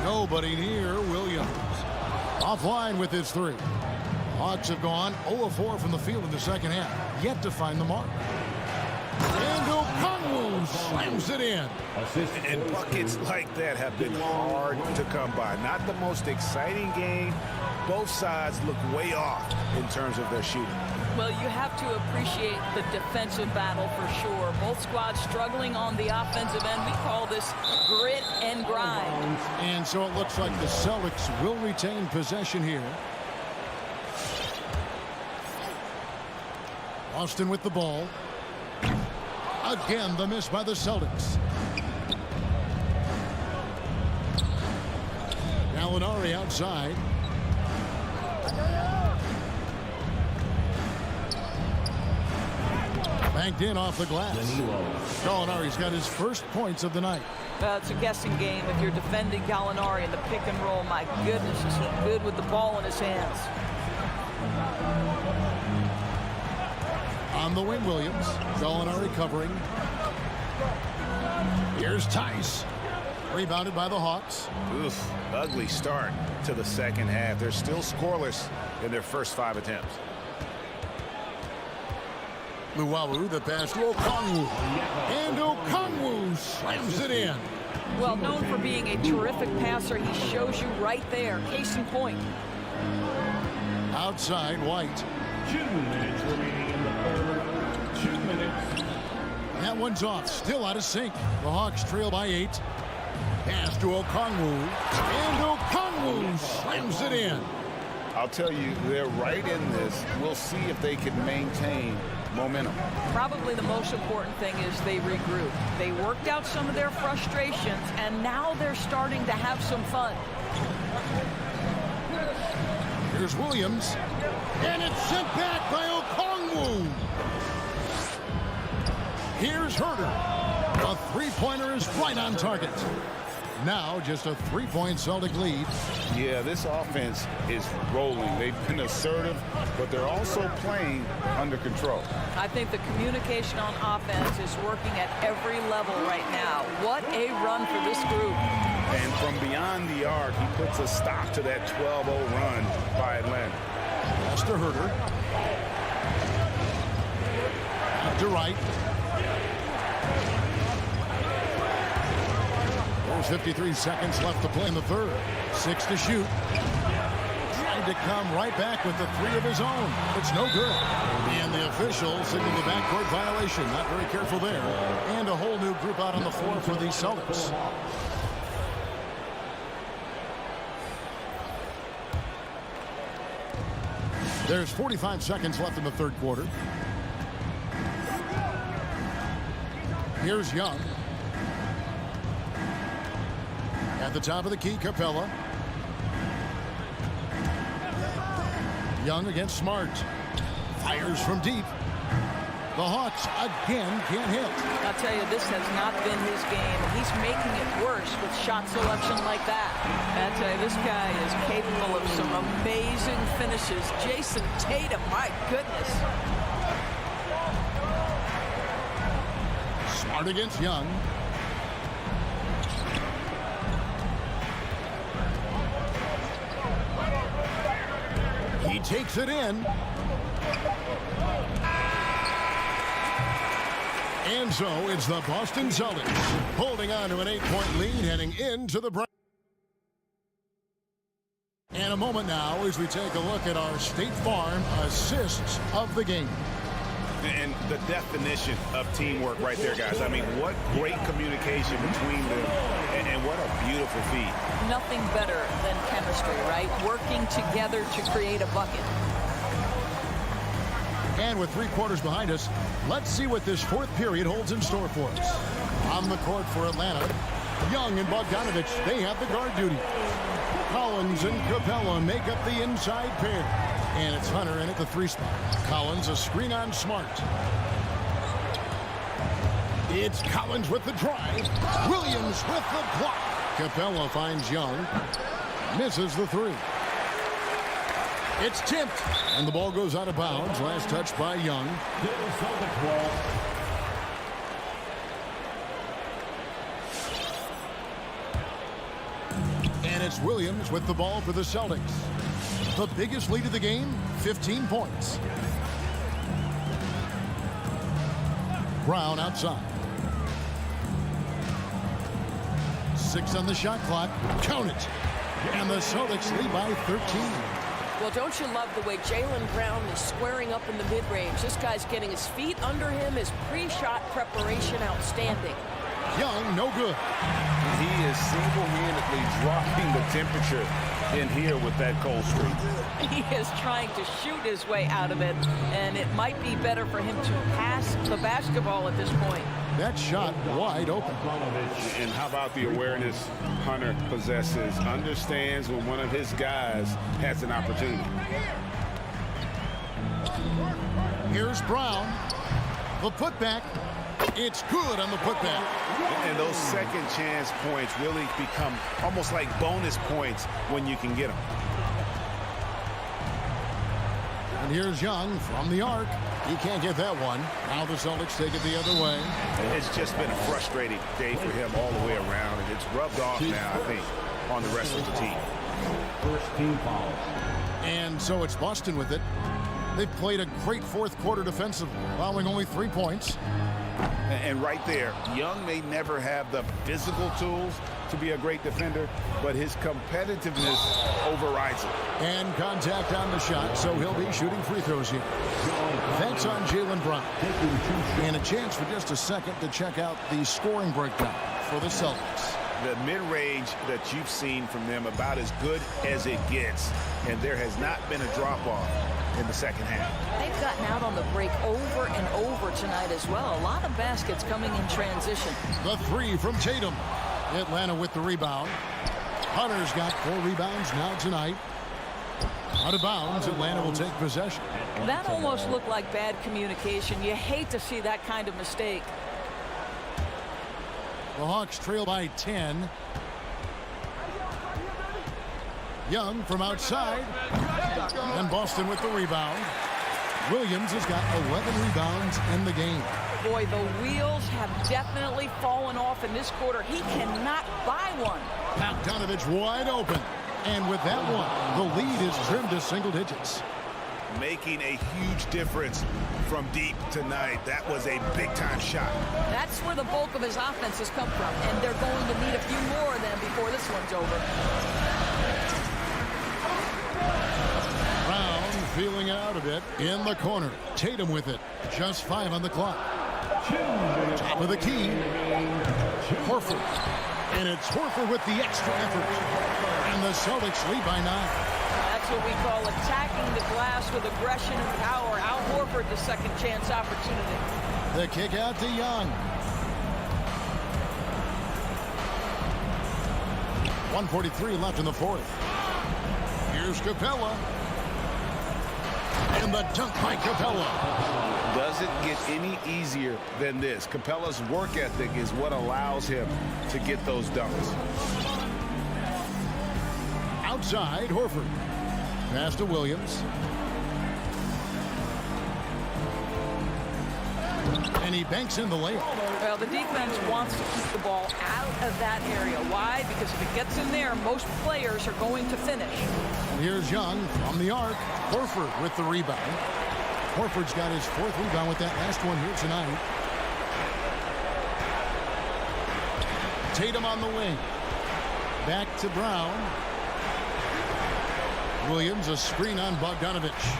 Nobody near Williams. Offline with his 3. Hawks have gone 0 of 4 from the field in the second half. Yet to find the mark. And Okongwu slams it in. And buckets like that have been hard to come by. Not the most exciting game. Both sides look way off in terms of their shooting. Well, you have to appreciate the defensive battle for sure. Both squads struggling on the offensive end. We call this grit and grind. And so it looks like the Celtics will retain possession here. Austin with the ball. Again, the miss by the Celtics. Gallinari outside. Banked in off the glass. Gallinari's got his first points of the night. It's a guessing game if you're defending Gallinari in the pick and roll. My goodness, is he good with the ball in his hands. On the wing, Williams. Gallinari covering. Here's Tice. Rebounded by the Hawks. Oof, ugly start to the second half. They're still scoreless in their first 5 attempts. Luwawu, the pass to Okongwu. And Okongwu slams it in. Well, known for being a terrific passer, he shows you right there. Case in point. Outside, White. 2 minutes remaining in the third. 2 minutes. That one's off. Still out of sync. The Hawks trail by 8. Pass to Okongwu. And Okongwu slams it in. I'll tell you, they're right in this. We'll see if they can maintain momentum. Probably the most important thing is they regroup. They worked out some of their frustrations, and now they're starting to have some fun. Here's Williams. And it's sent back by Okongwu. Here's Herter. A three-pointer is right on target. Now just a 3-point Celtic lead. Yeah, this offense is rolling. They've been assertive, but they're also playing under control. I think the communication on offense is working at every level right now. What a run for this group. And from beyond the arc, he puts a stop to that 12-0 run by Atlanta. Pass to Herter. Out to right. There's 53 seconds left to play in the third. 6 to shoot. Trying to come right back with the 3 of his own. It's no good. And the official signaled the backcourt violation. Not very careful there. And a whole new group out on the floor for the Celtics. There's 45 seconds left in the third quarter. Here's Young. At the top of the key, Capella. Young against Smart. Fires from deep. The Hawks again can't hit. I'll tell you, this has not been his game. He's making it worse with shot selection like that. I'll tell you, this guy is capable of some amazing finishes. Jason Tatum, my goodness. Smart against Young. He takes it in. And so it's the Boston Celtics holding on to an 8-point lead heading into the break. And a moment now as we take a look at our State Farm assists of the game. And the definition of teamwork right there, guys. I mean, what great communication between them, and what a beautiful feat. Nothing better than chemistry, right? Working together to create a bucket. And with 3 quarters behind us, let's see what this fourth period holds in store for us. On the court for Atlanta, Young and Bogdanovich, they have the guard duty. Collins and Capella make up the inside pair. And it's Hunter in at the 3 spot. Collins a screen on Smart. It's Collins with the drive. Williams with the block. Capella finds Young. Misses the 3. It's tipped. And the ball goes out of bounds. Last touch by Young. And it's Williams with the ball for the Celtics. The biggest lead of the game, 15 points. Brown outside. 6 on the shot clock. Count it. And the Celtics lead by 13. Well, don't you love the way Jaylen Brown is squaring up in the mid-range? This guy's getting his feet under him. His pre-shot preparation outstanding. Young, no good. He is single-handedly dropping the temperature in here with that cold streak. He is trying to shoot his way out of it, and it might be better for him to pass the basketball at this point. That shot wide open. And how about the awareness Hunter possesses? Understands when one of his guys has an opportunity. Here's Brown. The putback. It's good on the putback. And those second chance points really become almost like bonus points when you can get them. And here's Young from the arc. He can't get that one. Now the Celtics take it the other way. It's just been a frustrating day for him all the way around, and it's rubbed off now, I think, on the rest of the team. First team foul. And so it's Boston with it. They've played a great fourth quarter defensively, allowing only 3 points. And right there, Young may never have the physical tools to be a great defender, but his competitiveness overrides it. And contact on the shot, so he'll be shooting free throws here. That's on Jaylen Brown. And a chance for just a second to check out the scoring breakdown for the Celtics. The mid-range that you've seen from them about as good as it gets, and there has not been a drop-off in the second half. They've gotten out on the break over and over tonight as well. A lot of baskets coming in transition. The 3 from Tatum. Atlanta with the rebound. Hunter's got 4 rebounds now tonight. Out of bounds, Atlanta will take possession. That almost looked like bad communication. You hate to see that kind of mistake. The Hawks trail by 10. Young from outside. And Boston with the rebound. Williams has got 11 rebounds in the game. Boy, the wheels have definitely fallen off in this quarter. He cannot buy one. Bogdanovich wide open. And with that one, the lead is trimmed to single digits. Making a huge difference from deep tonight. That was a big-time shot. That's where the bulk of his offense has come from, and they're going to need a few more of them before this one's over. Brown feeling out a bit in the corner. Tatum with it. Just 5 on the clock. Top of the key. Horford. And it's Horford with the extra effort. And the Celtics lead by 9. That's what we call attacking the glass with aggression and power. Al Horford, the second chance opportunity. The kick out to Young. 1:43 left in the fourth. Here's Capella. And the dunk by Capella. Does it get any easier than this? Capella's work ethic is what allows him to get those dunks. Outside, Horford. Pass to Williams. And he banks in the layup. Well, the defense wants to keep the ball out of that area. Why? Because if it gets in there, most players are going to finish. Here's Young from the arc. Horford with the rebound. Horford's got his 4th rebound with that last one here tonight. Tatum on the wing. Back to Brown. Williams, a screen on Bogdanovich.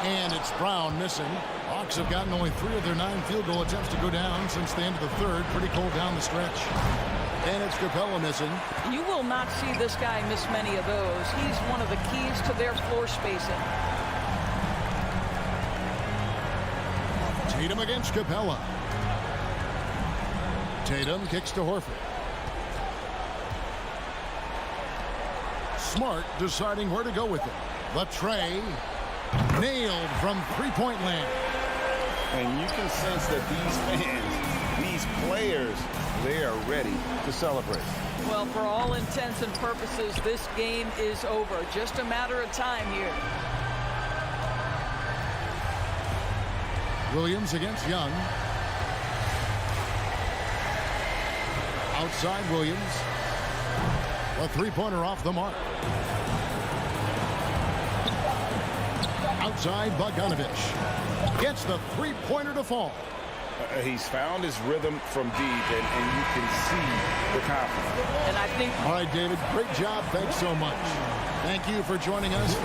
And it's Brown missing. Hawks have gotten only 3 of their 9 field goal attempts to go down since the end of the third. Pretty cold down the stretch. And it's Capella missing. You will not see this guy miss many of those. He's one of the keys to their floor spacing. Tatum against Capella. Tatum kicks to Horford. Smart deciding where to go with it. The tray nailed from three-point land. And you can sense that these fans, these players, they are ready to celebrate. Well, for all intents and purposes, this game is over. Just a matter of time here. Williams against Young. Outside Williams. A three-pointer off the mark. Outside Bogdanovich. Gets the three-pointer to fall. He's found his rhythm from deep, and you can see the confidence. And I think... All right, David, great job. Thanks so much. Thank you for joining us.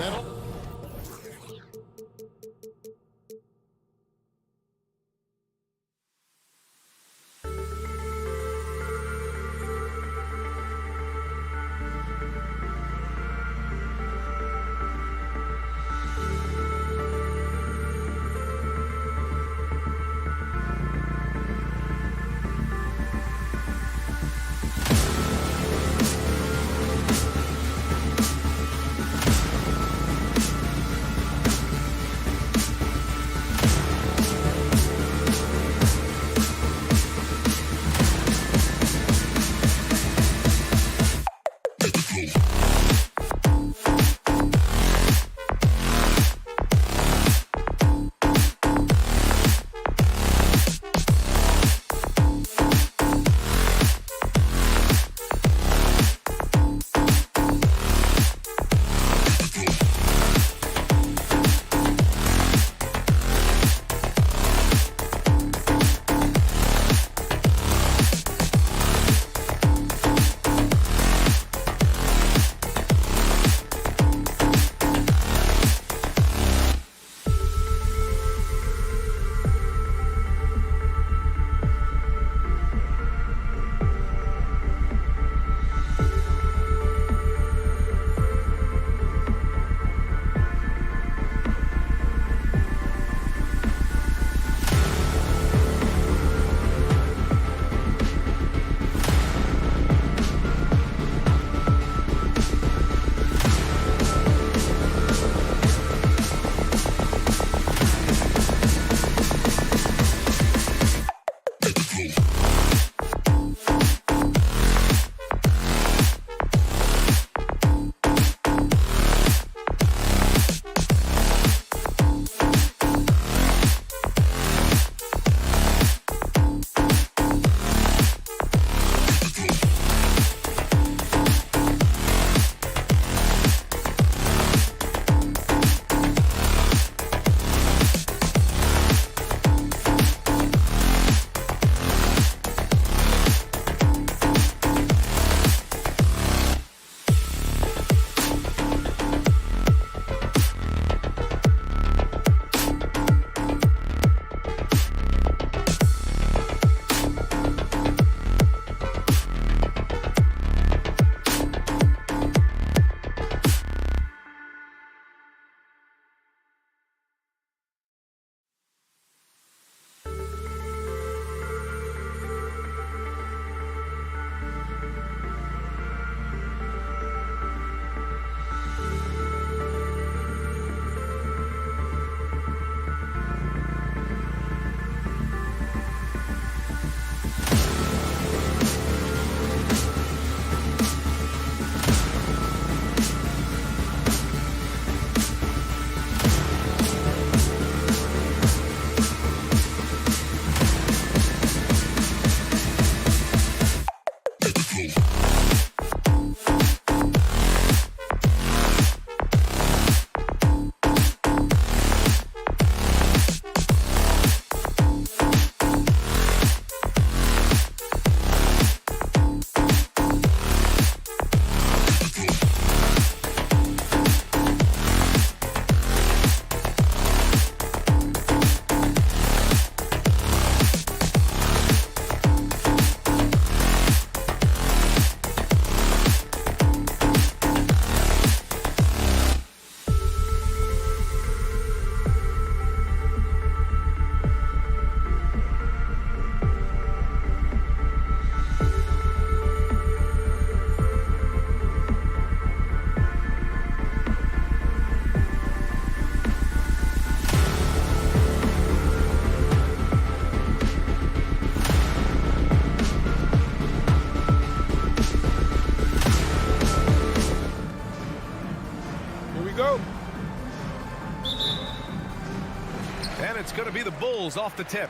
And it's going to be the Bulls off the tip.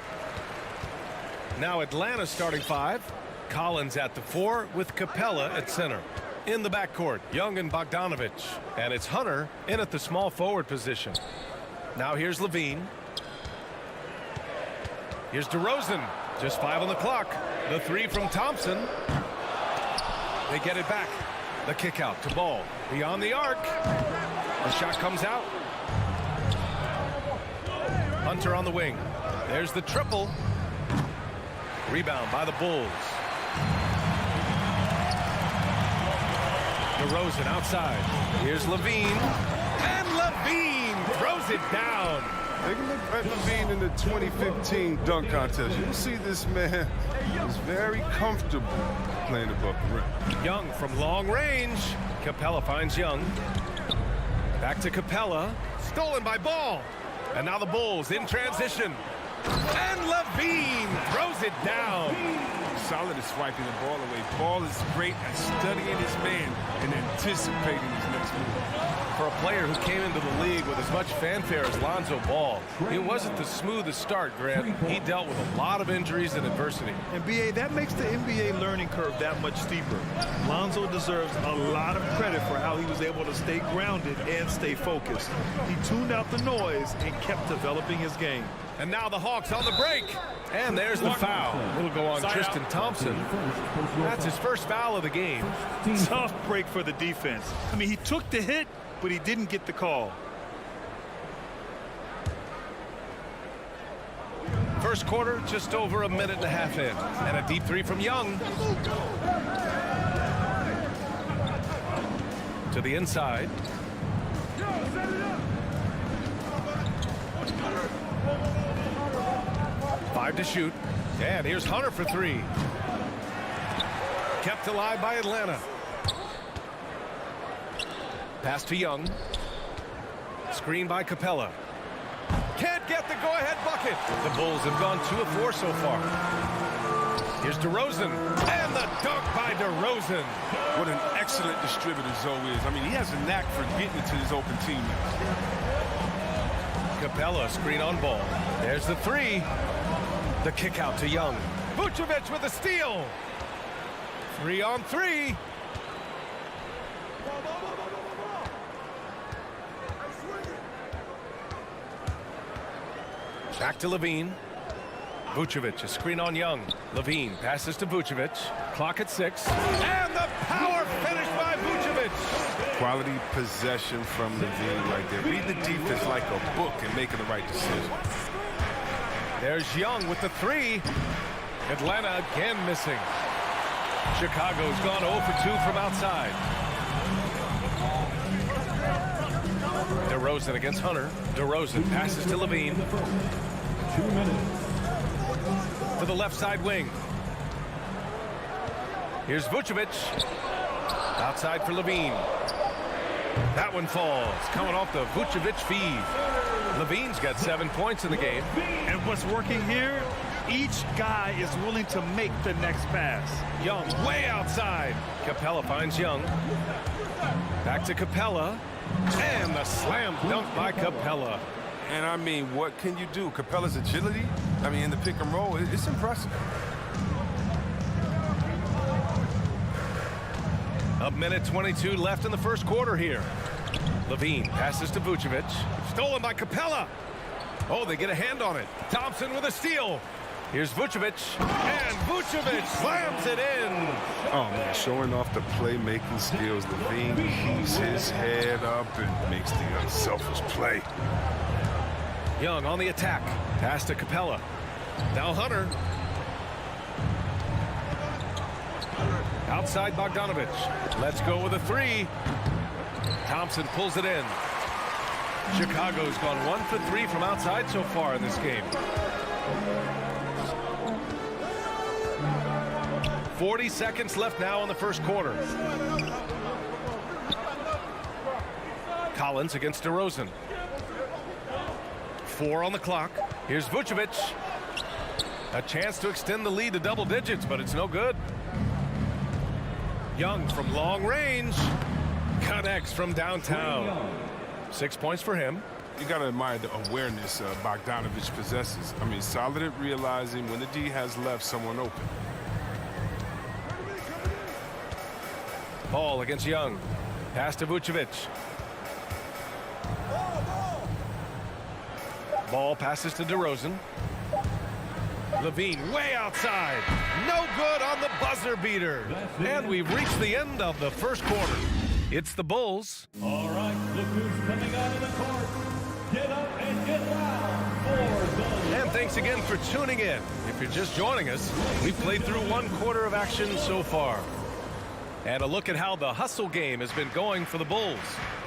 Now Atlanta starting 5. Collins at the 4 with Capella at center. In the backcourt, Young and Bogdanovich. And it's Hunter in at the small forward position. Now here's Levine. Here's DeRozan. Just 5 on the clock. The 3 from Thompson. They get it back. The kick out to Ball. Beyond the arc. The shot comes out. Hunter on the wing. There's the triple. Rebound by the Bulls. DeRozan outside. Here's Levine. And Levine throws it down. Take a look at Levine in the 2015 dunk contest. You see this man is very comfortable playing above the rim. Young from long range. Capella finds Young. Back to Capella. Stolen by Ball. And now the Bulls in transition. And Levine throws it down. Solid at swiping the ball away. Ball is great at studying his man and anticipating his next move. For a player who came into the league with as much fanfare as Lonzo Ball, it wasn't the smoothest start, Grant. He dealt with a lot of injuries and adversity. And B.A., that makes the NBA learning curve that much steeper. Lonzo deserves a lot of credit for how he was able to stay grounded and stay focused. He tuned out the noise and kept developing his game. And now the Hawks on the break. And there's the foul. It'll go on Tristan Thompson. That's his first foul of the game. Tough break for the defense. I mean, he took the hit, but he didn't get the call. First quarter, just over a minute and a half in. And a deep 3 from Young. To the inside. Five to shoot. And here's Hunter for 3. Kept alive by Atlanta. Pass to Young. Screen by Capella. Can't get the go-ahead bucket. The Bulls have gone 2 of 4 so far. Here's DeRozan. And the dunk by DeRozan. What an excellent distributor Zoe is. I mean, he has a knack for getting it to his open teammates. Capella screen on Ball. There's the 3. The kick out to Young. Vucevic with a steal. 3 on 3. Back to Levine. Vucevic, a screen on Young. Levine passes to Vucevic. Clock at 6. And the power finish by Vucevic. Quality possession from Levine right there. Read the defense like a book and making the right decision. There's Young with the 3. Atlanta again missing. Chicago's gone 0 for 2 from outside. DeRozan against Hunter. DeRozan passes to Levine. 2 minutes. To the left side wing. Here's Vucevic. Outside for Levine. That one falls. Coming off the Vucevic feed. Levine's got 7 points in the game. And what's working here, each guy is willing to make the next pass. Young way outside. Capella finds Young. Back to Capella. And the slam dunk by Capella. And I mean, what can you do? Capella's agility, I mean, in the pick and roll, it's impressive. A minute 22 left in the first quarter here. Levine passes to Vucevic. Stolen by Capella. Oh, they get a hand on it. Thompson with a steal. Here's Vucevic. And Vucevic slams it in. Oh, man, showing off the playmaking skills. Levine keeps his head up and makes the unselfish play. Young on the attack. Pass to Capella. Now Hunter. Outside Bogdanovich. Let's go with a 3. Thompson pulls it in. Chicago's gone 1 for 3 from outside so far in this game. 40 seconds left now in the first quarter. Collins against DeRozan. 4 on the clock. Here's Vucevic. A chance to extend the lead to double digits, but it's no good. Young from long range. Connects from downtown. 6 points for him. You got to admire the awareness Bogdanovich possesses. I mean, solid at realizing when the D has left someone open. Ball against Young. Pass to Vucevic. Ball passes to DeRozan. Levine way outside. No good on the buzzer beater. And we've reached the end of the first quarter. It's the Bulls. All right, look who's coming out of the court. Get up and get loud for the... And thanks again for tuning in. If you're just joining us, we've played through one quarter of action so far. And a look at how the hustle game has been going for the Bulls.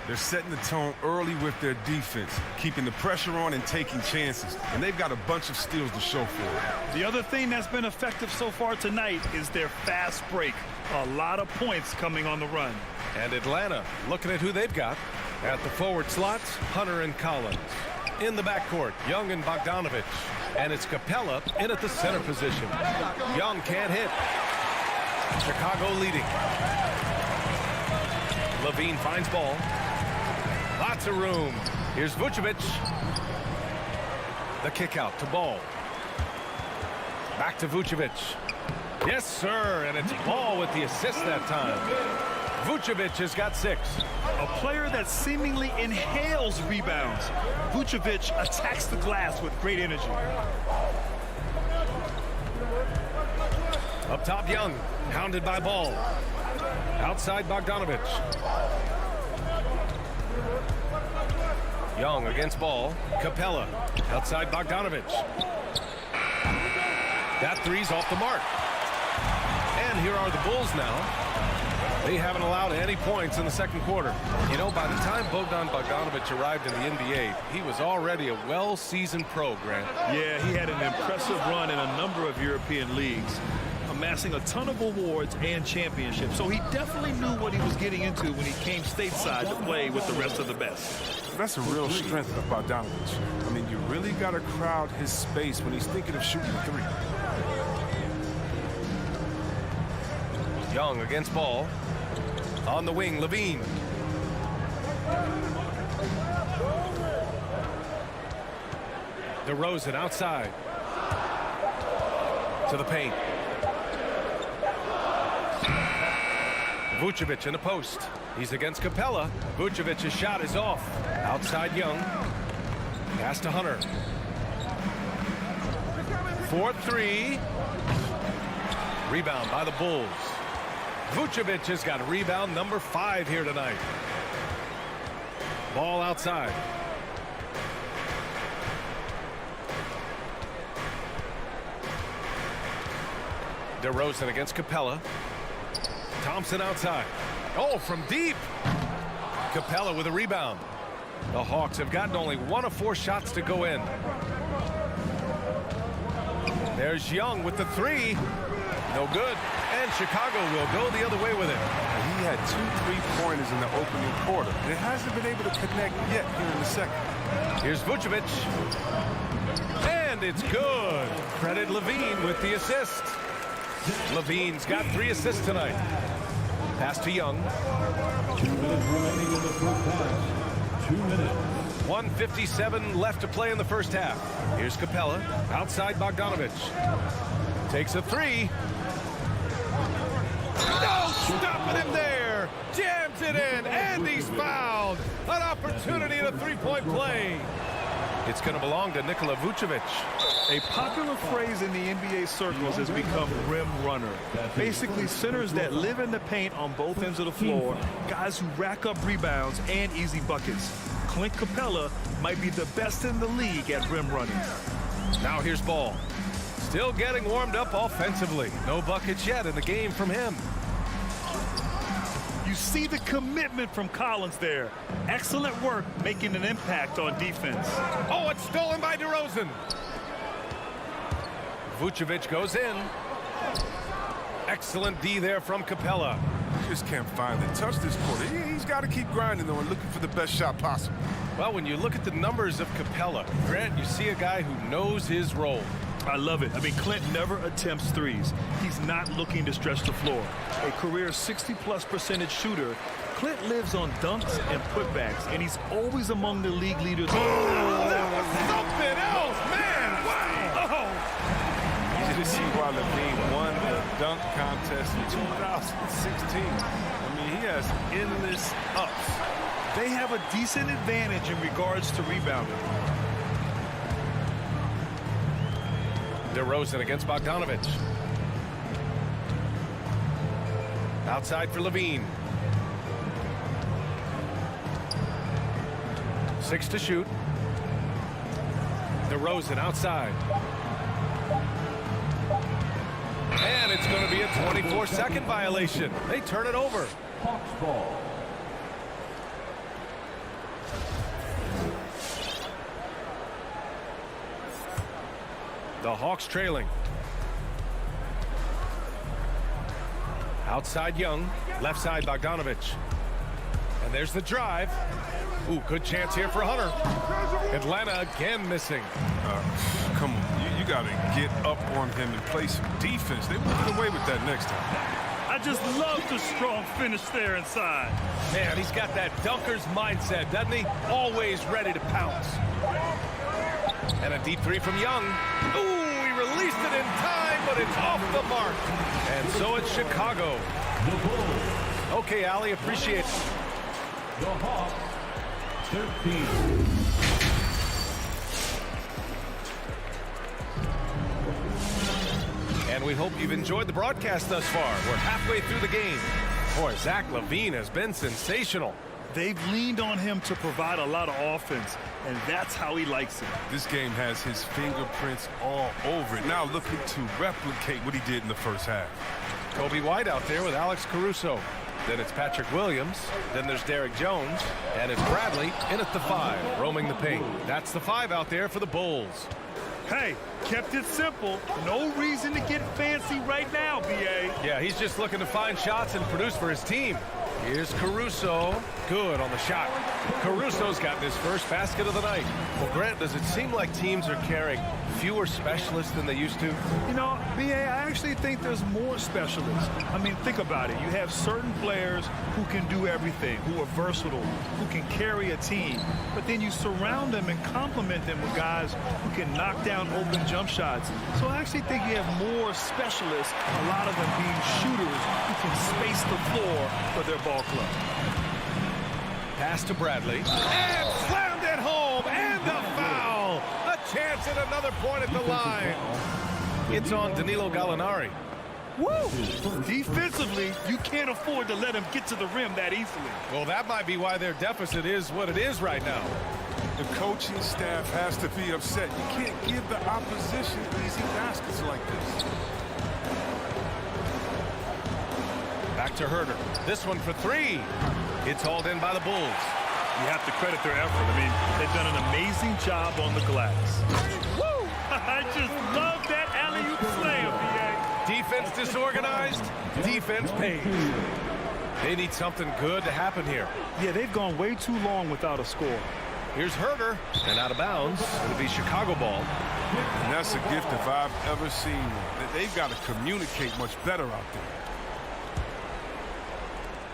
They're setting the tone early with their defense, keeping the pressure on and taking chances. And they've got a bunch of steals to show for it. The other thing that's been effective so far tonight is their fast break. A lot of points coming on the run. And Atlanta, looking at who they've got. At the forward slots, Hunter and Collins. In the backcourt, Young and Bogdanovich. And it's Capella in at the center position. Young can't hit. Chicago leading. Levine finds ball. Lots of room. Here's Vucevic. The kick out to Ball. Back to Vucevic. Yes, sir. And it's Ball with the assist that time. Vucevic has got 6. A player that seemingly inhales rebounds. Vucevic attacks the glass with great energy. Up top, Young. Hounded by Ball. Outside, Bogdanovich. Young against Ball. Capella. Outside, Bogdanovich. That three's off the mark. And here are the Bulls now. They haven't allowed any points in the second quarter. You know, by the time Bogdanovich arrived in the NBA, he was already a well-seasoned pro, Grant. Yeah, he had an impressive run in a number of European leagues, amassing a ton of awards and championships. So he definitely knew what he was getting into when he came stateside to play with the rest of the best. That's a real strength of Bogdanovich. I mean, you really got to crowd his space when he's thinking of shooting a three. Young against Ball. On the wing, Levine. DeRozan outside. To the paint. Vucevic in the post. He's against Capella. Vucevic's shot is off. Outside Young. Pass to Hunter. 4-3. Rebound by the Bulls. Vucevic has got rebound number 5 here tonight. Ball outside. DeRozan against Capella. Thompson outside. Oh, from deep. Capella with a rebound. The Hawks have gotten only 1 of 4 shots to go in. There's Young with the 3. No good. And Chicago will go the other way with it. He had 2 3-pointers in the opening quarter. And it hasn't been able to connect yet here in the second. Here's Vucevic. And it's good. Credit Levine with the assist. Levine's got 3 assists tonight. Pass to Young. 2 minutes remaining in the first half. 2 minutes. 1:57 left to play in the first half. Here's Capella. Outside Bogdanovich. Takes a 3. No stopping him there. Jams it in. And he's fouled. An opportunity in a 3-point play. It's going to belong to Nikola Vucevic. A popular phrase in the NBA circles has become rim runner. Basically, centers that live in the paint on both ends of the floor, guys who rack up rebounds and easy buckets. Clint Capella might be the best in the league at rim running. Now here's Ball. Still getting warmed up offensively. No buckets yet in the game from him. You see the commitment from Collins there. Excellent work making an impact on defense. Oh, it's stolen by DeRozan. Vucevic goes in. Excellent D there from Capella. Just can't find the touch this quarter. He's got to keep grinding, though, and looking for the best shot possible. Well, when you look at the numbers of Capella, Grant, you see a guy who knows his role. I love it. I mean, Clint never attempts threes. He's not looking to stretch the floor. A career 60+% shooter, Clint lives on dunks and putbacks, and he's always among the league leaders. Oh, that was something else, man! Wow! You should see why Levine won the dunk contest in 2016. I mean, he has endless ups. They have a decent advantage in regards to rebounding. DeRozan against Bogdanovich. Outside for Levine. 6 to shoot. DeRozan outside. And it's going to be a 24-second violation. They turn it over. Hawks ball. The Hawks trailing. Outside Young, left side Bogdanovich. And there's the drive. Ooh, good chance here for Hunter. Atlanta again missing. Come on, you got to get up on him and play some defense. They won't get away with that next time. I just love the strong finish there inside. Man, he's got that dunker's mindset, doesn't he? Always ready to pounce. And a deep three from Young. Ooh, he released it in time, but it's off the mark. And so it's Chicago. Okay, Allie, appreciate it. The Hawks, 13. And we hope you've enjoyed the broadcast thus far. We're halfway through the game. Boy, Zach LaVine has been sensational. They've leaned on him to provide a lot of offense, and that's how he likes it. This game has his fingerprints all over it. Now looking to replicate what he did in the first half. Kobe White out there with Alex Caruso. Then it's Patrick Williams. Then there's Derrick Jones. And it's Bradley in at the 5, roaming the paint. That's the 5 out there for the Bulls. Hey, kept it simple. No reason to get fancy right now, B.A. Yeah, he's just looking to find shots and produce for his team. Here's Caruso. Good on the shot. Caruso's gotten his first basket of the night. Well, Grant, does it seem like teams are carrying fewer specialists than they used to? You know, B.A., I actually think there's more specialists. I mean, think about it. You have certain players who can do everything, who are versatile, who can carry a team. But then you surround them and complement them with guys who can knock down open jump shots. So I actually think you have more specialists, a lot of them being shooters who can space the floor for their ball club. Pass to Bradley. And slammed it home. And the foul. A chance at another point at the line. It's on Danilo Gallinari. Woo! Defensively, you can't afford to let him get to the rim that easily. Well, that might be why their deficit is what it is right now. The coaching staff has to be upset. You can't give the opposition easy baskets like this. Back to Herter. This one for 3. It's hauled in by the Bulls. You have to credit their effort. I mean, they've done an amazing job on the glass. Woo! I just love that alley-oop slam, B.A. Defense disorganized, defense pays. They need something good to happen here. Yeah, they've gone way too long without a score. Here's Herter, and out of bounds. It'll be Chicago ball. And that's a gift if I've ever seen one. They've got to communicate much better out there.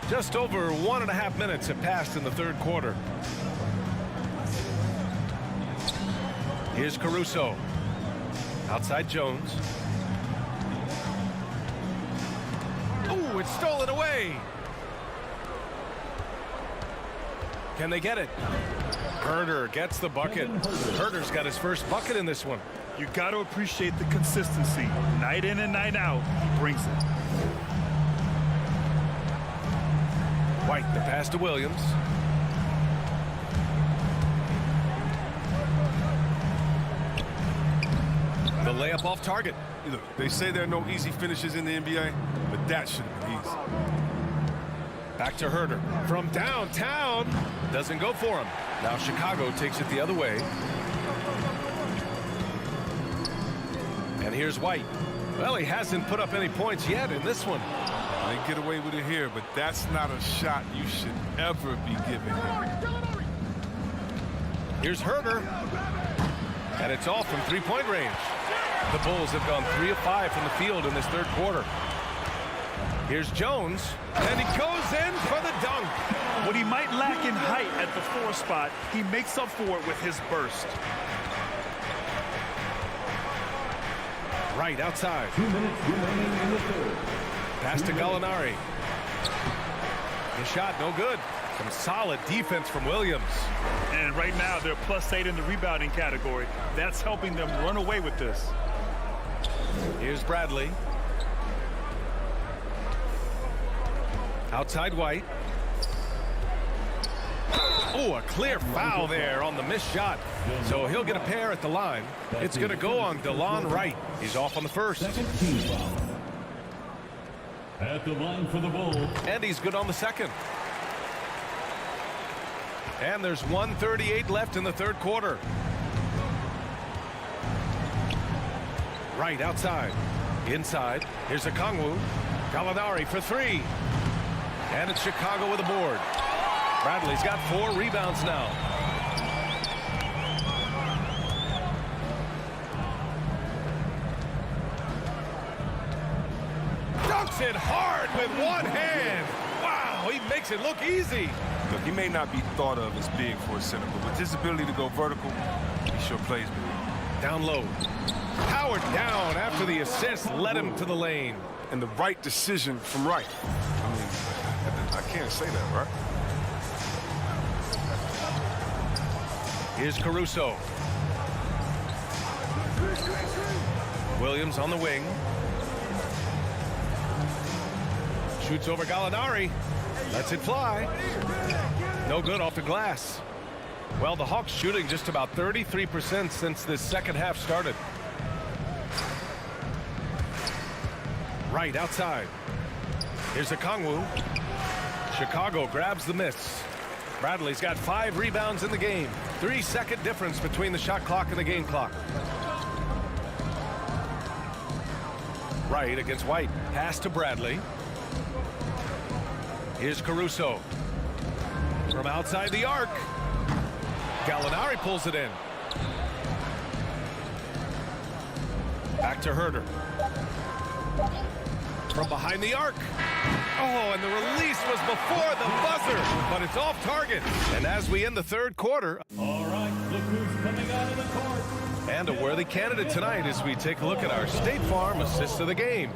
Just over 1.5 minutes have passed in the third quarter. Here's Caruso. Outside Jones. Ooh, it's stolen away. Can they get it? Herter gets the bucket. Herter's got his first bucket in this one. You got to appreciate the consistency. Night in and night out, he brings it. White, the pass to Williams. The layup off target. Look, they say there are no easy finishes in the NBA, but that should have been easy. Back to Herter. From downtown. Doesn't go for him. Now Chicago takes it the other way. And here's White. Well, he hasn't put up any points yet in this one. They get away with it here, but that's not a shot you should ever be giving him. Here's Herter. And it's all from three-point range. The Bulls have gone 3 of 5 from the field in this third quarter. Here's Jones, and he goes in for the dunk. What he might lack in height at the 4 spot, he makes up for it with his burst. Right outside. 2 minutes remaining in the third. Pass to Gallinari. The shot, no good. Some solid defense from Williams. And right now, they're +8 in the rebounding category. That's helping them run away with this. Here's Bradley. Outside White. Oh, a clear foul there on the missed shot. So he'll get a pair at the line. It's going to go on DeLon Wright. He's off on the first. Second team foul. At the line for the Bulls. And he's good on the second. And there's 1:38 left in the third quarter. Right outside. Inside. Here's Okongwu. Gallinari for 3. And it's Chicago with a board. Bradley's got 4 rebounds now. Dunks it hard with one hand. Wow, he makes it look easy. Look, he may not be thought of as big for a center, but with his ability to go vertical, he sure plays big. Down low. Powered down after the assist led him to the lane. And the right decision from Wright. I mean, I can't say that, right? Here's Caruso. Williams on the wing. Shoots over Gallinari. Lets it fly. No good off the glass. Well, the Hawks shooting just about 33% since this second half started. Right outside. Here's Okongwu. Chicago grabs the miss. Bradley's got 5 rebounds in the game. 3-second difference between the shot clock and the game clock. Right against White. Pass to Bradley. Here's Caruso. From outside the arc. Gallinari pulls it in. Back to Herder. From behind the arc. Oh, and the release was before the buzzer, but it's off target. And as we end the third quarter. All right, look who's coming out of the court. And a worthy candidate tonight as we take a look at our State Farm assist of the game.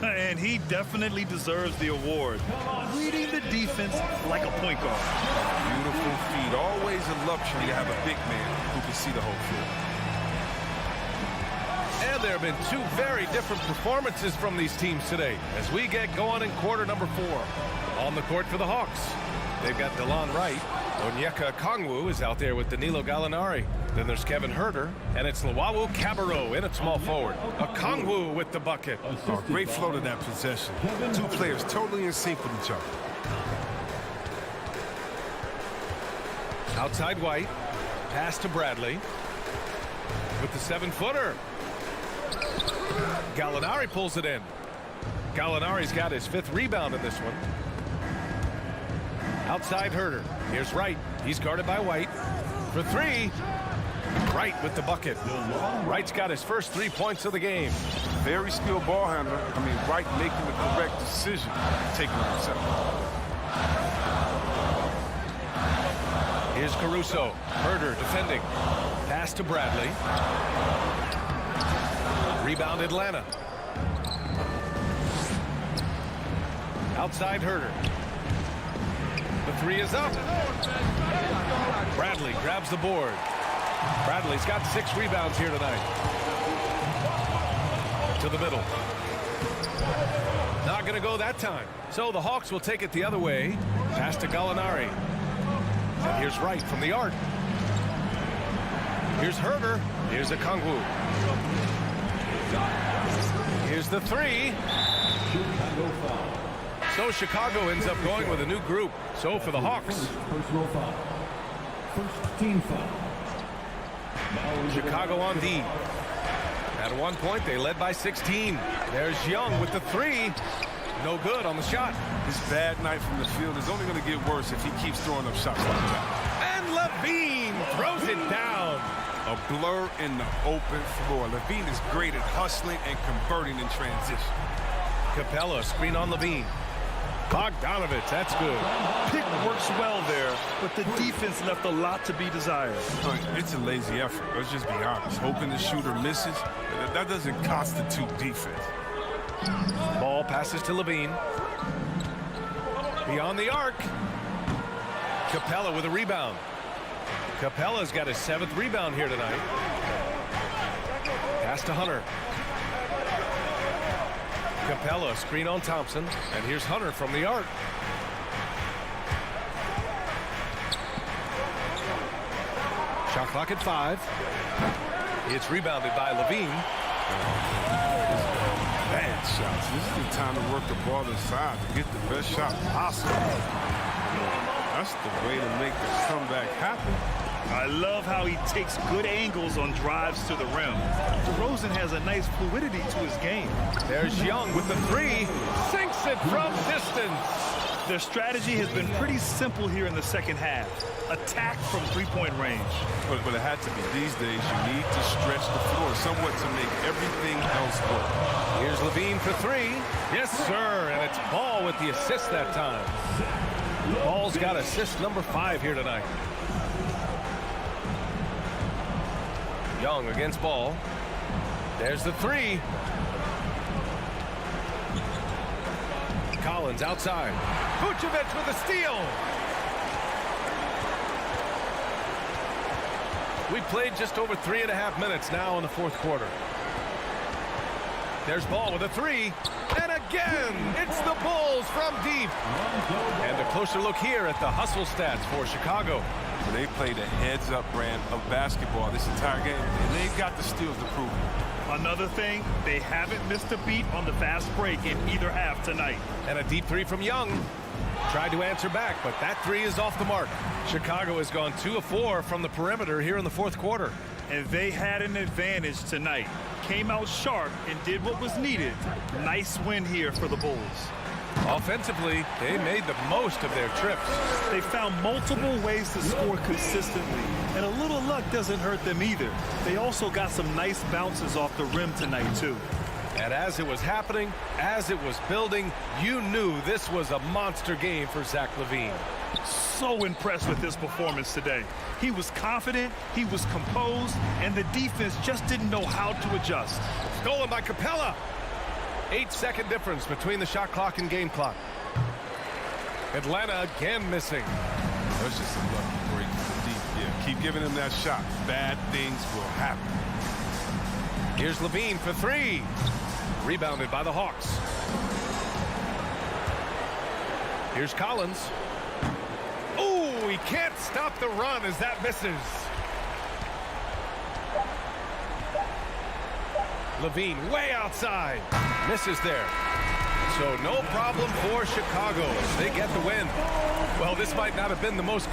And he definitely deserves the award. Reading the defense like a point guard. Beautiful feed. Always a luxury to have a big man who can see the whole field. And there have been 2 very different performances from these teams today as we get going in quarter number 4. On the court for the Hawks, they've got DeLon Wright. Onyeka Okongwu is out there with Danilo Gallinari. Then there's Kevin Herder, and it's Luwawu Cabarrot in at small forward. Okongwu with the bucket. Oh, great flow to that possession. 2 players totally in sync with each other. Outside White. Pass to Bradley. With the 7-footer. Gallinari pulls it in. Gallinari's got his 5th rebound in this one. Outside Herder. Here's Wright. He's guarded by White. For 3. Wright with the bucket. Wright's got his first 3 points of the game. Very skilled ball handler. I mean, Wright making the correct decision, taking it himself. Here's Caruso. Herder defending. Pass to Bradley. Rebound Atlanta. Outside Herder. The 3 is up. Bradley grabs the board. Bradley's got 6 rebounds here tonight. To the middle. Not going to go that time. So the Hawks will take it the other way. Pass to Gallinari. And here's Wright from the arc. Here's Herder. Here's Okongwu. Here's the 3. So Chicago ends up going with a new group. So for the Hawks. Personal foul. First team foul. Chicago on D. At one point, they led by 16. There's Young with the 3. No good on the shot. His bad night from the field is only going to get worse if he keeps throwing up shots like that. And Levine throws it down. A A blur in the open floor. Levine is great at hustling and converting in transition. Capella, screen on Levine. Bogdanovich, that's good. Pick works well there, but the defense left a lot to be desired. It's a lazy effort. Let's just be honest. Hoping the shooter misses, that doesn't constitute defense. Ball passes to Levine. Beyond the arc. Capella with a rebound. Capella's got his 7th rebound here tonight. Pass to Hunter. Capella, screen on Thompson. And here's Hunter from the arc. Shot clock at 5. It's rebounded by Levine. Bad shots. This is the time to work the ball inside to get the best shot possible. That's the way to make the comeback happen. I love how he takes good angles on drives to the rim. DeRozan has a nice fluidity to his game. There's Young with the 3. Sinks it from distance. Their strategy has been pretty simple here in the second half. Attack from three-point range. But it had to be. These days, you need to stretch the floor somewhat to make everything else work. Here's Levine for 3. Yes, sir. And it's Ball with the assist that time. Ball's got assist number 5 here tonight. Young against Ball. There's the 3. Collins outside. Vucevic with a steal. We played just over 3.5 minutes now in the 4th quarter. There's Ball with a 3. And again, it's the Bulls from deep. And a closer look here at the hustle stats for Chicago. They played a heads-up brand of basketball this entire game, and they've got the steals to prove it. Another thing, they haven't missed a beat on the fast break in either half tonight. And a deep 3 from Young. Tried to answer back, but that 3 is off the mark. Chicago has gone 2 of 4 from the perimeter here in the 4th quarter. And they had an advantage tonight. Came out sharp and did what was needed. Nice win here for the Bulls. Offensively, they made the most of their trips. They found multiple ways to score consistently, and a little luck doesn't hurt them either. They also got some nice bounces off the rim tonight, too. And as it was happening, as it was building, you knew this was a monster game for Zach LaVine. So impressed with his performance today. He was confident, he was composed, and the defense just didn't know how to adjust. Stolen by Capella. 8-second difference between the shot clock and game clock. Atlanta again missing. That's just a lucky break from deep. Yeah, keep giving him that shot. Bad things will happen. Here's Levine for 3. Rebounded by the Hawks. Here's Collins. Oh, he can't stop the run as that misses. Levine way outside. Misses there. So no problem for Chicago as they get the win. Well, this might not have been the most